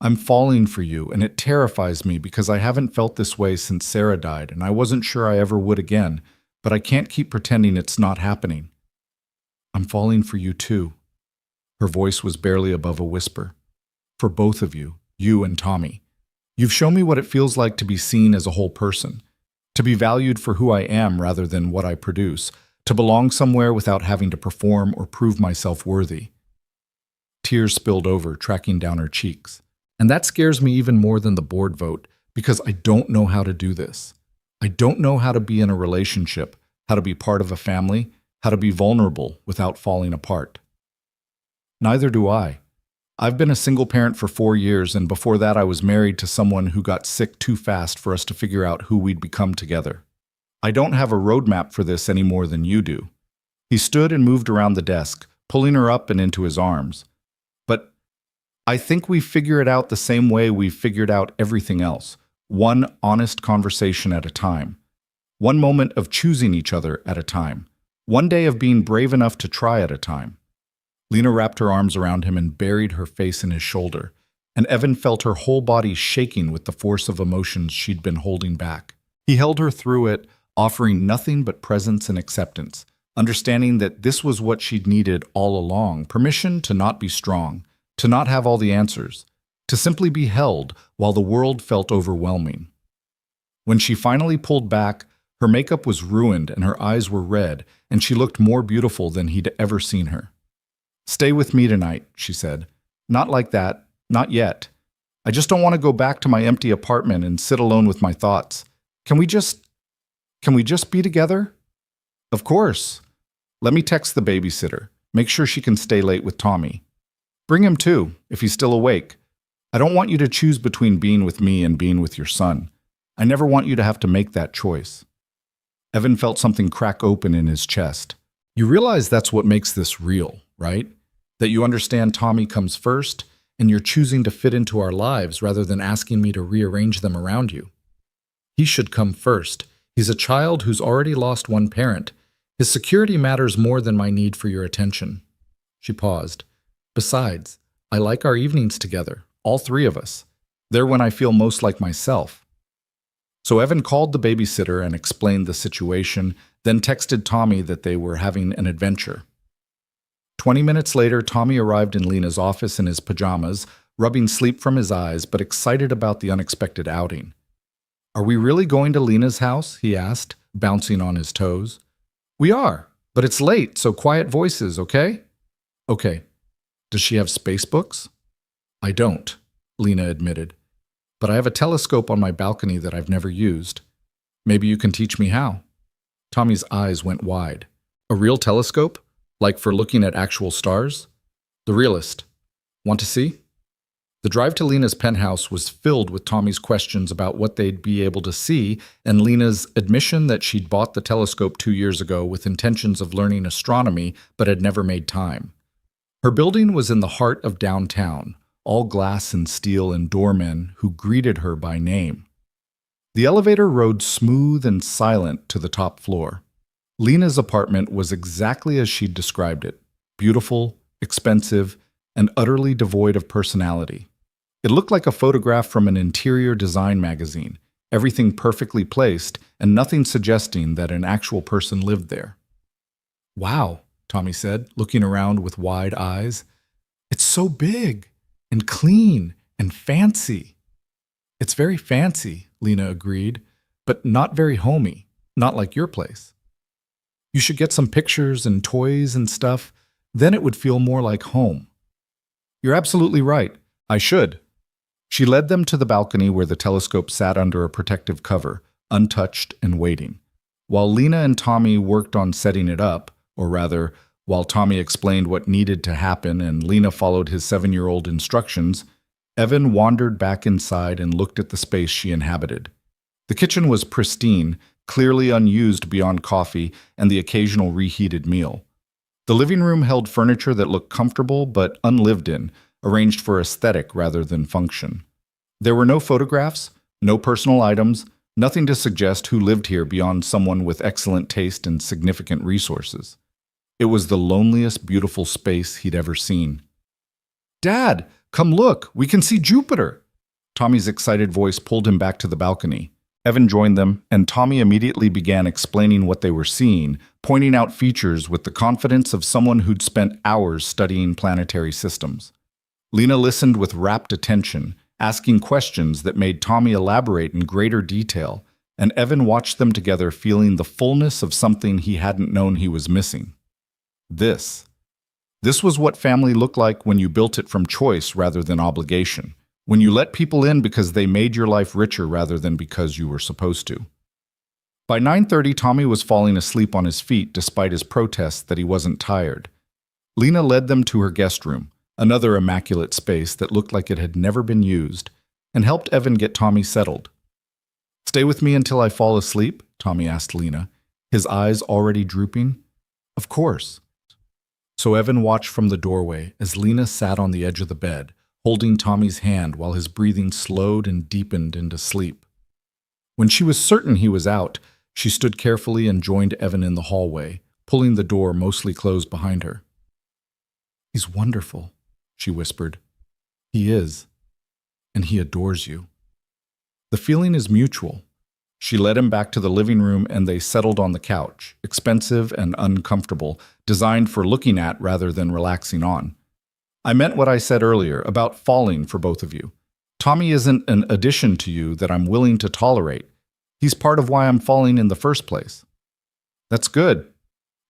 I'm falling for you, and it terrifies me because I haven't felt this way since Sarah died, and I wasn't sure I ever would again, but I can't keep pretending it's not happening. I'm falling for you too." Her voice was barely above a whisper. "For both of you, you and Tommy. You've shown me what it feels like to be seen as a whole person, to be valued for who I am rather than what I produce, to belong somewhere without having to perform or prove myself worthy." Tears spilled over, tracking down her cheeks. "And that scares me even more than the board vote, because I don't know how to do this. I don't know how to be in a relationship, how to be part of a family, how to be vulnerable without falling apart. Neither do I. I've been a single parent for 4 years, and before that I was married to someone who got sick too fast for us to figure out who we'd become together. I don't have a roadmap for this any more than you do. He stood and moved around the desk, pulling her up and into his arms. But I think we figure it out the same way we've figured out everything else, one honest conversation at a time, one moment of choosing each other at a time, one day of being brave enough to try at a time. Lena wrapped her arms around him and buried her face in his shoulder, and Evan felt her whole body shaking with the force of emotions she'd been holding back. He held her through it, offering nothing but presence and acceptance, understanding that this was what she'd needed all along, permission to not be strong, to not have all the answers, to simply be held while the world felt overwhelming. When she finally pulled back, her makeup was ruined and her eyes were red, and she looked more beautiful than he'd ever seen her. "Stay with me tonight," she said. "Not like that, not yet. I just don't want to go back to my empty apartment and sit alone with my thoughts. Can we just be together?" "Of course. Let me text the babysitter. Make sure she can stay late with Tommy. Bring him too, if he's still awake. I don't want you to choose between being with me and being with your son. I never want you to have to make that choice." Evan felt something crack open in his chest. You realize that's what makes this real, right? That you understand Tommy comes first, and you're choosing to fit into our lives rather than asking me to rearrange them around you. He should come first. He's a child who's already lost one parent. His security matters more than my need for your attention. She paused. Besides, I like our evenings together, all three of us. They're when I feel most like myself. So Evan called the babysitter and explained the situation, then texted Tommy that they were having an adventure. 20 minutes later, Tommy arrived in Lena's office in his pajamas, rubbing sleep from his eyes, but excited about the unexpected outing. "Are we really going to Lena's house?" he asked, bouncing on his toes. "We are, but it's late, so quiet voices, okay?" "Okay. Does she have space books?" "I don't," Lena admitted. "But I have a telescope on my balcony that I've never used. Maybe you can teach me how." Tommy's eyes went wide. "A real telescope? Like for looking at actual stars?" "The realest. Want to see?" The drive to Lena's penthouse was filled with Tommy's questions about what they'd be able to see, and Lena's admission that she'd bought the telescope 2 years ago with intentions of learning astronomy but had never made time. Her building was in the heart of downtown, all glass and steel and doormen who greeted her by name. The elevator rode smooth and silent to the top floor. Lena's apartment was exactly as she'd described it, beautiful, expensive, and utterly devoid of personality. It looked like a photograph from an interior design magazine, everything perfectly placed and nothing suggesting that an actual person lived there. "Wow," Tommy said, looking around with wide eyes. "It's so big and clean and fancy." "It's very fancy," Lena agreed, "but not very homey, not like your place. You should get some pictures and toys and stuff, then it would feel more like home." "You're absolutely right. I should." She led them to the balcony where the telescope sat under a protective cover, untouched and waiting. While Lena and Tommy worked on setting it up, or rather, while Tommy explained what needed to happen and Lena followed his 7-year-old instructions, Evan wandered back inside and looked at the space she inhabited. The kitchen was pristine, clearly unused beyond coffee and the occasional reheated meal. The living room held furniture that looked comfortable but unlived in, arranged for aesthetic rather than function. There were no photographs, no personal items, nothing to suggest who lived here beyond someone with excellent taste and significant resources. It was the loneliest, beautiful space he'd ever seen. "Dad, come look, we can see Jupiter!" Tommy's excited voice pulled him back to the balcony. Evan joined them, and Tommy immediately began explaining what they were seeing, pointing out features with the confidence of someone who'd spent hours studying planetary systems. Lena listened with rapt attention, asking questions that made Tommy elaborate in greater detail, and Evan watched them together feeling the fullness of something he hadn't known he was missing. This was what family looked like when you built it from choice rather than obligation, when you let people in because they made your life richer rather than because you were supposed to. By 9:30, Tommy was falling asleep on his feet despite his protests that he wasn't tired. Lena led them to her guest room, another immaculate space that looked like it had never been used, and helped Evan get Tommy settled. "Stay with me until I fall asleep?" Tommy asked Lena, his eyes already drooping. "Of course." So Evan watched from the doorway as Lena sat on the edge of the bed, holding Tommy's hand while his breathing slowed and deepened into sleep. When she was certain he was out, she stood carefully and joined Evan in the hallway, pulling the door mostly closed behind her. "He's wonderful," she whispered. "He is, and he adores you." The feeling is mutual. She led him back to the living room and they settled on the couch, expensive and uncomfortable, designed for looking at rather than relaxing on. "I meant what I said earlier about falling for both of you. Tommy isn't an addition to you that I'm willing to tolerate. He's part of why I'm falling in the first place." "That's good,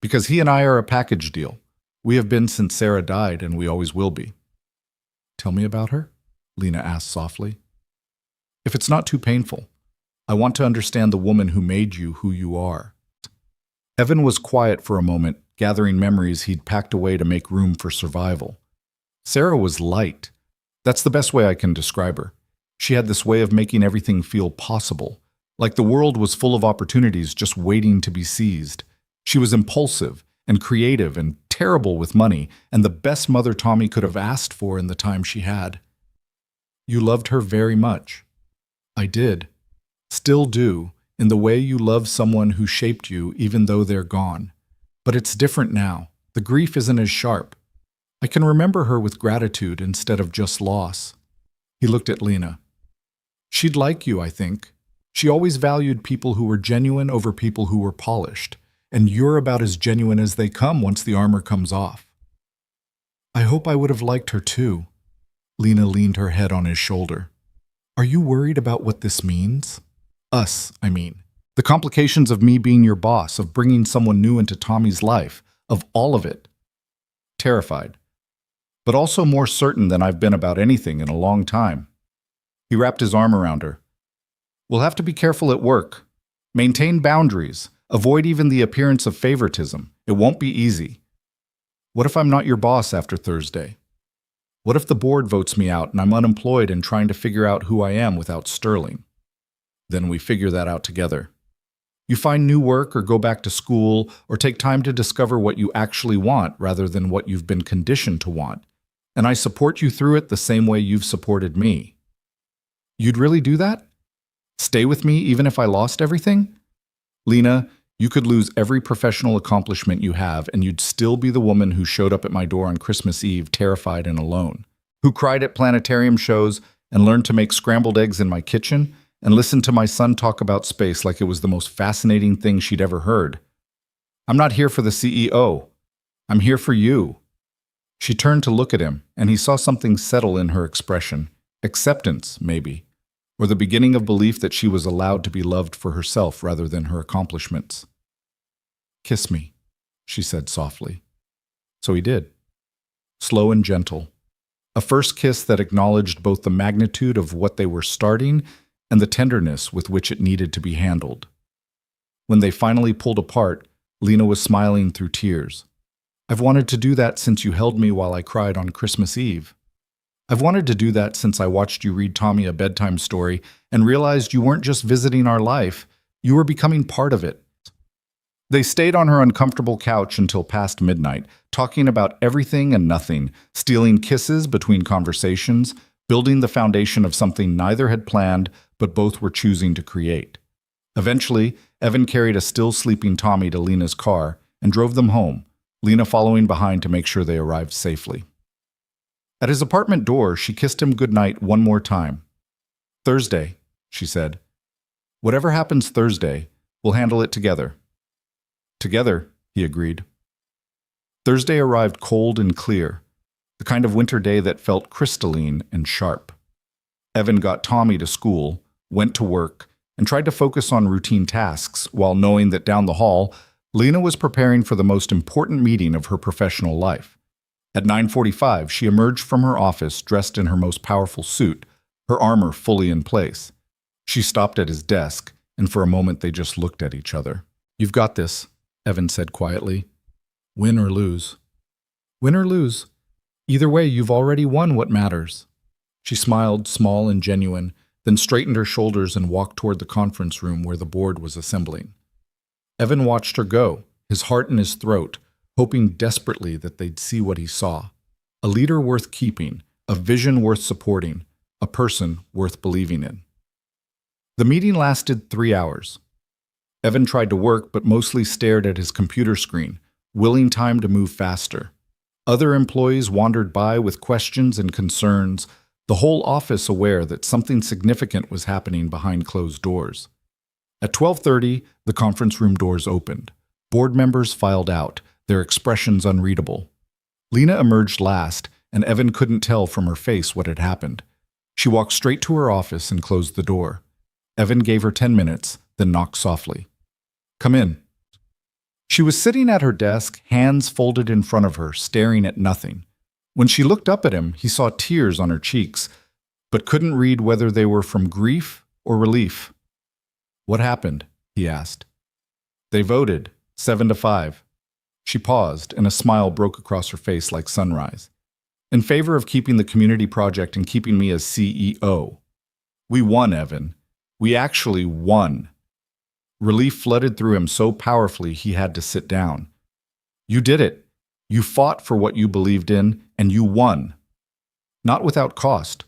because he and I are a package deal. We have been since Sarah died, and we always will be." "Tell me about her?" Lena asked softly. "If it's not too painful. I want to understand the woman who made you who you are." Evan was quiet for a moment, gathering memories he'd packed away to make room for survival. Sarah was light. That's the best way I can describe her. She had this way of making everything feel possible, like the world was full of opportunities just waiting to be seized. She was impulsive and creative and terrible with money, and the best mother Tommy could have asked for in the time she had. "You loved her very much." "I did. Still do, in the way you love someone who shaped you even though they're gone. But it's different now. The grief isn't as sharp. I can remember her with gratitude instead of just loss." He looked at Lena. "She'd like you, I think. She always valued people who were genuine over people who were polished, and you're about as genuine as they come once the armor comes off." "I hope I would have liked her too." Lena leaned her head on his shoulder. "Are you worried about what this means? Us, I mean. The complications of me being your boss, of bringing someone new into Tommy's life, of all of it." "Terrified, but also more certain than I've been about anything in a long time." He wrapped his arm around her. "We'll have to be careful at work. Maintain boundaries. Avoid even the appearance of favoritism. It won't be easy. What if I'm not your boss after Thursday? What if the board votes me out and I'm unemployed and trying to figure out who I am without Sterling? Then we figure that out together. You find new work or go back to school or take time to discover what you actually want rather than what you've been conditioned to want. And I support you through it the same way you've supported me." "You'd really do that? Stay with me even if I lost everything?" "Lena, you could lose every professional accomplishment you have, and you'd still be the woman who showed up at my door on Christmas Eve terrified and alone, who cried at planetarium shows and learned to make scrambled eggs in my kitchen and listened to my son talk about space like it was the most fascinating thing she'd ever heard. I'm not here for the CEO. I'm here for you." She turned to look at him, and he saw something settle in her expression. Acceptance, maybe, or the beginning of belief that she was allowed to be loved for herself rather than her accomplishments. "Kiss me," she said softly. So he did. Slow and gentle. A first kiss that acknowledged both the magnitude of what they were starting and the tenderness with which it needed to be handled. When they finally pulled apart, Lena was smiling through tears. "I've wanted to do that since you held me while I cried on Christmas Eve. I've wanted to do that since I watched you read Tommy a bedtime story and realized you weren't just visiting our life, you were becoming part of it." They stayed on her uncomfortable couch until past midnight, talking about everything and nothing, stealing kisses between conversations, building the foundation of something neither had planned but both were choosing to create. Eventually, Evan carried a still sleeping Tommy to Lena's car and drove them home, Lena following behind to make sure they arrived safely. At his apartment door, she kissed him goodnight one more time. "Thursday," she said. "Whatever happens Thursday, we'll handle it together." "Together," he agreed. Thursday arrived cold and clear, the kind of winter day that felt crystalline and sharp. Evan got Tommy to school, went to work, and tried to focus on routine tasks while knowing that down the hall, Lena was preparing for the most important meeting of her professional life. At 9:45, she emerged from her office dressed in her most powerful suit, her armor fully in place. She stopped at his desk, and for a moment they just looked at each other. "You've got this," Evan said quietly. "Win or lose." "Win or lose. Either way, you've already won what matters." She smiled, small and genuine, then straightened her shoulders and walked toward the conference room where the board was assembling. Evan watched her go, his heart in his throat, hoping desperately that they'd see what he saw. A leader worth keeping, a vision worth supporting, a person worth believing in. The meeting lasted 3 hours. Evan tried to work but mostly stared at his computer screen, willing time to move faster. Other employees wandered by with questions and concerns, the whole office aware that something significant was happening behind closed doors. At 12:30, the conference room doors opened. Board members filed out, their expressions unreadable. Lena emerged last, and Evan couldn't tell from her face what had happened. She walked straight to her office and closed the door. Evan gave her 10 minutes, then knocked softly. "Come in." She was sitting at her desk, hands folded in front of her, staring at nothing. When she looked up at him, he saw tears on her cheeks, but couldn't read whether they were from grief or relief. "What happened?" he asked. "They voted, 7-5. She paused, and a smile broke across her face like sunrise. "In favor of keeping the community project and keeping me as CEO. We won, Evan. We actually won." Relief flooded through him so powerfully he had to sit down. "You did it. You fought for what you believed in, and you won. Not without cost."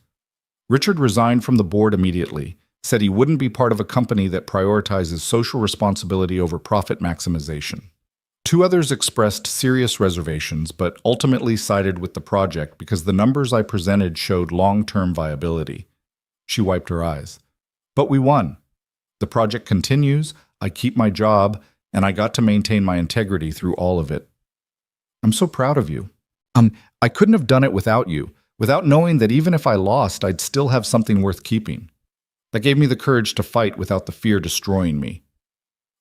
Richard resigned from the board immediately, said he wouldn't be part of a company that prioritizes social responsibility over profit maximization. 2 others expressed serious reservations, but ultimately sided with the project because the numbers I presented showed long-term viability. She wiped her eyes. "But we won. The project continues, I keep my job, and I got to maintain my integrity through all of it. I'm so proud of you. I couldn't have done it without you, without knowing that even if I lost, I'd still have something worth keeping. That gave me the courage to fight without the fear destroying me."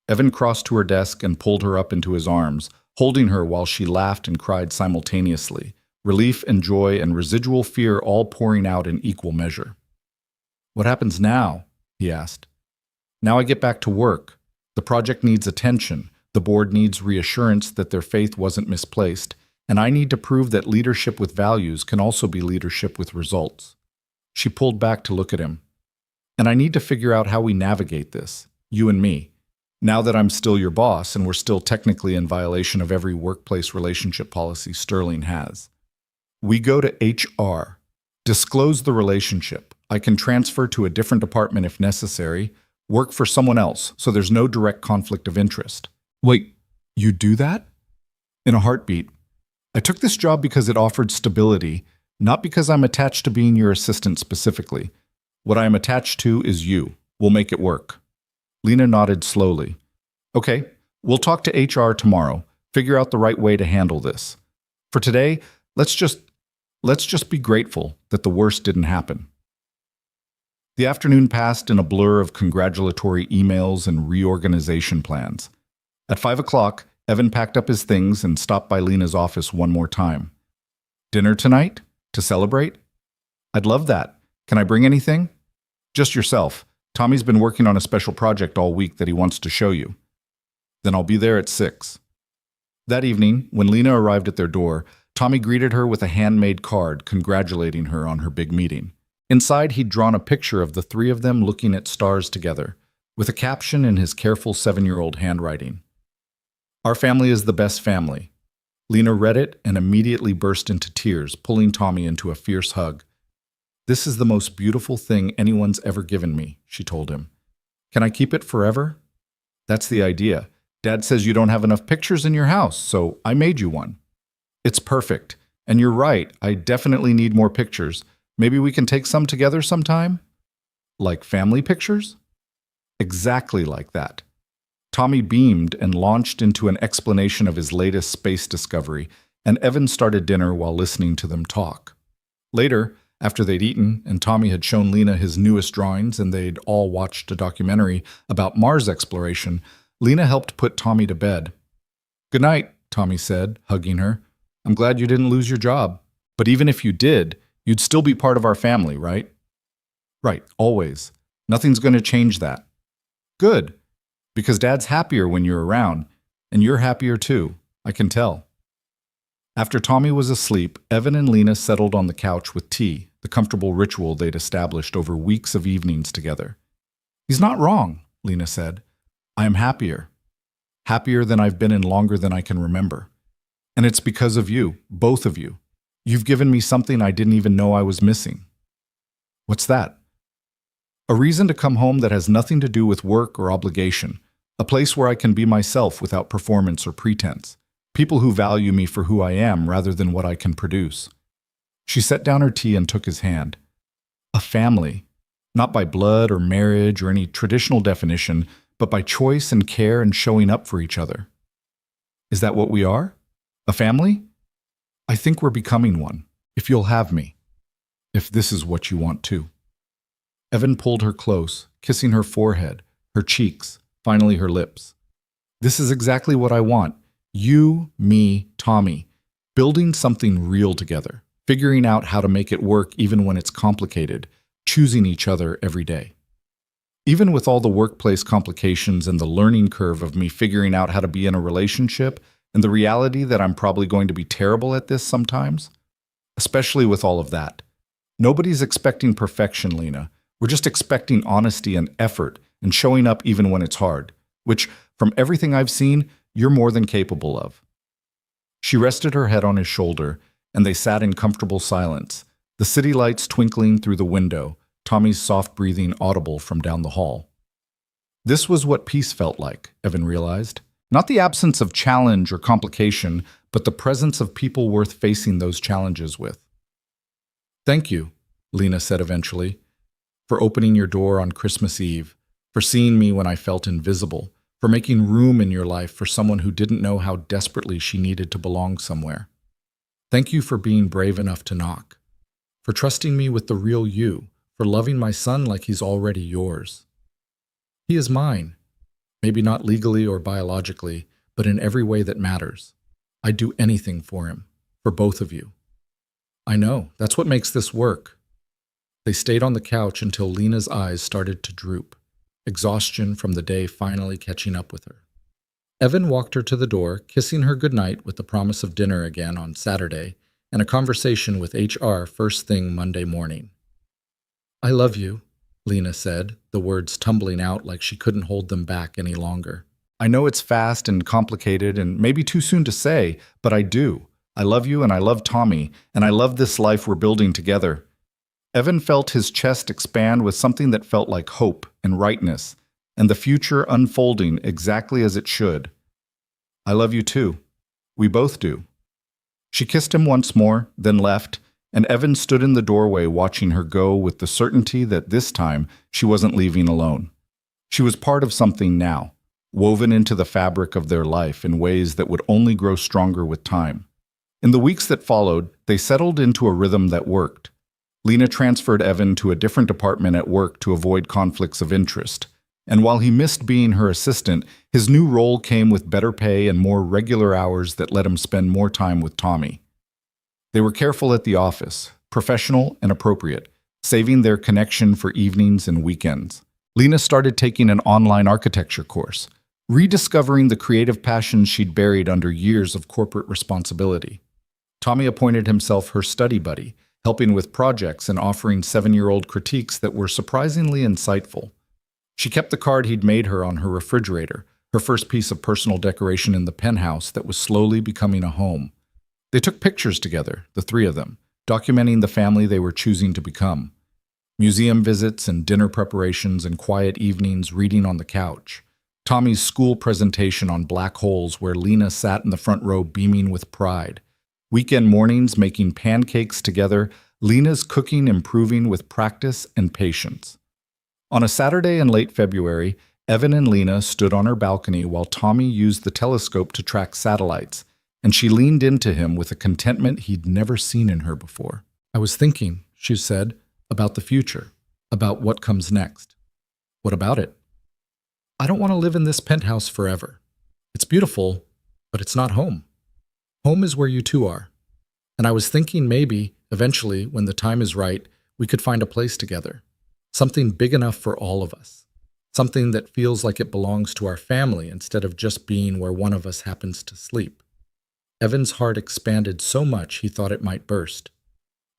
Evan crossed to her desk and pulled her up into his arms, holding her while she laughed and cried simultaneously, relief and joy and residual fear all pouring out in equal measure. "What happens now?" he asked. "Now I get back to work. The project needs attention, the board needs reassurance that their faith wasn't misplaced, and I need to prove that leadership with values can also be leadership with results." She pulled back to look at him. "And I need to figure out how we navigate this, you and me, now that I'm still your boss and we're still technically in violation of every workplace relationship policy Sterling has. We go to HR. Disclose the relationship. I can transfer to a different department if necessary, work for someone else, so there's no direct conflict of interest." "Wait, you do that?" "In a heartbeat. I took this job because it offered stability, not because I'm attached to being your assistant specifically. What I am attached to is you. We'll make it work." Lena nodded slowly. "Okay, we'll talk to HR tomorrow, figure out the right way to handle this. For today, let's just be grateful that the worst didn't happen." The afternoon passed in a blur of congratulatory emails and reorganization plans. At 5 o'clock, Evan packed up his things and stopped by Lena's office one more time. "Dinner tonight? To celebrate?" "I'd love that. Can I bring anything?" "Just yourself. Tommy's been working on a special project all week that he wants to show you." "Then I'll be there at 6. That evening, when Lena arrived at their door, Tommy greeted her with a handmade card congratulating her on her big meeting. Inside, he'd drawn a picture of the 3 of them looking at stars together, with a caption in his careful 7-year-old handwriting. "Our family is the best family." Lena read it and immediately burst into tears, pulling Tommy into a fierce hug. "This is the most beautiful thing anyone's ever given me," she told him. "Can I keep it forever?" "That's the idea. Dad says you don't have enough pictures in your house, so I made you one." "It's perfect. And you're right, I definitely need more pictures. Maybe we can take some together sometime?" "Like family pictures?" "Exactly like that." Tommy beamed and launched into an explanation of his latest space discovery, and Evan started dinner while listening to them talk. Later, after they'd eaten and Tommy had shown Lena his newest drawings and they'd all watched a documentary about Mars exploration, Lena helped put Tommy to bed. "Good night," Tommy said, hugging her. "I'm glad you didn't lose your job. But even if you did, you'd still be part of our family, right?" "Right, always. Nothing's going to change that." Good, because Dad's happier when you're around, and you're happier too, I can tell. After Tommy was asleep, Evan and Lena settled on the couch with tea, the comfortable ritual they'd established over weeks of evenings together. He's not wrong, Lena said. I am happier. Happier than I've been in longer than I can remember. And it's because of you, both of you. You've given me something I didn't even know I was missing. What's that? A reason to come home that has nothing to do with work or obligation. A place where I can be myself without performance or pretense. People who value me for who I am rather than what I can produce. She set down her tea and took his hand. A family. Not by blood or marriage or any traditional definition, but by choice and care and showing up for each other. Is that what we are? A family? I think we're becoming one, if you'll have me. If this is what you want too. Evan pulled her close, kissing her forehead, her cheeks, finally her lips. This is exactly what I want. You, me, Tommy, building something real together, figuring out how to make it work even when it's complicated, choosing each other every day. Even with all the workplace complications and the learning curve of me figuring out how to be in a relationship and the reality that I'm probably going to be terrible at this sometimes, especially with all of that. Nobody's expecting perfection, Lena. We're just expecting honesty and effort and showing up even when it's hard, which, from everything I've seen, you're more than capable of. She rested her head on his shoulder, and they sat in comfortable silence, the city lights twinkling through the window, Tommy's soft breathing audible from down the hall. This was what peace felt like, Evan realized. Not the absence of challenge or complication, but the presence of people worth facing those challenges with. Thank you, Lena said eventually, for opening your door on Christmas Eve, for seeing me when I felt invisible, for making room in your life for someone who didn't know how desperately she needed to belong somewhere. Thank you for being brave enough to knock, for trusting me with the real you, for loving my son like he's already yours. He is mine, maybe not legally or biologically, but in every way that matters. I'd do anything for him, for both of you. I know, that's what makes this work. They stayed on the couch until Lena's eyes started to droop, exhaustion from the day finally catching up with her. Evan walked her to the door, kissing her goodnight with the promise of dinner again on Saturday and a conversation with HR first thing Monday morning. I love you, Lena said, the words tumbling out like she couldn't hold them back any longer. I know it's fast and complicated and maybe too soon to say, but I do. I love you and I love Tommy, and I love this life we're building together. Evan felt his chest expand with something that felt like hope and rightness, and the future unfolding exactly as it should. I love you too. We both do. She kissed him once more, then left, and Evan stood in the doorway watching her go with the certainty that this time she wasn't leaving alone. She was part of something now, woven into the fabric of their life in ways that would only grow stronger with time. In the weeks that followed, they settled into a rhythm that worked. Lena transferred Evan to a different department at work to avoid conflicts of interest. And while he missed being her assistant, his new role came with better pay and more regular hours that let him spend more time with Tommy. They were careful at the office, professional and appropriate, saving their connection for evenings and weekends. Lena started taking an online architecture course, rediscovering the creative passions she'd buried under years of corporate responsibility. Tommy appointed himself her study buddy, helping with projects and offering 7-year-old critiques that were surprisingly insightful. She kept the card he'd made her on her refrigerator, her first piece of personal decoration in the penthouse that was slowly becoming a home. They took pictures together, the three of them, documenting the family they were choosing to become. Museum visits and dinner preparations and quiet evenings reading on the couch. Tommy's school presentation on black holes where Lena sat in the front row beaming with pride. Weekend mornings making pancakes together, Lena's cooking improving with practice and patience. On a Saturday in late February, Evan and Lena stood on her balcony while Tommy used the telescope to track satellites, and she leaned into him with a contentment he'd never seen in her before. I was thinking, she said, about the future, about what comes next. What about it? I don't want to live in this penthouse forever. It's beautiful, but it's not home. Home is where you two are. And I was thinking maybe, eventually, when the time is right, we could find a place together. Something big enough for all of us. something that feels like it belongs to our family instead of just being where one of us happens to sleep. Evan's heart expanded so much he thought it might burst.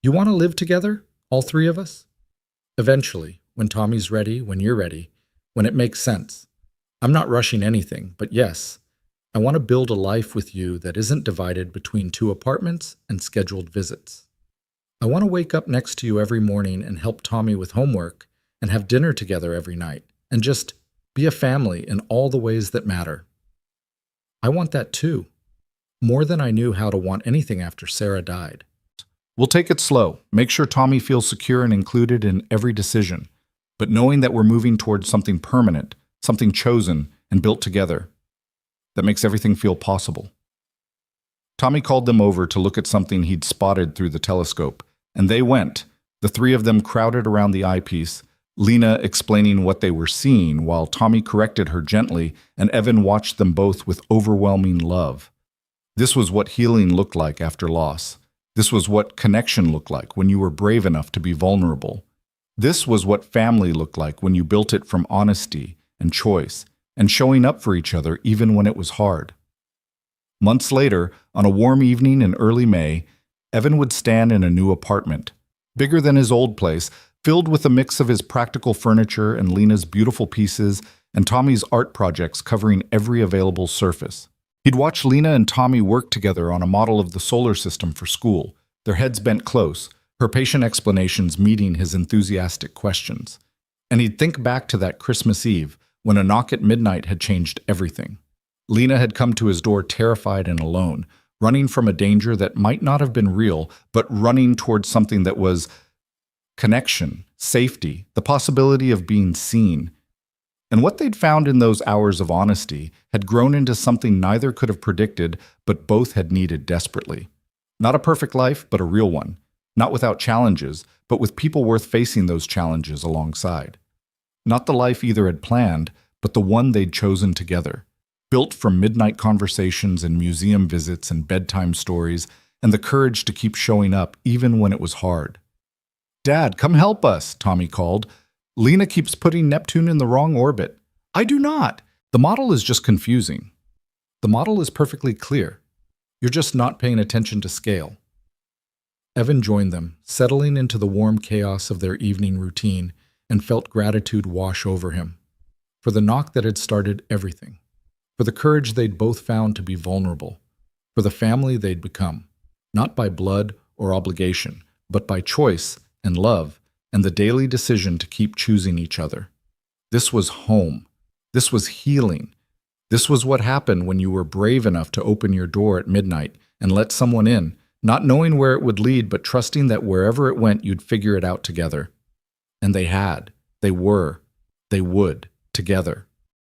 You want to live together, all three of us? Eventually, when Tommy's ready, when you're ready, when it makes sense. I'm not rushing anything, but yes, I want to build a life with you that isn't divided between 2 apartments and scheduled visits. I want to wake up next to you every morning and help Tommy with homework and have dinner together every night and just be a family in all the ways that matter. I want that too, more than I knew how to want anything after Sarah died. We'll take it slow, make sure Tommy feels secure and included in every decision, but knowing that we're moving towards something permanent, something chosen and built together, that makes everything feel possible. Tommy called them over to look at something he'd spotted through the telescope, and they went, the 3 of them crowded around the eyepiece, Lena explaining what they were seeing while Tommy corrected her gently, and Evan watched them both with overwhelming love. This was what healing looked like after loss. This was what connection looked like when you were brave enough to be vulnerable. This was what family looked like when you built it from honesty and choice and showing up for each other even when it was hard. Months later, on a warm evening in early May, Evan would stand in a new apartment, bigger than his old place, filled with a mix of his practical furniture and Lena's beautiful pieces and Tommy's art projects covering every available surface. He'd watch Lena and Tommy work together on a model of the solar system for school, their heads bent close, her patient explanations meeting his enthusiastic questions. And he'd think back to that Christmas Eve, when a knock at midnight had changed everything. Lena had come to his door terrified and alone, running from a danger that might not have been real, but running towards something that was connection, safety, the possibility of being seen. And what they'd found in those hours of honesty had grown into something neither could have predicted, but both had needed desperately. Not a perfect life, but a real one. Not without challenges, but with people worth facing those challenges alongside. Not the life either had planned, but the one they'd chosen together. Built from midnight conversations and museum visits and bedtime stories, and the courage to keep showing up even when it was hard. "Dad, come help us," Tommy called. "Lena keeps putting Neptune in the wrong orbit." "I do not." The model is just confusing. The model is perfectly clear. You're just not paying attention to scale. Evan joined them, settling into the warm chaos of their evening routine, and felt gratitude wash over him. For the knock that had started everything. For the courage they'd both found to be vulnerable. For the family they'd become. Not by blood or obligation, but by choice and love, and the daily decision to keep choosing each other. This was home. This was healing. This was what happened when you were brave enough to open your door at midnight and let someone in, not knowing where it would lead, but trusting that wherever it went, you'd figure it out together. And they had. They were. They would. Together.